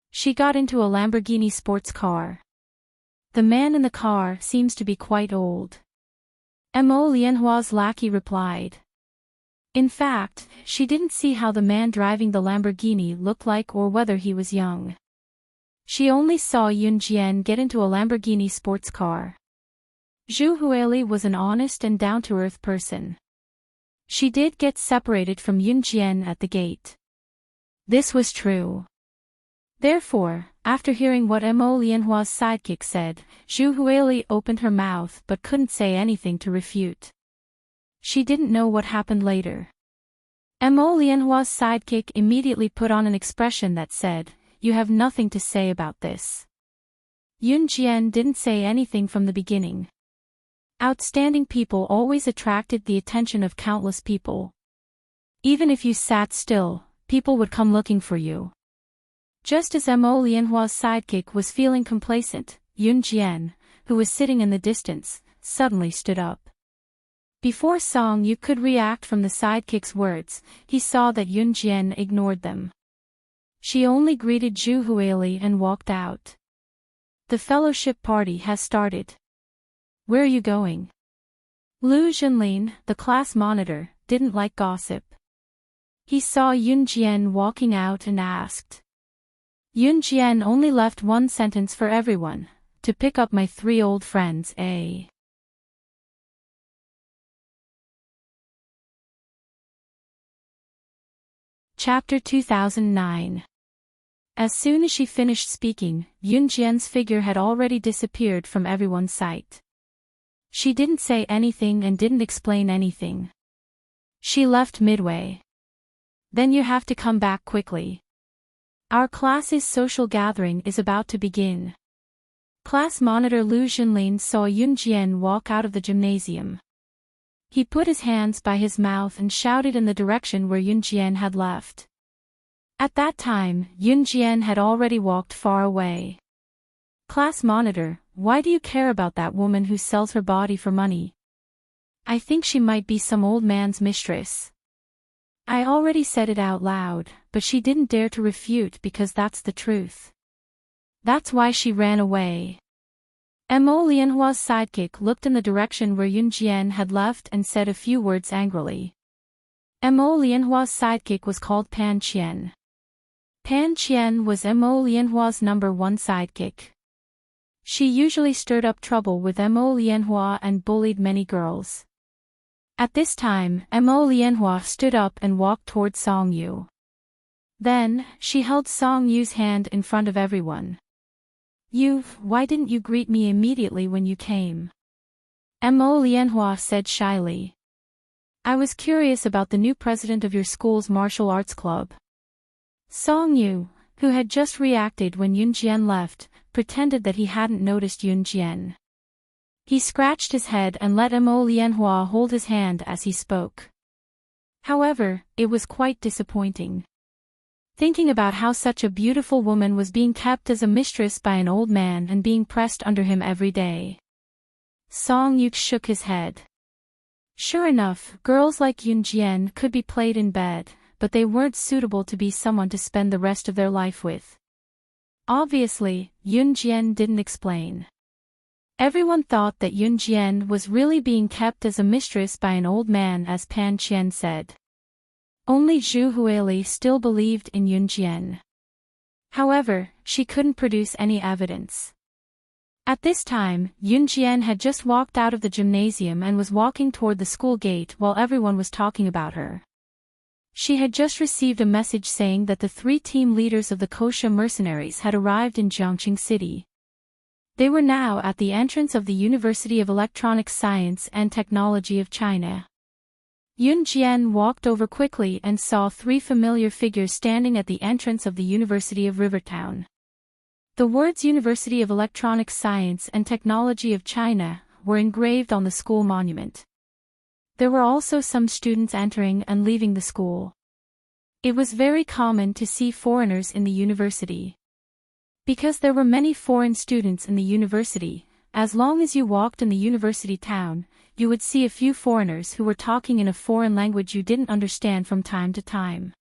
She got into a Lamborghini sports car. The man in the car seems to be quite old. Mo Lianhua's lackey replied. In fact, she didn't see how the man driving the Lamborghini looked like or whether he was young. She only saw Yunjian get into a Lamborghini sports car. Zhu Huili was an honest and down-to-earth person. She did get separated from Yunjian at the gate. This was true. Therefore, after hearing what Mo Lianhua's sidekick said, Zhu Huili opened her mouth but couldn't say anything to refute. She didn't know what happened later. Mo Lianhua's sidekick immediately put on an expression that said, "You have nothing to say about this." Yunjian didn't say anything from the beginning. Outstanding people always attracted the attention of countless people. Even if you sat still, people would come looking for you. Just as Mo Lianhua's sidekick was feeling complacent, Yunjian, who was sitting in the distance, suddenly stood up. Before Song Yu could react from the sidekick's words, he saw that Yunjian ignored them. She only greeted Zhu Huili and walked out. The fellowship party has started. Where are you going? Lu Zhenlin, the class monitor, didn't like gossip. He saw Yunjian walking out and asked. Yunjian only left one sentence for everyone, to pick up my 3 old friends, eh? Chapter 2009. As soon as she finished speaking, Yunjian's figure had already disappeared from everyone's sight. She didn't say anything and didn't explain anything. She left midway. Then you have to come back quickly. Our class's social gathering is about to begin. Class monitor Lu Zhenlin saw Yunjian walk out of the gymnasium. He put his hands by his mouth and shouted in the direction where Yunjian had left. At that time, Yunjian had already walked far away. Class monitor, why do you care about that woman who sells her body for money? I think she might be some old man's mistress. I already said it out loud, but she didn't dare to refute because that's the truth. That's why she ran away. Mo Lianhua's sidekick looked in the direction where Yun Jian had left and said a few words angrily. Mo Lianhua's sidekick was called Pan Qian. Pan Qian was Mo Lianhua's #1 sidekick. She usually stirred up trouble with Mo Lianhua and bullied many girls. At this time, Mo Lianhua stood up and walked toward Song Yu. Then, she held Song Yu's hand in front of everyone. Why didn't you greet me immediately when you came? Mo Lianhua said shyly. I was curious about the new president of your school's martial arts club. Song Yu, who had just reacted when Yun Jian left, pretended that he hadn't noticed Yun Jian. He scratched his head and let Mo Lianhua hold his hand as he spoke. However, it was quite disappointing. Thinking about how such a beautiful woman was being kept as a mistress by an old man and being pressed under him every day. Song Yu shook his head. Sure enough, girls like Yun Jian could be played in bed, but they weren't suitable to be someone to spend the rest of their life with. Obviously, Yun Jian didn't explain. Everyone thought that Yun Jian was really being kept as a mistress by an old man, as Pan Qian said. Only Zhu Huili still believed in Yun Jian. However, she couldn't produce any evidence. At this time, Yun Jian had just walked out of the gymnasium and was walking toward the school gate while everyone was talking about her. She had just received a message saying that the 3 team leaders of the Kosha mercenaries had arrived in Jiangqing City. They were now at the entrance of the University of Electronic Science and Technology of China. Yun Jian walked over quickly and saw 3 familiar figures standing at the entrance of the University of Rivertown. The words University of Electronic Science and Technology of China were engraved on the school monument. There were also some students entering and leaving the school. It was very common to see foreigners in the university. Because there were many foreign students in the university, as long as you walked in the university town, you would see a few foreigners who were talking in a foreign language you didn't understand from time to time.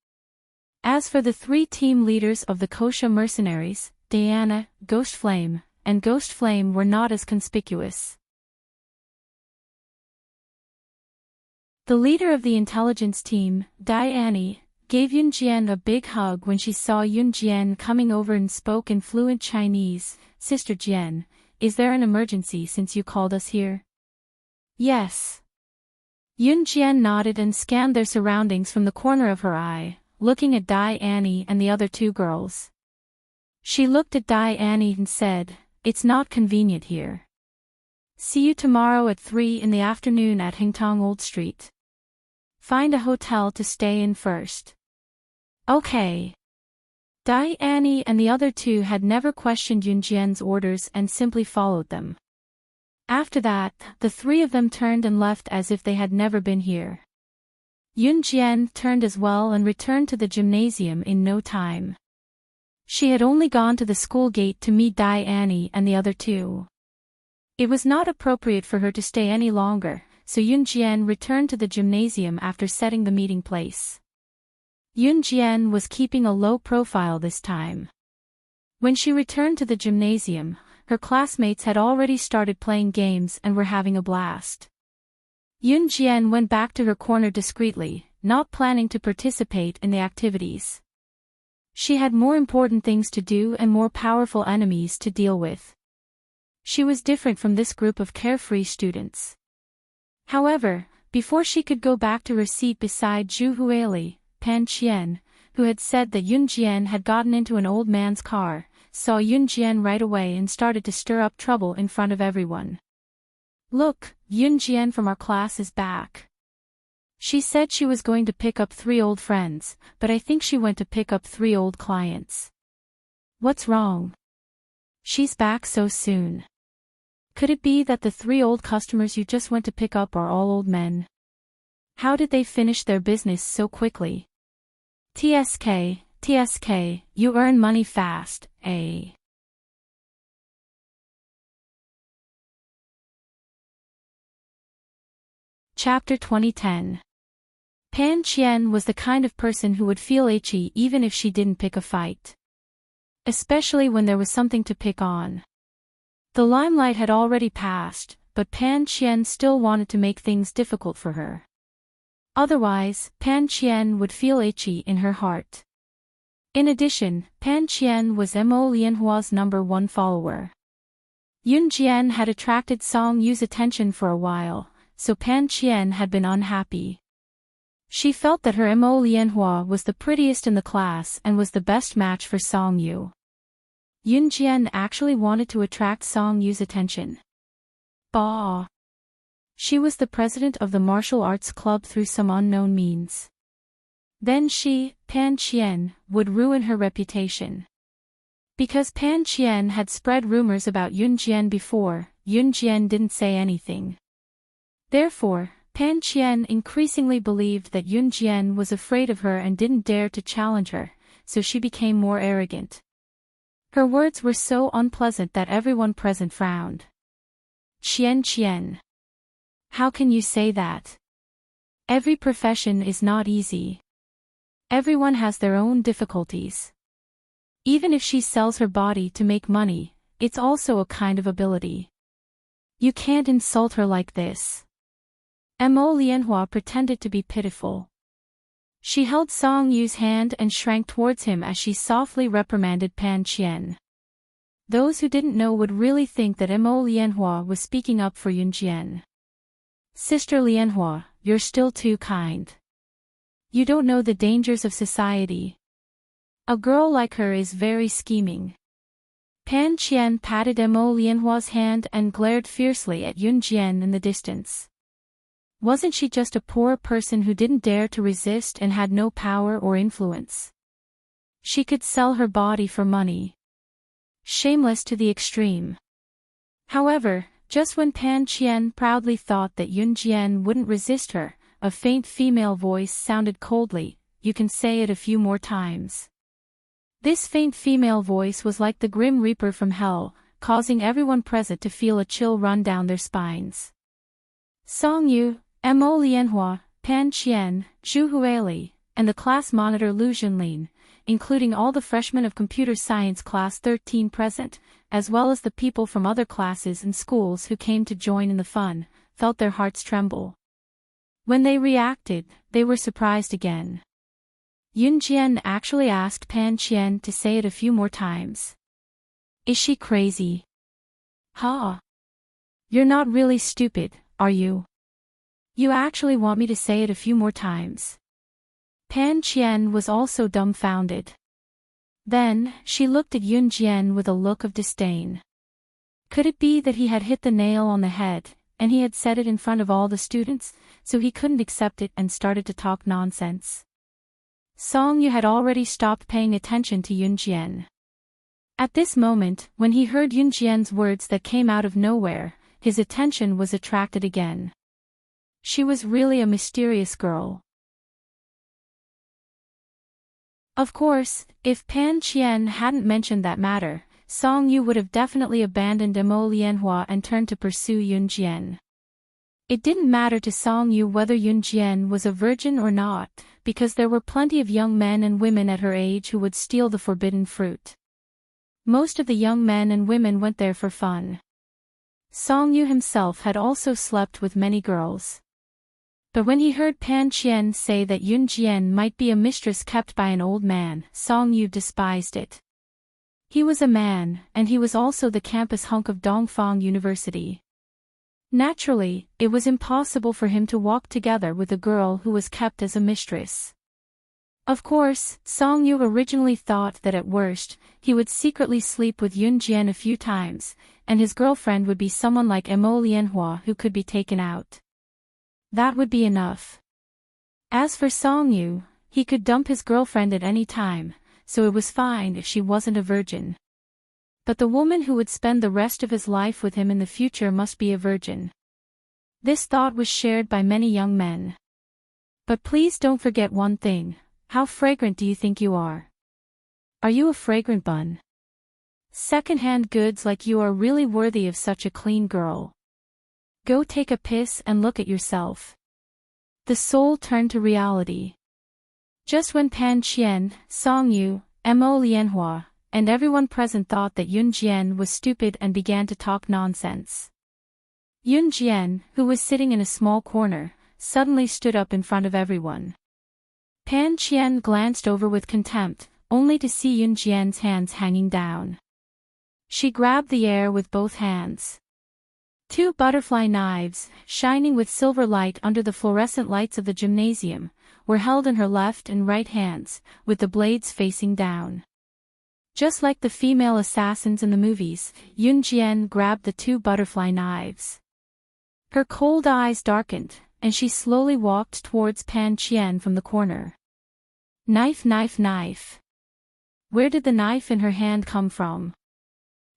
As for the 3 team leaders of the Kosha mercenaries, Diana, Ghost Flame, and Ghost Flame were not as conspicuous. The leader of the intelligence team, Diane, gave Yun Jian a big hug when she saw Yun Jian coming over and spoke in fluent Chinese. Sister Jian, is there an emergency since you called us here? Yes. Yun Jian nodded and scanned their surroundings from the corner of her eye, looking at Diane and the other 2 girls. She looked at Diane and said, it's not convenient here. See you tomorrow at 3 in the afternoon at Hingtong Old Street. Find a hotel to stay in first. Okay. Diane and the other 2 had never questioned Yun Jian's orders and simply followed them. After that, the 3 of them turned and left as if they had never been here. Yun Jian turned as well and returned to the gymnasium in no time. She had only gone to the school gate to meet Diane and the other 2. It was not appropriate for her to stay any longer, so Yun Jian returned to the gymnasium after setting the meeting place. Yun Jian was keeping a low profile this time. When she returned to the gymnasium, her classmates had already started playing games and were having a blast. Yun Jian went back to her corner discreetly, not planning to participate in the activities. She had more important things to do and more powerful enemies to deal with. She was different from this group of carefree students. However, before she could go back to her seat beside Zhu Huili, Pan Qian, who had said that Yun Jian had gotten into an old man's car, saw Yun Jian right away and started to stir up trouble in front of everyone. Look, Yun Jian from our class is back. She said she was going to pick up 3 old friends, but I think she went to pick up 3 old clients. What's wrong? She's back so soon. Could it be that the 3 old customers you just went to pick up are all old men? How did they finish their business so quickly? TSK, you earn money fast, eh? Chapter 2010. Pan Qian was the kind of person who would feel itchy even if she didn't pick a fight. Especially when there was something to pick on. The limelight had already passed, but Pan Qian still wanted to make things difficult for her. Otherwise, Pan Qian would feel itchy in her heart. In addition, Pan Qian was Mo Lianhua's #1 follower. Yun Jian had attracted Song Yu's attention for a while, so Pan Qian had been unhappy. She felt that her Mo Lianhua was the prettiest in the class and was the best match for Song Yu. Yun Jian actually wanted to attract Song Yu's attention. Bah! She was the president of the martial arts club through some unknown means. Then she, Pan Qian, would ruin her reputation. Because Pan Qian had spread rumors about Yun Jian before, Yun Jian didn't say anything. Therefore, Pan Qian increasingly believed that Yun Jian was afraid of her and didn't dare to challenge her, so she became more arrogant. Her words were so unpleasant that everyone present frowned. Qian. How can you say that? Every profession is not easy. Everyone has their own difficulties. Even if she sells her body to make money, it's also a kind of ability. You can't insult her like this. Mo Lianhua pretended to be pitiful. She held Song Yu's hand and shrank towards him as she softly reprimanded Pan Qian. Those who didn't know would really think that Mo Lianhua was speaking up for Yun Jian. Sister Lianhua, you're still too kind. You don't know the dangers of society. A girl like her is very scheming. Pan Qian patted Mo Lianhua's hand and glared fiercely at Yun Jian in the distance. Wasn't she just a poor person who didn't dare to resist and had no power or influence? She could sell her body for money. Shameless to the extreme. However, just when Pan Qian proudly thought that Yun Jian wouldn't resist her, a faint female voice sounded coldly, "You can say it a few more times." This faint female voice was like the Grim Reaper from hell, causing everyone present to feel a chill run down their spines. Song Yu, Mo Lianhua, Pan Qian, Zhu Huili, and the class monitor Lu Junlin, including all the freshmen of Computer Science Class 13 present, as well as the people from other classes and schools who came to join in the fun, felt their hearts tremble. When they reacted, they were surprised again. Yun Jian actually asked Pan Qian to say it a few more times. Is she crazy? Ha! You're not really stupid, are you? You actually want me to say it a few more times? Pan Qian was also dumbfounded. Then, she looked at Yun Jian with a look of disdain. Could it be that he had hit the nail on the head, and he had said it in front of all the students, so he couldn't accept it and started to talk nonsense? Song Yu had already stopped paying attention to Yun Jian. At this moment, when he heard Yun Jian's words that came out of nowhere, his attention was attracted again. She was really a mysterious girl. Of course, if Pan Qian hadn't mentioned that matter, Song Yu would have definitely abandoned Mo Lianhua and turned to pursue Yun Jian. It didn't matter to Song Yu whether Yun Jian was a virgin or not, because there were plenty of young men and women at her age who would steal the forbidden fruit. Most of the young men and women went there for fun. Song Yu himself had also slept with many girls. But when he heard Pan Qian say that Yun Jian might be a mistress kept by an old man, Song Yu despised it. He was a man, and he was also the campus hunk of Dongfang University. Naturally, it was impossible for him to walk together with a girl who was kept as a mistress. Of course, Song Yu originally thought that at worst, he would secretly sleep with Yun Jian a few times, and his girlfriend would be someone like Mo Lianhua who could be taken out. That would be enough. As for Song Yu, he could dump his girlfriend at any time, so it was fine if she wasn't a virgin. But the woman who would spend the rest of his life with him in the future must be a virgin. This thought was shared by many young men. But please don't forget one thing. How fragrant do you think you are? Are you a fragrant bun? Second-hand goods like you are really worthy of such a clean girl. Go take a piss and look at yourself. The soul turned to reality. Just when Pan Qian, Song Yu, Mo Lianhua, and everyone present thought that Yunjian was stupid and began to talk nonsense. Yunjian, who was sitting in a small corner, suddenly stood up in front of everyone. Pan Qian glanced over with contempt, only to see Yunjian's hands hanging down. She grabbed the air with both hands. Two butterfly knives, shining with silver light under the fluorescent lights of the gymnasium, were held in her left and right hands, with the blades facing down. Just like the female assassins in the movies, Yunjian grabbed the two butterfly knives. Her cold eyes darkened, and she slowly walked towards Pan Qian from the corner. Knife, knife, knife. Where did the knife in her hand come from?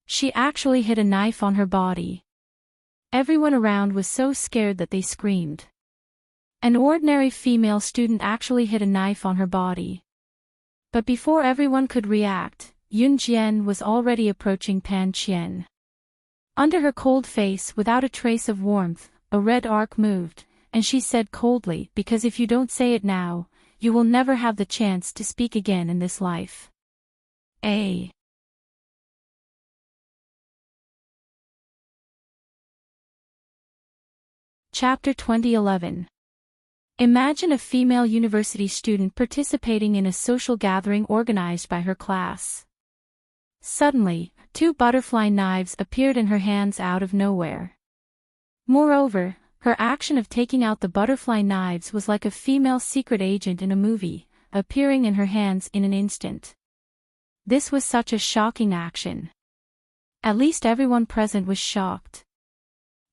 She actually hid a knife on her body. Everyone around was so scared that they screamed. An ordinary female student actually hid a knife on her body. But before everyone could react, Yunjian was already approaching Pan Qian. Under her cold face, without a trace of warmth, a red arc moved, and she said coldly, "Because if you don't say it now, you will never have the chance to speak again in this life." Chapter 2011. Imagine a female university student participating in a social gathering organized by her class. Suddenly, two butterfly knives appeared in her hands out of nowhere. Moreover, her action of taking out the butterfly knives was like a female secret agent in a movie, appearing in her hands in an instant. This was such a shocking action. At least everyone present was shocked.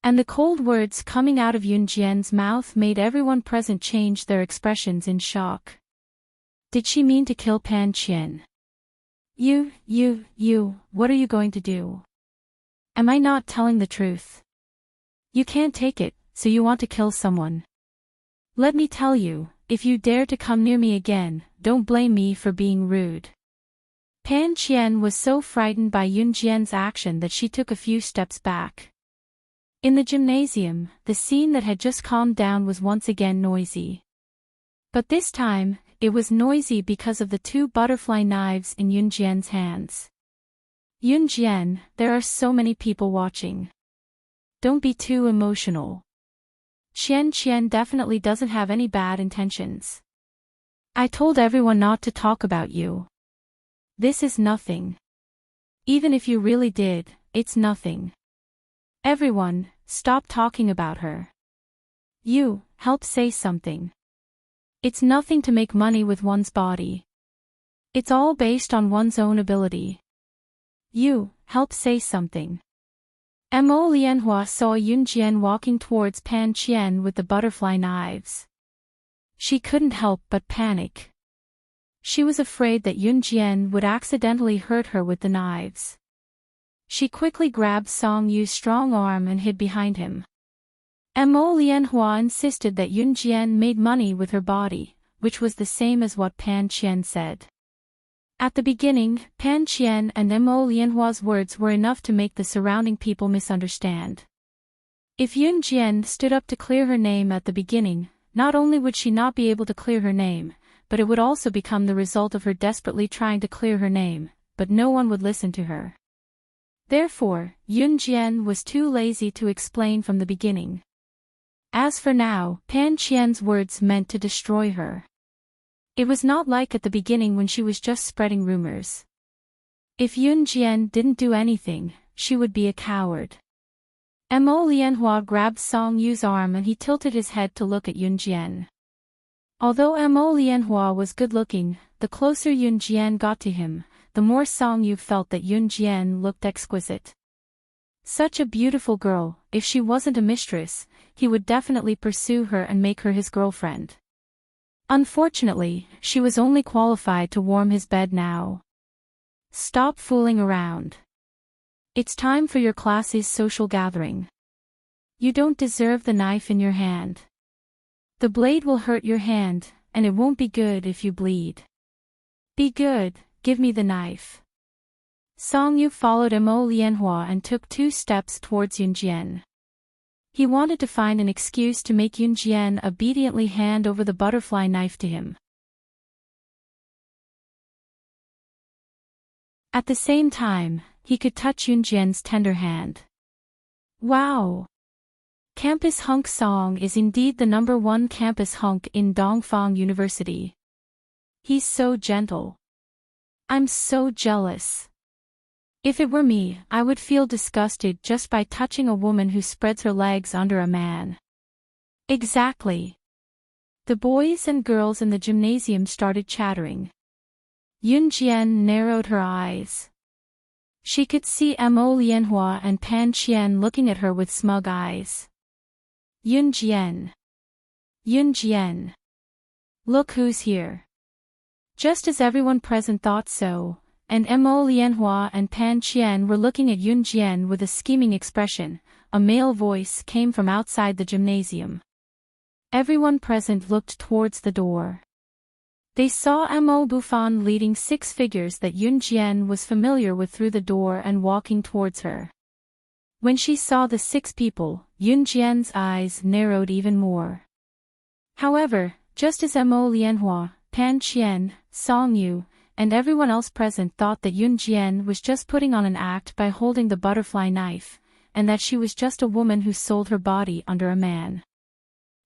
And the cold words coming out of Yunjian's mouth made everyone present change their expressions in shock. Did she mean to kill Pan Qian? You, what are you going to do? Am I not telling the truth? You can't take it, so you want to kill someone. Let me tell you, if you dare to come near me again, don't blame me for being rude. Pan Qian was so frightened by Yunjian's action that she took a few steps back. In the gymnasium, the scene that had just calmed down was once again noisy. But this time, it was noisy because of the two butterfly knives in Yunjian's hands. Yunjian, there are so many people watching. Don't be too emotional. Qian definitely doesn't have any bad intentions. I told everyone not to talk about you. This is nothing. Even if you really did, it's nothing. Everyone, stop talking about her. You, help say something. It's nothing to make money with one's body. It's all based on one's own ability. You, help say something. Mo Lianhua saw Yunjian walking towards Pan Qian with the butterfly knives. She couldn't help but panic. She was afraid that Yunjian would accidentally hurt her with the knives. She quickly grabbed Song Yu's strong arm and hid behind him. Mo Lianhua insisted that Yunjian made money with her body, which was the same as what Pan Qian said. At the beginning, Pan Qian and Mo Lianhua's words were enough to make the surrounding people misunderstand. If Yunjian stood up to clear her name at the beginning, not only would she not be able to clear her name, but it would also become the result of her desperately trying to clear her name, but no one would listen to her. Therefore, Yunjian was too lazy to explain from the beginning. As for now, Pan Qian's words meant to destroy her. It was not like at the beginning when she was just spreading rumors. If Yunjian didn't do anything, she would be a coward. Mo Lianhua grabbed Song Yu's arm and he tilted his head to look at Yunjian. Although Mo Lianhua was good-looking, the closer Yunjian got to him, the more Song Yu felt that Yunjian looked exquisite. Such a beautiful girl, if she wasn't a mistress, he would definitely pursue her and make her his girlfriend. Unfortunately, she was only qualified to warm his bed now. Stop fooling around. It's time for your class's social gathering. You don't deserve the knife in your hand. The blade will hurt your hand, and it won't be good if you bleed. Be good, give me the knife. Song Yu followed Mo Lianhua and took 2 steps towards Yunjian. He wanted to find an excuse to make Yunjian obediently hand over the butterfly knife to him. At the same time, he could touch Yunjian's tender hand. Wow! Campus Hunk Song is indeed the #1 campus hunk in Dongfang University. He's so gentle. I'm so jealous. If it were me, I would feel disgusted just by touching a woman who spreads her legs under a man. Exactly. The boys and girls in the gymnasium started chattering. Yunjian narrowed her eyes. She could see Mo Lianhua and Pan Qian looking at her with smug eyes. Yunjian. Yunjian. Look who's here. Just as everyone present thought so, and Mo Lianhua and Pan Qian were looking at Yunjian with a scheming expression, a male voice came from outside the gymnasium. Everyone present looked towards the door. They saw Mo Bufan leading 6 figures that Yunjian was familiar with through the door and walking towards her. When she saw the 6 people, Yunjian's eyes narrowed even more. However, just as Mo Lianhua, Pan Qian, Song Yu, and everyone else present thought that Yunjian was just putting on an act by holding the butterfly knife, and that she was just a woman who sold her body under a man.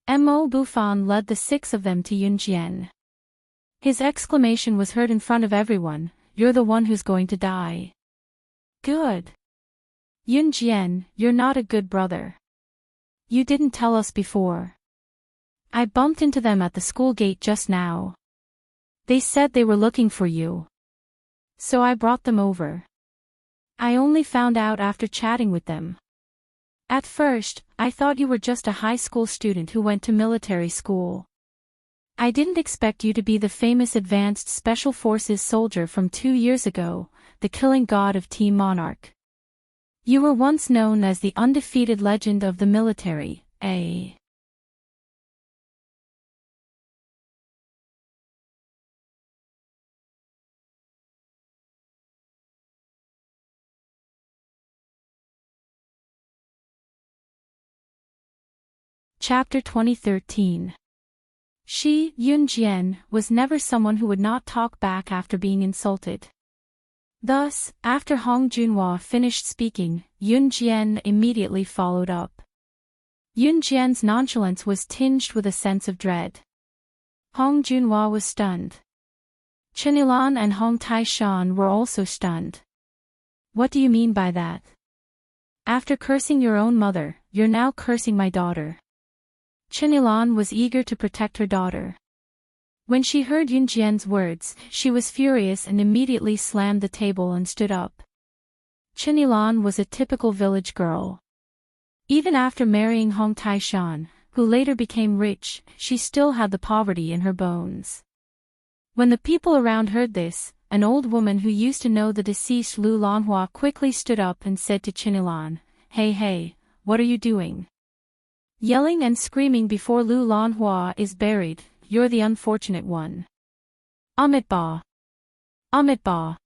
Mo Bufan led the 6 of them to Yunjian. His exclamation was heard in front of everyone, "You're the one who's going to die." Good. Yunjian, you're not a good brother. You didn't tell us before. I bumped into them at the school gate just now. They said they were looking for you. So I brought them over. I only found out after chatting with them. At first, I thought you were just a high school student who went to military school. I didn't expect you to be the famous advanced special forces soldier from 2 years ago, the killing god of Team Monarch. You were once known as the undefeated legend of the military, eh? Chapter 2013. She, Yunjian, was never someone who would not talk back after being insulted. Thus, after Hong Junhua finished speaking, Yunjian immediately followed up. Yunjian's nonchalance was tinged with a sense of dread. Hong Junhua was stunned. Chenilan and Hong Taishan were also stunned. What do you mean by that? After cursing your own mother, you're now cursing my daughter. Chenilan was eager to protect her daughter. When she heard Yunjian's words, she was furious and immediately slammed the table and stood up. Chenilan was a typical village girl. Even after marrying Hong Taishan, who later became rich, she still had the poverty in her bones. When the people around heard this, an old woman who used to know the deceased Lu Lanhua quickly stood up and said to Chenilan, Hey, what are you doing? Yelling and screaming before Lu Lanhua is buried, you're the unfortunate one. Amitabha. Amitabha.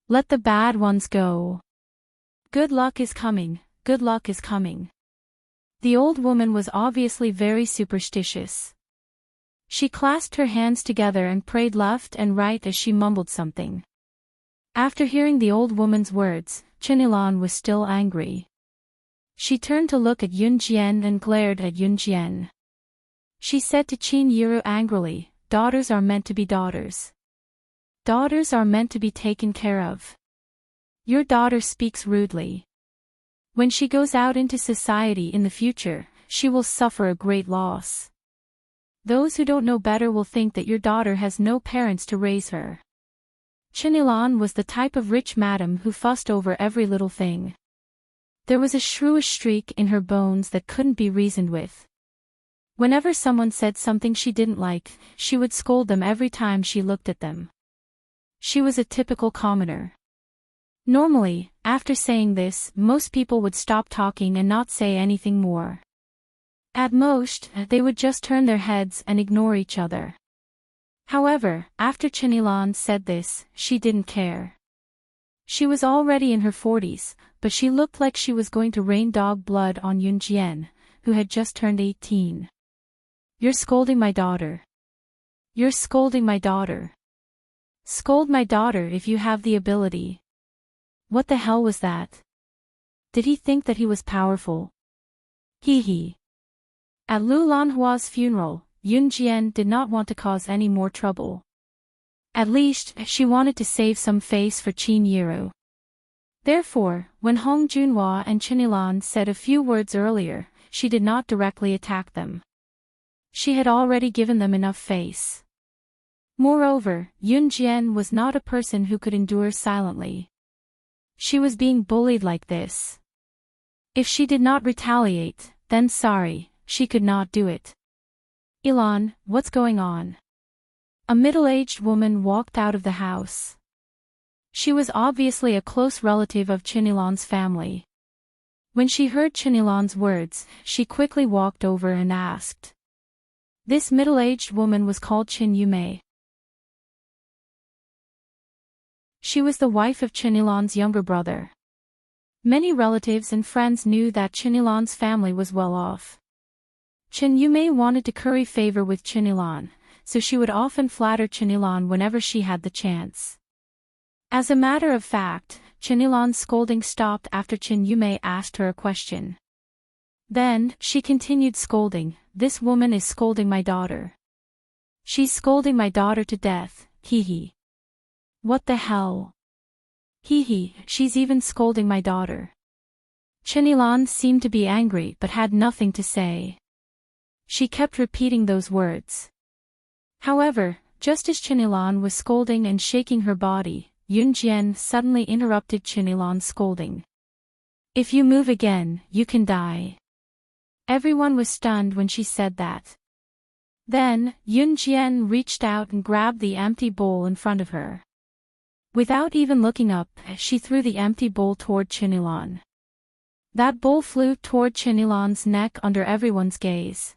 Let the bad ones go. Good luck is coming, good luck is coming. The old woman was obviously very superstitious. She clasped her hands together and prayed left and right as she mumbled something. After hearing the old woman's words, Chenilan was still angry. She turned to look at Yunjian and glared at Yunjian. She said to Qin Yiru angrily, daughters are meant to be daughters. Daughters are meant to be taken care of. Your daughter speaks rudely. When she goes out into society in the future, she will suffer a great loss. Those who don't know better will think that your daughter has no parents to raise her. Chenilan was the type of rich madam who fussed over every little thing. There was a shrewish streak in her bones that couldn't be reasoned with. Whenever someone said something she didn't like, she would scold them every time she looked at them. She was a typical commoner. Normally, after saying this, most people would stop talking and not say anything more. At most, they would just turn their heads and ignore each other. However, after Chenilan said this, she didn't care. She was already in her 40s, but she looked like she was going to rain dog blood on Yunjian, who had just turned 18. You're scolding my daughter. You're scolding my daughter. Scold my daughter if you have the ability. What the hell was that? Did he think that he was powerful? Hee hee. At Lu Lanhua's funeral, Yun Jian did not want to cause any more trouble. At least, she wanted to save some face for Qin Yiru. Therefore, when Hong Junhua and Chenilan said a few words earlier, she did not directly attack them. She had already given them enough face. Moreover, Yun Jian was not a person who could endure silently. She was being bullied like this. If she did not retaliate, then sorry, she could not do it. Ilan, what's going on? A middle-aged woman walked out of the house. She was obviously a close relative of Chenilan's family. When she heard Chenilan's words, she quickly walked over and asked. This middle-aged woman was called Qin Yumei. She was the wife of Chenilan's younger brother. Many relatives and friends knew that Chenilan's family was well off. Qin Yumei wanted to curry favor with Chenilan, so she would often flatter Chenilan whenever she had the chance. As a matter of fact, Chenilan's scolding stopped after Qin Yumei asked her a question. Then, she continued scolding, this woman is scolding my daughter. She's scolding my daughter to death, hee hee. What the hell? Hee hee, she's even scolding my daughter. Chenilan seemed to be angry but had nothing to say. She kept repeating those words. However, just as Chenilan was scolding and shaking her body, Yun Jian suddenly interrupted Chenilan's scolding. If you move again, you can die. Everyone was stunned when she said that. Then, Yun Jian reached out and grabbed the empty bowl in front of her. Without even looking up, she threw the empty bowl toward Chenilan. That bowl flew toward Chenilan's neck under everyone's gaze.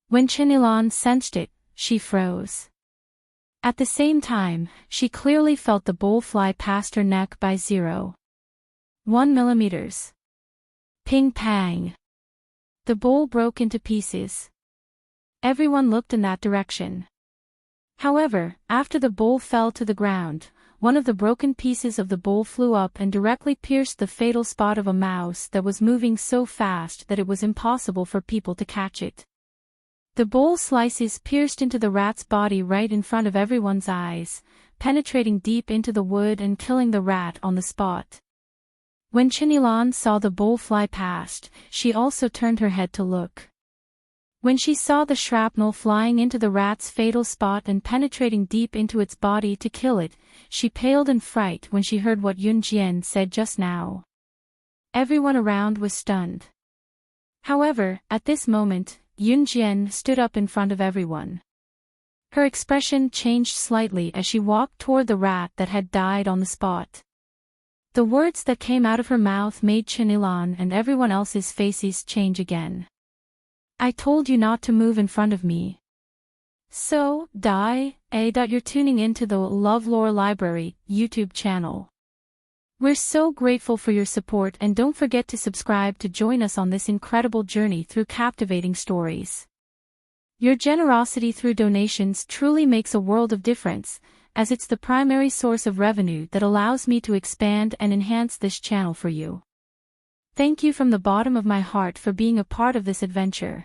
When Chenilan sensed it, she froze. At the same time, she clearly felt the bowl fly past her neck by 0.1 millimeters. Ping pang. The bowl broke into pieces. Everyone looked in that direction. However, after the bowl fell to the ground, one of the broken pieces of the bowl flew up and directly pierced the fatal spot of a mouse that was moving so fast that it was impossible for people to catch it. The bowl slices pierced into the rat's body right in front of everyone's eyes, penetrating deep into the wood and killing the rat on the spot. When Chenilan saw the bowl fly past, she also turned her head to look. When she saw the shrapnel flying into the rat's fatal spot and penetrating deep into its body to kill it, she paled in fright when she heard what Yun Jian said just now. Everyone around was stunned. However, at this moment, Yun Jian stood up in front of everyone. Her expression changed slightly as she walked toward the rat that had died on the spot. The words that came out of her mouth made Chenilan and everyone else's faces change again. I told you not to move in front of me. So, die, you're tuning into the LoveLore Library YouTube channel. We're so grateful for your support and don't forget to subscribe to join us on this incredible journey through captivating stories. Your generosity through donations truly makes a world of difference, as it's the primary source of revenue that allows me to expand and enhance this channel for you. Thank you from the bottom of my heart for being a part of this adventure.